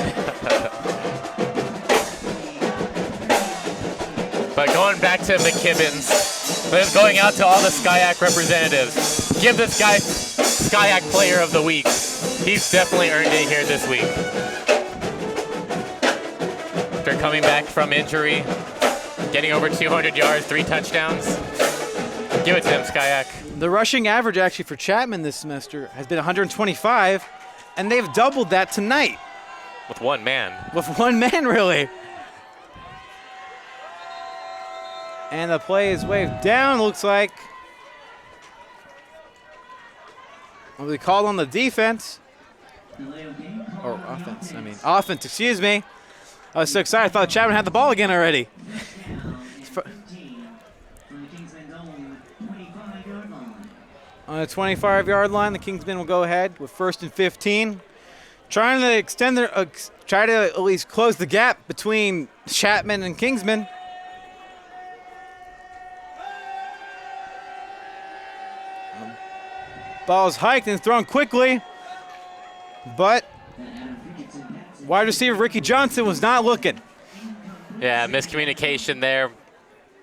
But going back to McKibbins, going out to all the Skyac representatives, give this guy Skyac Player of the Week. He's definitely earned it here this week. After coming back from injury, getting over 200 yards, 3 touchdowns. Give it to him, Skyac. The rushing average actually for Chapman this semester has been 125, and they've doubled that tonight. With 1 man. With 1 man, really. And the play is waved down, looks like. Will be called on the defense. Or offense, offense, excuse me. I was so excited, I thought Chapman had the ball again already. On the 25-yard line, the Kingsmen will go ahead with 1st and 15. Trying to extend try to at least close the gap between Chapman and Kingsmen. Ball's hiked and thrown quickly, but wide receiver Ricky Johnson was not looking. Yeah, miscommunication there.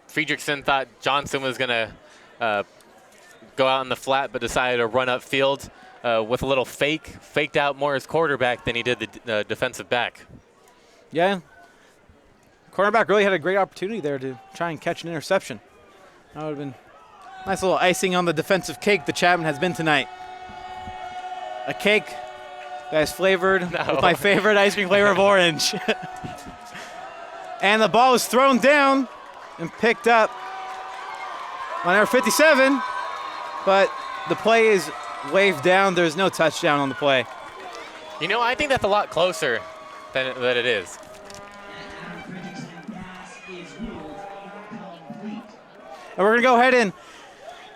Friedrichsen thought Johnson was going to go out in the flat, but decided to run upfield with a little faked out more as quarterback than he did the defensive back. Yeah. Quarterback really had a great opportunity there to try and catch an interception. That would have been nice little icing on the defensive cake that Chapman has been tonight. A cake that is flavored with my favorite ice cream flavor of orange. And the ball is thrown down and picked up on number 57, but the play is waved down. There's no touchdown on the play. You know, I think that's a lot closer than it is. And we're going to go ahead and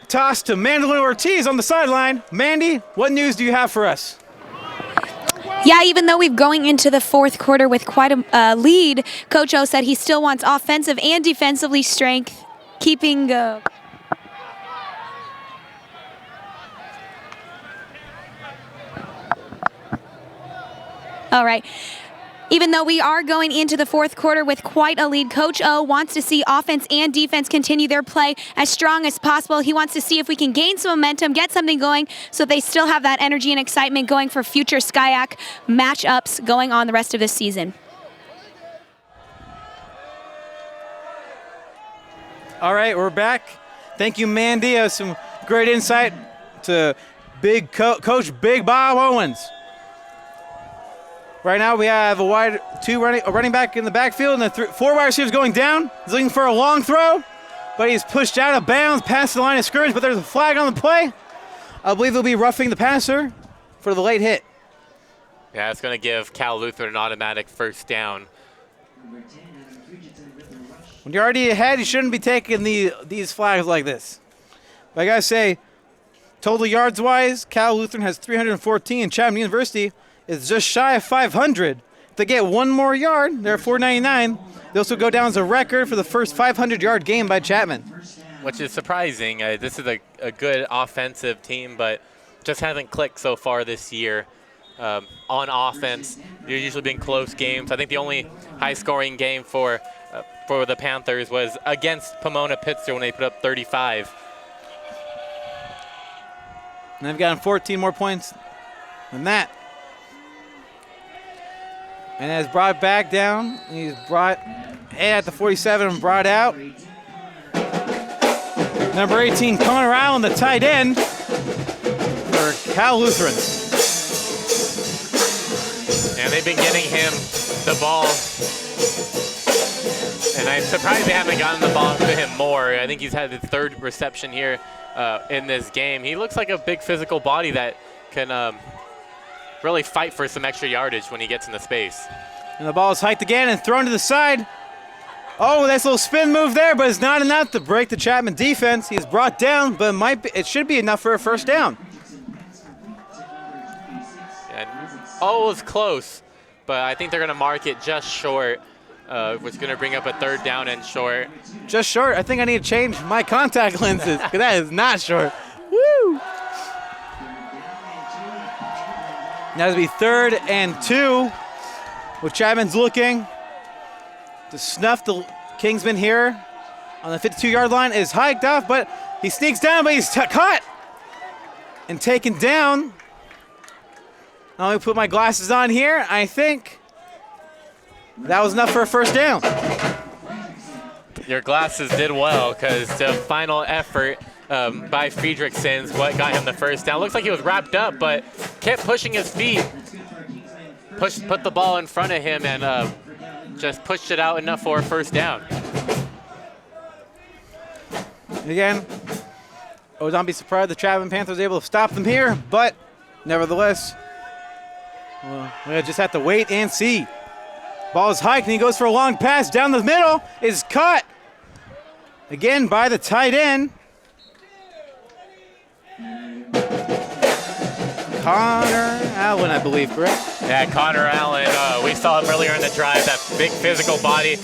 toss to Mandolin Ortiz on the sideline. Mandy, what news do you have for us? Yeah, even though we're going into the fourth quarter with quite a lead, Coach O said he still wants offensive and defensively strength, keeping all right. Even though we are going into the fourth quarter with quite a lead, Coach O wants to see offense and defense continue their play as strong as possible. He wants to see if we can gain some momentum, get something going, so they still have that energy and excitement going for future SCIAC matchups going on the rest of this season. All right, we're back. Thank you, Mandy. Some great insight to big Coach Big Bob Owens. Right now we have a running back in the backfield and four wide receivers going down. He's looking for a long throw, but he's pushed out of bounds past the line of scrimmage, but there's a flag on the play. I believe they'll be roughing the passer for the late hit. Yeah, it's going to give Cal Lutheran an automatic first down. When you're already ahead, you shouldn't be taking these flags like this. But I got to say, total yards-wise, Cal Lutheran has 314, and Chapman University is just shy of 500. If they get one more yard, they're at 499. They also go down as a record for the first 500-yard game by Chapman. Which is surprising. This is a good offensive team, but just hasn't clicked so far this year. On offense, there's usually been close games. I think the only high-scoring game for the Panthers was against Pomona-Pitzer when they put up 35. And they've gotten 14 more points than that. And has brought back down. He's brought at the 47 and brought out. Number 18, Connor Allen, the tight end for Cal Lutheran. And they've been getting him the ball. And I'm surprised they haven't gotten the ball to him more. I think he's had his third reception here in this game. He looks like a big physical body that can really fight for some extra yardage when he gets in the space. And the ball is hiked again and thrown to the side. Oh, nice little spin move there, but it's not enough to break the Chapman defense. He's brought down, but it should be enough for a first down. And it was close, but I think they're going to mark it just short, which is going to bring up a third down and short. Just short? I think I need to change my contact lenses, because that is not short. Woo! Now it'll be 3rd and 2, with Chapman's looking to snuff the Kingsman here on the 52-yard line. Is hiked off, but he sneaks down, but he's caught and taken down. Now let me put my glasses on here. I think that was enough for a first down. Your glasses did well, because the final effort by Friedrichsen's what got him the first down. Looks like he was wrapped up, but kept pushing his feet. Put the ball in front of him and just pushed it out enough for a first down. Again, I would not be surprised the Chapman Panthers able to stop them here, but nevertheless, we'll just have to wait and see. Ball is hiked and he goes for a long pass down the middle. Is caught again by the tight end. Connor Allen, I believe, correct? Yeah, Connor Allen. We saw him earlier in the drive, that big physical body.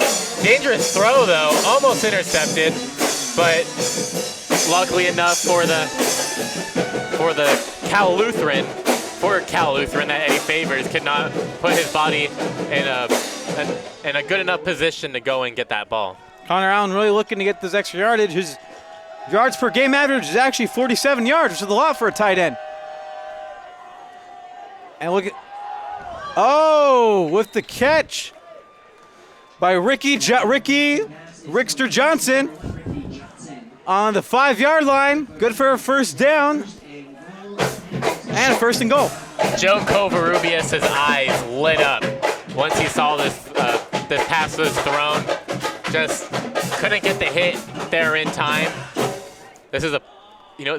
Dangerous throw, though. Almost intercepted, but luckily enough for Cal Lutheran, that Eddie Favors could not put his body in a good enough position to go and get that ball. Connor Allen really looking to get this extra yardage. His yards per game average is actually 47 yards, which is a lot for a tight end. And look at, with the catch by Rickster Johnson on the 5-yard line. Good for a first down. And first and goal. Joe Covarrubias' eyes lit up once he saw this pass was thrown. Just couldn't get the hit there in time. This is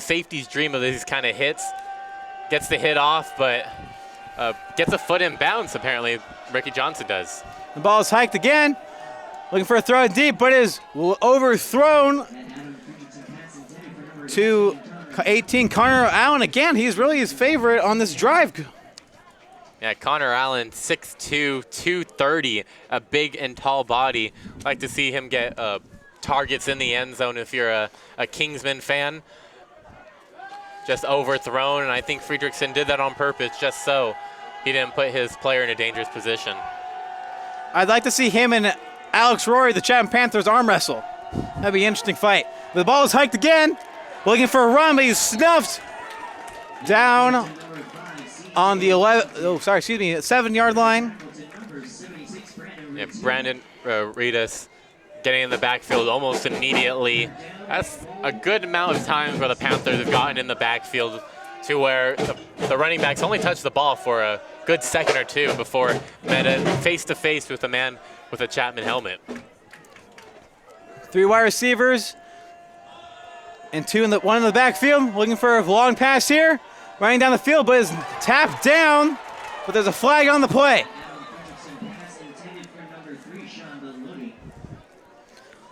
safety's dream of these kind of hits. Gets the hit off, but gets a foot in bounds, apparently. Ricky Johnson does. The ball is hiked again. Looking for a throw deep, but is overthrown to 18, Connor Allen. Again, he's really his favorite on this drive. Yeah, Connor Allen, 6'2", 230, a big and tall body. Like to see him get targets in the end zone if you're a Kingsman fan. Just overthrown, and I think Friedrichsen did that on purpose just so he didn't put his player in a dangerous position. I'd like to see him and Alex Rory, the Chapman Panthers, arm wrestle. That'd be an interesting fight. The ball is hiked again. Looking for a run, but he's snuffed down on the 7-yard line. Yeah, Brandon Reedus getting in the backfield almost immediately. That's a good amount of times where the Panthers have gotten in the backfield to where the running backs only touch the ball for a good second or two before met face-to-face with a man with a Chapman helmet. 3 wide receivers and one in the backfield. Looking for a long pass here. Running down the field, but is tapped down. But there's a flag on the play.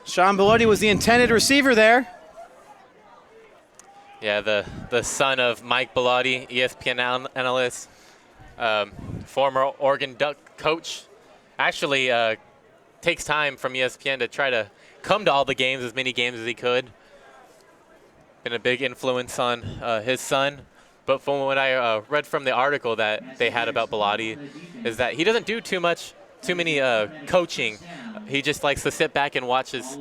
Sean Bellotti was the intended receiver there. Yeah, the son of Mike Bellotti, ESPN analyst, former Oregon Duck coach. Actually takes time from ESPN to try to come to all the games, as many games as he could. Been a big influence on his son. But from what I read from the article that they had about Bellotti is that he doesn't do too many coaching. He just likes to sit back and watch his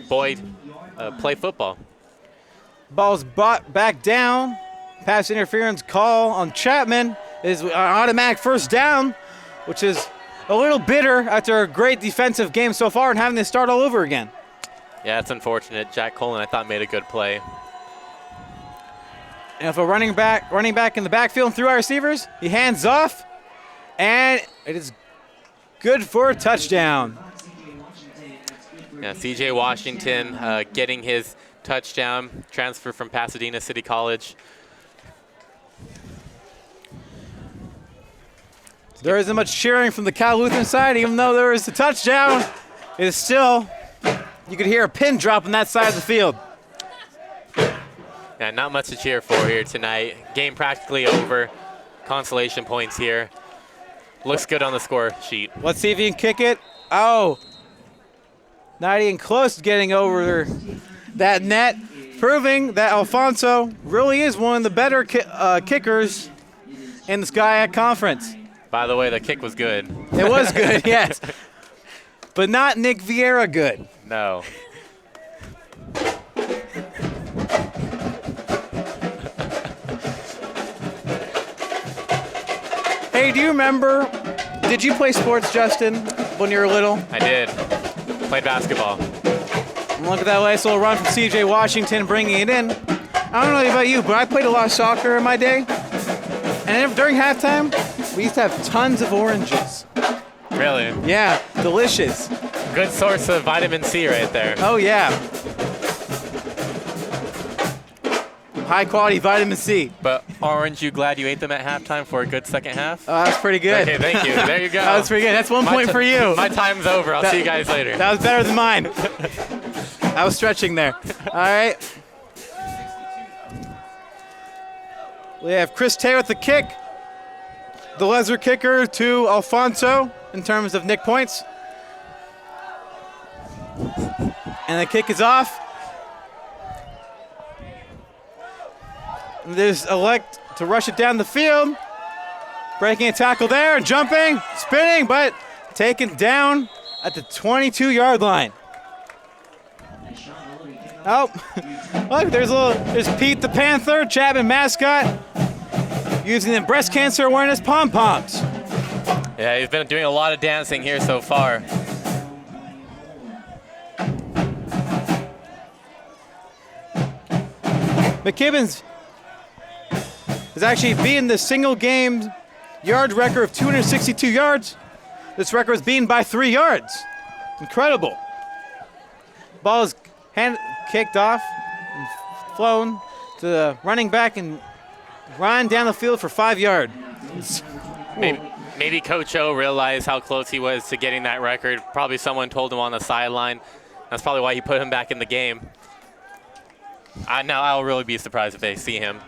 boy play football. Ball's brought back down. Pass interference call on Chapman is an automatic first down, which is a little bitter after a great defensive game so far and having to start all over again. Yeah, it's unfortunate. Jack Colin, I thought, made a good play. And if a running back in the backfield and through our receivers, he hands off, and it is good for a touchdown. Yeah, C.J. Washington getting his touchdown, transfer from Pasadena City College. There isn't much cheering from the Cal Lutheran side, even though there is a touchdown. It is still, you could hear a pin drop on that side of the field. Yeah, not much to cheer for here tonight. Game practically over. Consolation points here. Looks good on the score sheet. Let's see if he can kick it. Oh, not even close to getting over that net, proving that Alfonso really is one of the better kickers in the SCIAC Conference. By the way, the kick was good. It was good, yes. But not Nick Vieira good. No. Hey, do you remember, did you play sports, Justin, when you were little? I did. Played basketball. Look at that nice little run from C.J. Washington bringing it in. I don't know about you, but I played a lot of soccer in my day. And during halftime, we used to have tons of oranges. Really? Yeah, delicious. Good source of vitamin C right there. Oh, yeah. High quality vitamin C. But aren't you glad you ate them at halftime for a good second half? Oh, that's pretty good. Okay, thank you. There you go. That was pretty good. That's 1 point for you. My time's over. I'll see you guys later. That was better than mine. I was stretching there. All right. We have Chris Tay with the kick. The lesser kicker to Alfonso in terms of Nick points. And the kick is off. They elect to rush it down the field. Breaking a tackle there, jumping, spinning, but taken down at the 22-yard line. Oh, look, there's Pete the Panther, Chapman mascot, using the breast cancer awareness pom-poms. Yeah, he's been doing a lot of dancing here so far. McKibbins is actually beaten the single game yard record of 262 yards. This record is beaten by 3 yards. Incredible. Ball is kicked off and flown to the running back and run down the field for 5 yards. Maybe Coach O realized how close he was to getting that record. Probably someone told him on the sideline. That's probably why he put him back in the game. Now I'll really be surprised if they see him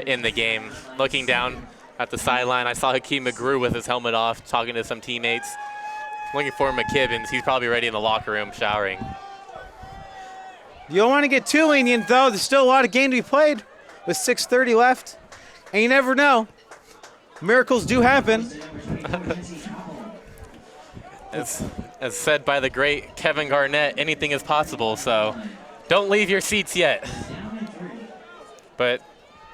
in the game. Looking down at the sideline, I saw Hakeem McGrew with his helmet off, talking to some teammates. Looking for McKibbins. He's probably ready in the locker room showering. You don't want to get too lenient, though. There's still a lot of game to be played with 6:30 left. And you never know. Miracles do happen. As said by the great Kevin Garnett, anything is possible, so don't leave your seats yet. But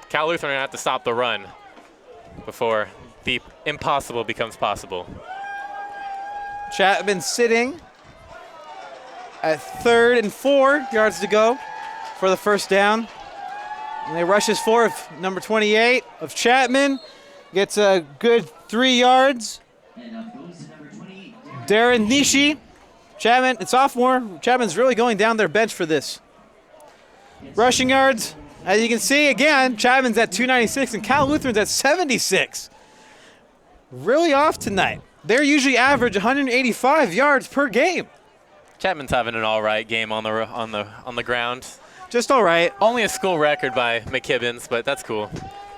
Cal Lutheran are going to have to stop the run before the impossible becomes possible. Chapman sitting at 3rd and 4 yards to go for the first down. And they rushes for number 28 of Chapman. Gets a good 3 yards. Darren Nishi. Chapman, a sophomore. Chapman's really going down their bench for this. Rushing yards, as you can see, again, Chapman's at 296 and Cal Lutheran's at 76. Really off tonight. They're usually average 185 yards per game. Chapman's having an all right game on the ground. Just all right. Only a school record by McKibbins, but that's cool.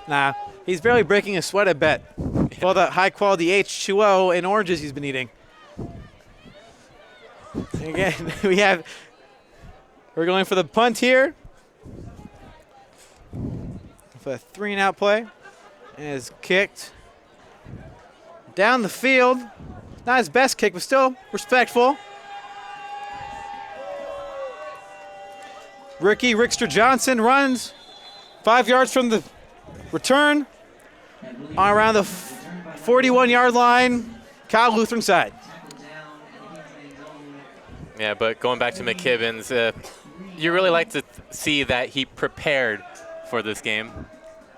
Nah, he's barely breaking a sweat, I bet. With all the high-quality H2O and oranges he's been eating. Again, we're going for the punt here. For a 3-and-out play. And is kicked down the field. Not his best kick, but still respectful. Ricky Rickster Johnson runs 5 yards from the return on around the 41-yard line, Cal Lutheran side. Yeah, but going back to McKibbins, you really like to see that he prepared for this game.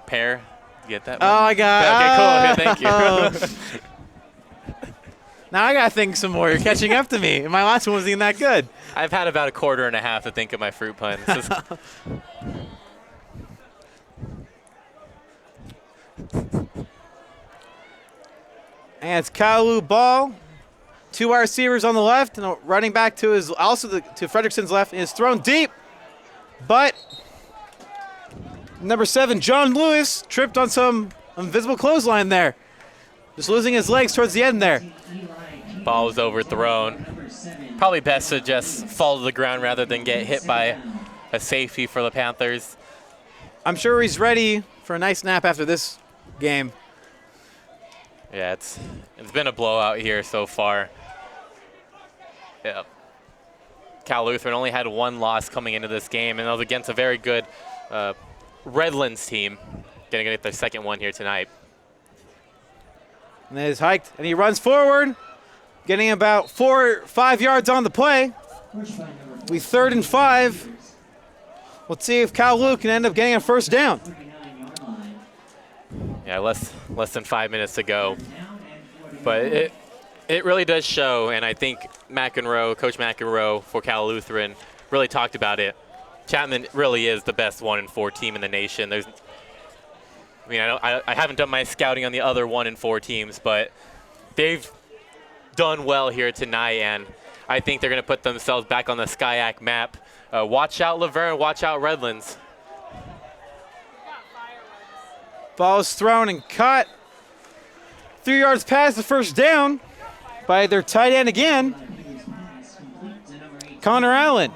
You get that one? Oh, I got it. Okay, cool. Yeah, thank you. Now I got to think some more. You're catching up to me. And my last one wasn't even that good. I've had about a quarter and a half to think of my fruit puns. And it's Kalu ball. 2 wide receivers on the left, and running back to his to Fredrickson's left, and is thrown deep. But number 7, John Lewis, tripped on some invisible clothesline there. Just losing his legs towards the end there. Ball was overthrown. Probably best to just fall to the ground rather than get hit by a safety for the Panthers. I'm sure he's ready for a nice nap after this game. Yeah, it's been a blowout here so far. Yeah. Cal Lutheran only had 1 loss coming into this game, and that was against a very good Redlands team. Going to get their second one here tonight. And it is hiked, and he runs forward, getting about 4 or 5 yards on the play. We 3rd and 5. Let's see if Cal Luke can end up getting a first down. Yeah, less than 5 minutes to go. But it really does show, and I think Coach McEnroe for Cal Lutheran really talked about it. Chapman really is the best 1-4 team in the nation. I haven't done my scouting on the other 1-4 teams, but they've done well here tonight, and I think they're going to put themselves back on the SCIAC map. Watch out Laverne, watch out Redlands. Ball is thrown and caught. 3 yards past the first down by their tight end again, Connor Allen.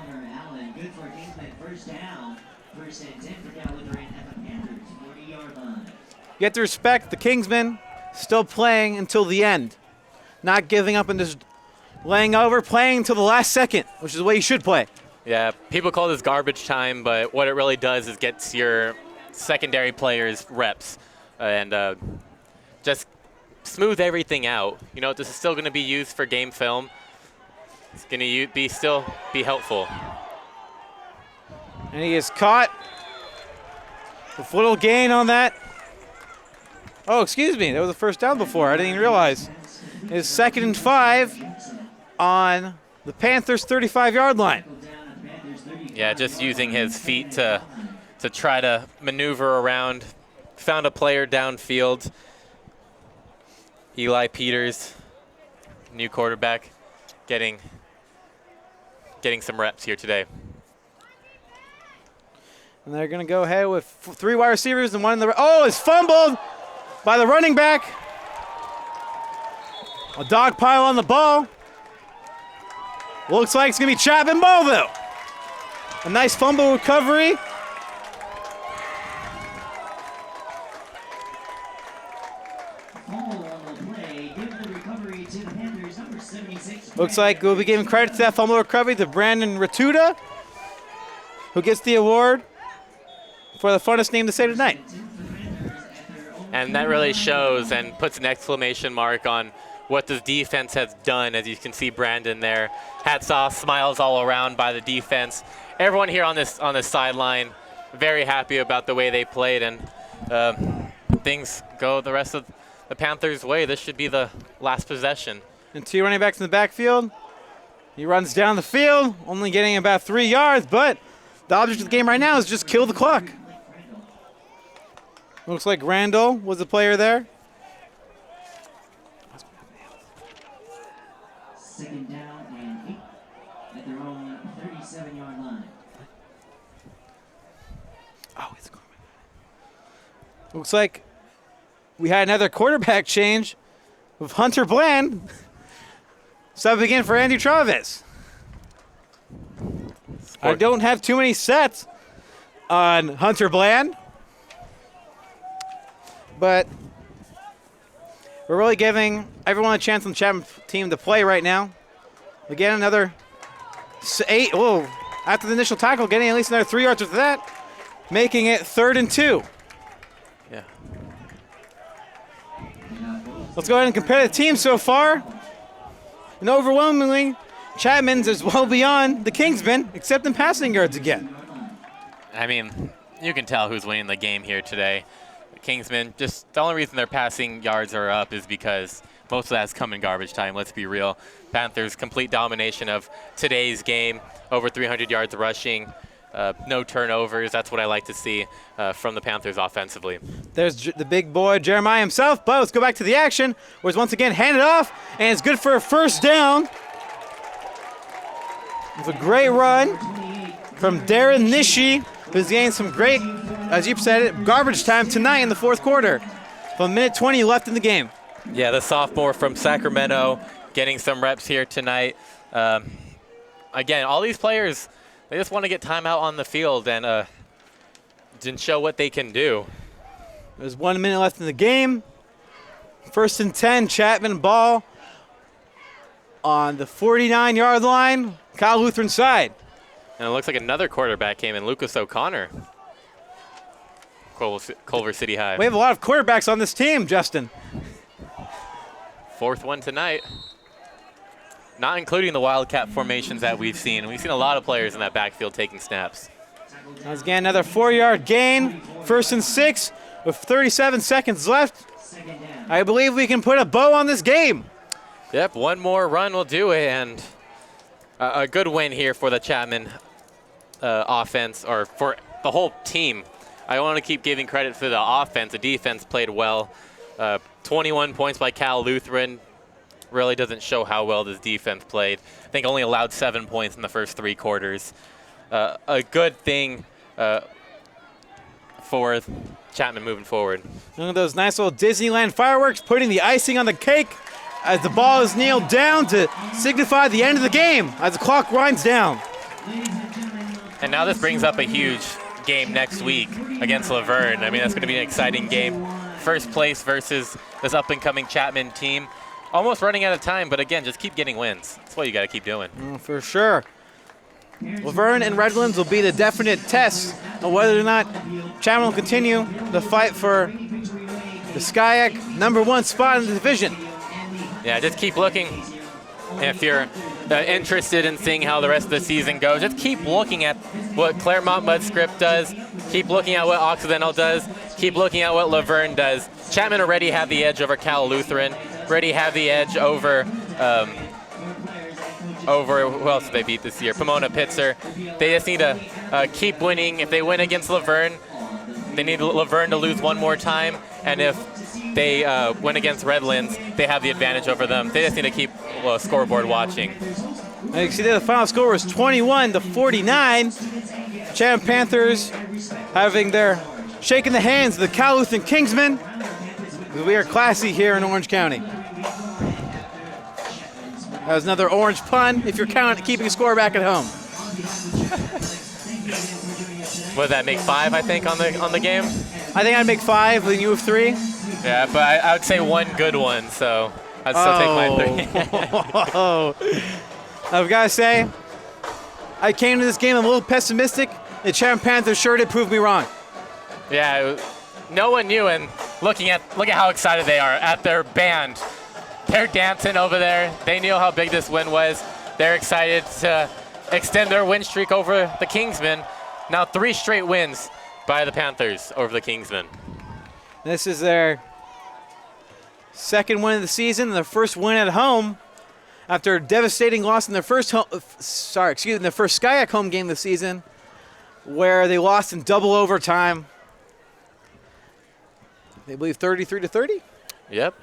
You have to respect the Kingsmen still playing until the end. Not giving up and just laying over, playing until the last second, which is the way you should play. Yeah, people call this garbage time, but what it really does is gets your secondary players reps and just smooth everything out. You know, this is still going to be used for game film. It's going to still be helpful. And he is caught A little gain on that. Oh, excuse me. That was a first down before. I didn't even realize. It's 2nd and 5 on the Panthers' 35-yard line. Yeah, just using his feet to try to maneuver around. Found a player downfield. Eli Peters, new quarterback, getting some reps here today. And they're going to go ahead with 3 wide receivers and 1 in the... Oh, it's fumbled by the running back. A dog pile on the ball. Looks like it's going to be Chapman ball, though. A nice fumble recovery. Looks like we'll be giving credit to that fumble recovery to Brandon Ratuda, who gets the award for the funnest name to say tonight. And that really shows and puts an exclamation mark on what the defense has done. As you can see Brandon there. Hats off, smiles all around by the defense. Everyone here on this sideline very happy about the way they played, and things go the rest of the Panthers' way. This should be the last possession. And 2 running backs in the backfield. He runs down the field, only getting about 3 yards, but the object of the game right now is just kill the clock. Looks like Randall was the player there. 2nd down and 8 at their own 37-yard line. Oh, it's going. Looks like we had another quarterback change with Hunter Bland subbing in for Andy Travis. I don't have too many sets on Hunter Bland, but we're really giving everyone a chance on the Chapman team to play right now. Again, another 8. Whoa, after the initial tackle, getting at least another 3 yards with that, making it 3rd and 2. Yeah. Let's go ahead and compare the teams so far. And overwhelmingly, Chapman's is well beyond the Kingsmen, except in passing yards again. I mean, you can tell who's winning the game here today. The Kingsmen, just the only reason their passing yards are up is because most of that's come in garbage time, let's be real. Panthers complete domination of today's game, over 300 yards rushing, no turnovers. That's what I like to see from the Panthers offensively. There's the big boy, Jeremiah himself, but let's go back to the action, where it's once again handed off, and it's good for a first down. It's a great run from Darren Nishi, who's getting some great, as you said it, garbage time tonight in the 4th quarter. With 1:20 left in the game. Yeah, the sophomore from Sacramento getting some reps here tonight. Again, all these players, they just want to get time out on the field and show what they can do. There's 1 minute left in the game. 1st and 10, Chapman ball on the 49-yard line, Kyle Lutheran side. And it looks like another quarterback came in, Lucas O'Connor, Culver City High. We have a lot of quarterbacks on this team, Justin. 4th one tonight. Not including the Wildcat formations that we've seen. We've seen a lot of players in that backfield taking snaps. Once again, another 4-yard gain. 1st and 6 with 37 seconds left. I believe we can put a bow on this game. Yep, one more run will do it, and a good win here for the Chapman offense, or for the whole team. I want to keep giving credit for the offense. The defense played well. 21 points by Cal Lutheran. Really doesn't show how well this defense played. I think only allowed 7 points in the first 3 quarters. A good thing for Chapman moving forward. Look at those nice little Disneyland fireworks, putting the icing on the cake as the ball is kneeled down to signify the end of the game as the clock winds down. And now this brings up a huge game next week against Laverne. I mean, that's going to be an exciting game. First place versus this up-and-coming Chapman team. Almost running out of time, but again, just keep getting wins. That's what you got to keep doing. For sure. Laverne and Redlands will be the definite test of whether or not Chapman will continue the fight for the SCIAC #1 spot in the division. Yeah, just keep looking. If you're interested in seeing how the rest of the season goes, just keep looking at what Claremont Mudscript does, keep looking at what Occidental does, keep looking at what Laverne does. Chapman already have the edge over Cal Lutheran, already have the edge over who else did they beat this year? Pomona Pitzer. They just need to keep winning. If they win against Laverne, they need Laverne to lose one more time, and if they win against Redlands, they have the advantage over them. They just need to keep scoreboard watching. And you can see there the final score was 21-49. Chapman Panthers shaking the hands of the Cal Lutheran Kingsmen. We are classy here in Orange County. That was another orange pun if you're keeping a score back at home. What did that make 5, I think, on the game? I think I'd make 5 and you have 3. Yeah, but I would say one good one, so I'd still take my 3. I've got to say, I came to this game a little pessimistic. The Chapman Panthers sure did prove me wrong. Yeah, no one knew, and look at how excited they are at their band. They're dancing over there. They knew how big this win was. They're excited to extend their win streak over the Kingsmen. Now 3 straight wins by the Panthers over the Kingsmen. This is their second win of the season, their first win at home after a devastating loss in their first SCIAC home game of the season, where they lost in double overtime. They believe 33-30? Yep.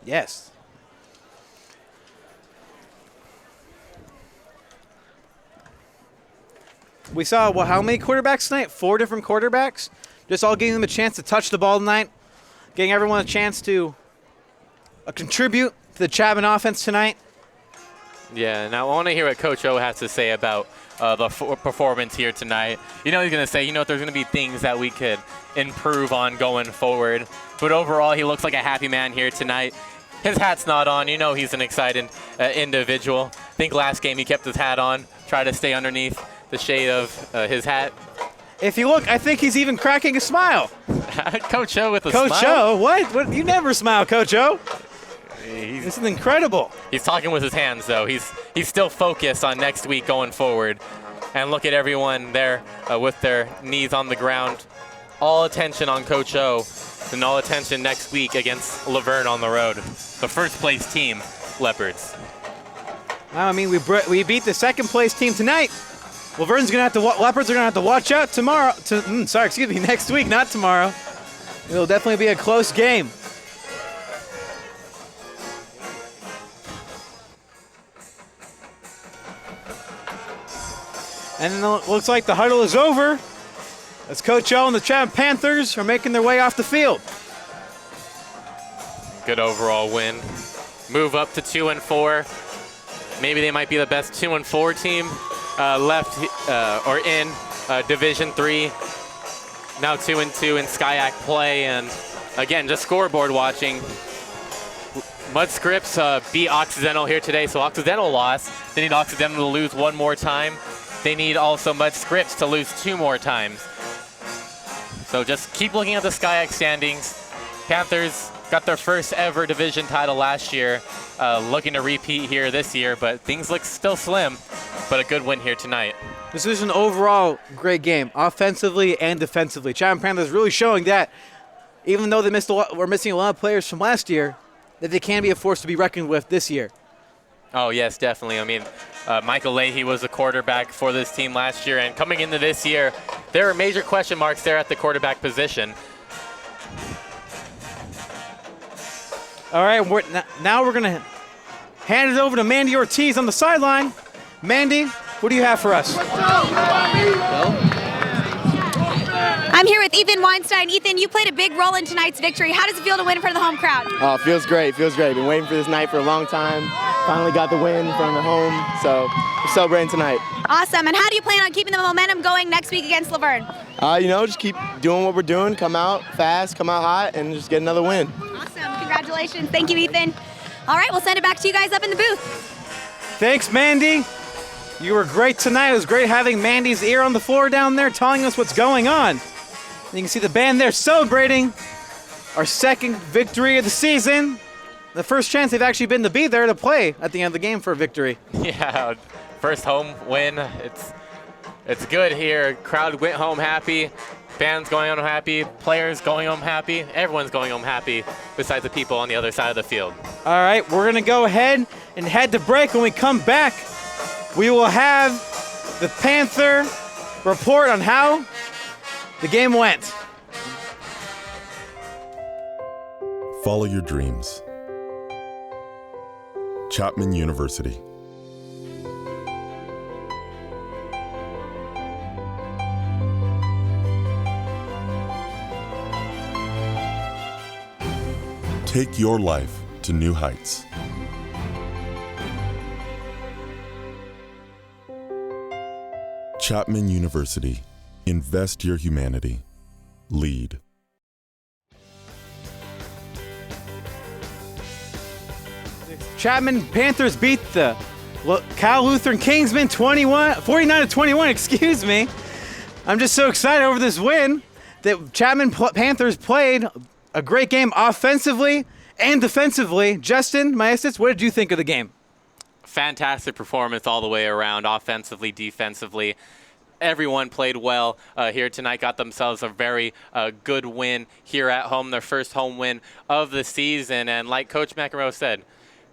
Yes. We saw, how many quarterbacks tonight? 4 different quarterbacks. Just all giving them a chance to touch the ball tonight. Getting everyone a chance to contribute to the Chapman offense tonight. Yeah, now I want to hear what Coach O has to say about the performance here tonight. You know he's going to say, there's going to be things that we could improve on going forward. But overall, he looks like a happy man here tonight. His hat's not on. He's an excited individual. I think last game he kept his hat on, tried to stay underneath the shade of his hat. If you look, I think he's even cracking a smile. Coach O with a smile? Coach O? What? You never smile, Coach O. This is incredible. He's talking with his hands, though. He's still focused on next week going forward. And look at everyone there with their knees on the ground. All attention on Coach O, and all attention next week against Laverne on the road. The first-place team, Leopards. We beat the second-place team tonight. Leopards are going to have to watch out tomorrow. Next week, not tomorrow. It'll definitely be a close game. And then it looks like the huddle is over as Coach O and the Chapman Panthers are making their way off the field. Good overall win. Move up to 2-4. Maybe they might be the best 2-4 team left or in Division III. Now 2-2 in SCIAC play, and again, just scoreboard watching. Mudscripts beat Occidental here today, so Occidental lost. They need Occidental to lose one more time. They need also Mudscripts to lose 2 more times. So just keep looking at the SCIAC standings. Panthers got their first ever division title last year, looking to repeat here this year, but things look still slim, but a good win here tonight. This is an overall great game, offensively and defensively. Chapman Panthers really showing that, even though we're missing a lot of players from last year, that they can be a force to be reckoned with this year. Oh, yes, definitely. Michael Leahy was the quarterback for this team last year, and coming into this year, there are major question marks there at the quarterback position. All right, now we're going to hand it over to Mandy Ortiz on the sideline. Mandy, what do you have for us? I'm here with Ethan Weinstein. Ethan, you played a big role in tonight's victory. How does it feel to win in front of the home crowd? Oh, it feels great. Been waiting for this night for a long time. Finally got the win from the home, so we're celebrating tonight. Awesome. And how do you plan on keeping the momentum going next week against Laverne? Just keep doing what we're doing, come out fast, come out hot, and just get another win. Awesome. Congratulations. Thank you, Ethan. All right, we'll send it back to you guys up in the booth. Thanks, Mandy. You were great tonight. It was great having Mandy's ear on the floor down there telling us what's going on. You can see the band there celebrating our second victory of the season. the first chance they've actually been to be there to play at the end of the game for a victory. Yeah, first home win. It's good here. Crowd went home happy. Fans going home happy. Players going home happy. Everyone's going home happy besides the people on the other side of the field. All right, we're going to go ahead and head to break. When we come back, we will have the Panther report on how the game went. Follow your dreams. Chapman University. Take your life to new heights. Chapman University. Invest your humanity. Lead. Chapman Panthers beat the Cal Lutheran Kingsmen 49-21, excuse me. I'm just so excited over this win that Chapman Panthers played a great game offensively and defensively. Justin Maestas, what did you think of the game? Fantastic performance all the way around, offensively, defensively. Everyone played well here tonight, got themselves a very good win here at home, their first home win of the season. And like Coach McEnroe said,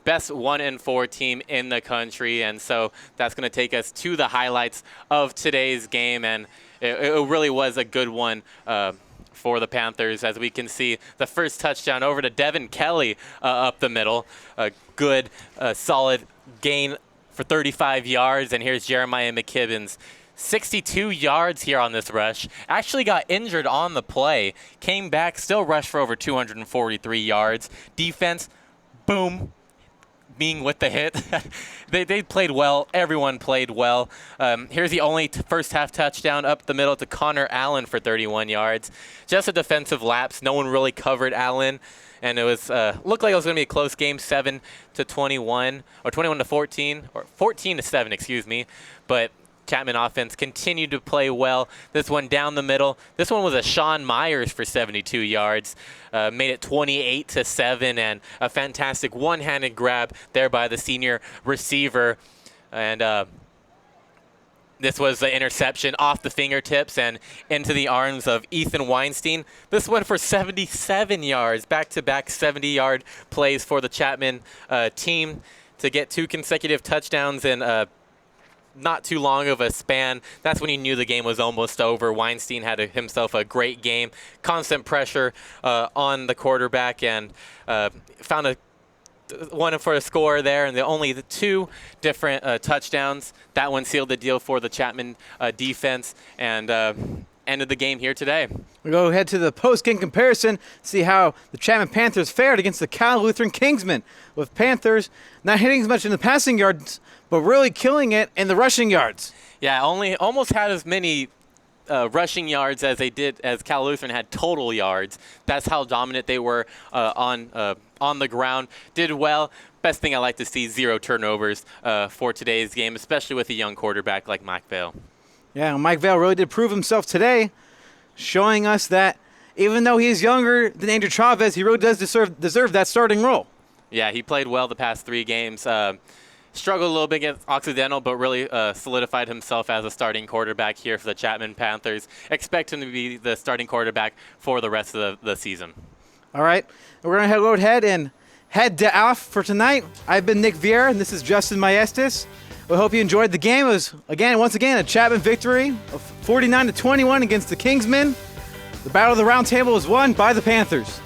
best 1-4 team in the country. And so that's going to take us to the highlights of today's game. And it really was a good one for the Panthers, as we can see the first touchdown over to Devin Kelly up the middle. A good, solid gain for 35 yards. And here's Jeremiah McKibbins. 62 yards here on this rush. Actually got injured on the play. Came back, still rushed for over 243 yards. Defense, boom, being with the hit. They played well. Everyone played well. Here's the only first half touchdown up the middle to Connor Allen for 31 yards. Just a defensive lapse. No one really covered Allen. And it was looked like it was going to be a close game, 7-21, or 21-14, or 14-7, excuse me. But Chapman offense continued to play well. This one down the middle. This one was a Sean Myers for 72 yards. Made it 28-7, and a fantastic one-handed grab there by the senior receiver. And this was the interception off the fingertips and into the arms of Ethan Weinstein. This one for 77 yards, back-to-back 70-yard plays for the Chapman team to get 2 consecutive touchdowns in not too long of a span. That's when you knew the game was almost over. Weinstein had himself a great game. Constant pressure on the quarterback, and found one for a score there, and only the 2 different touchdowns. That one sealed the deal for the Chapman defense, and ended the game here today. We go ahead to the post-game comparison, see how the Chapman Panthers fared against the Cal Lutheran Kingsmen, with Panthers not hitting as much in the passing yards, but really killing it in the rushing yards. Yeah, almost had as many rushing yards as Cal Lutheran had total yards. That's how dominant they were on the ground. Did well. Best thing I like to see, 0 turnovers for today's game, especially with a young quarterback like Mike Vale. Yeah, Mike Vale really did prove himself today, showing us that even though he's younger than Andrew Chavez, he really does deserve that starting role. Yeah, he played well the past 3 games. Struggled a little bit against Occidental, but really solidified himself as a starting quarterback here for the Chapman Panthers. Expect him to be the starting quarterback for the rest of the season. All right, we're going to go ahead and head off for tonight. I've been Nick Vieira, and this is Justin Maestas. We hope you enjoyed the game. It was, once again, a Chapman victory of 49-21 against the Kingsmen. The Battle of the Round Table was won by the Panthers.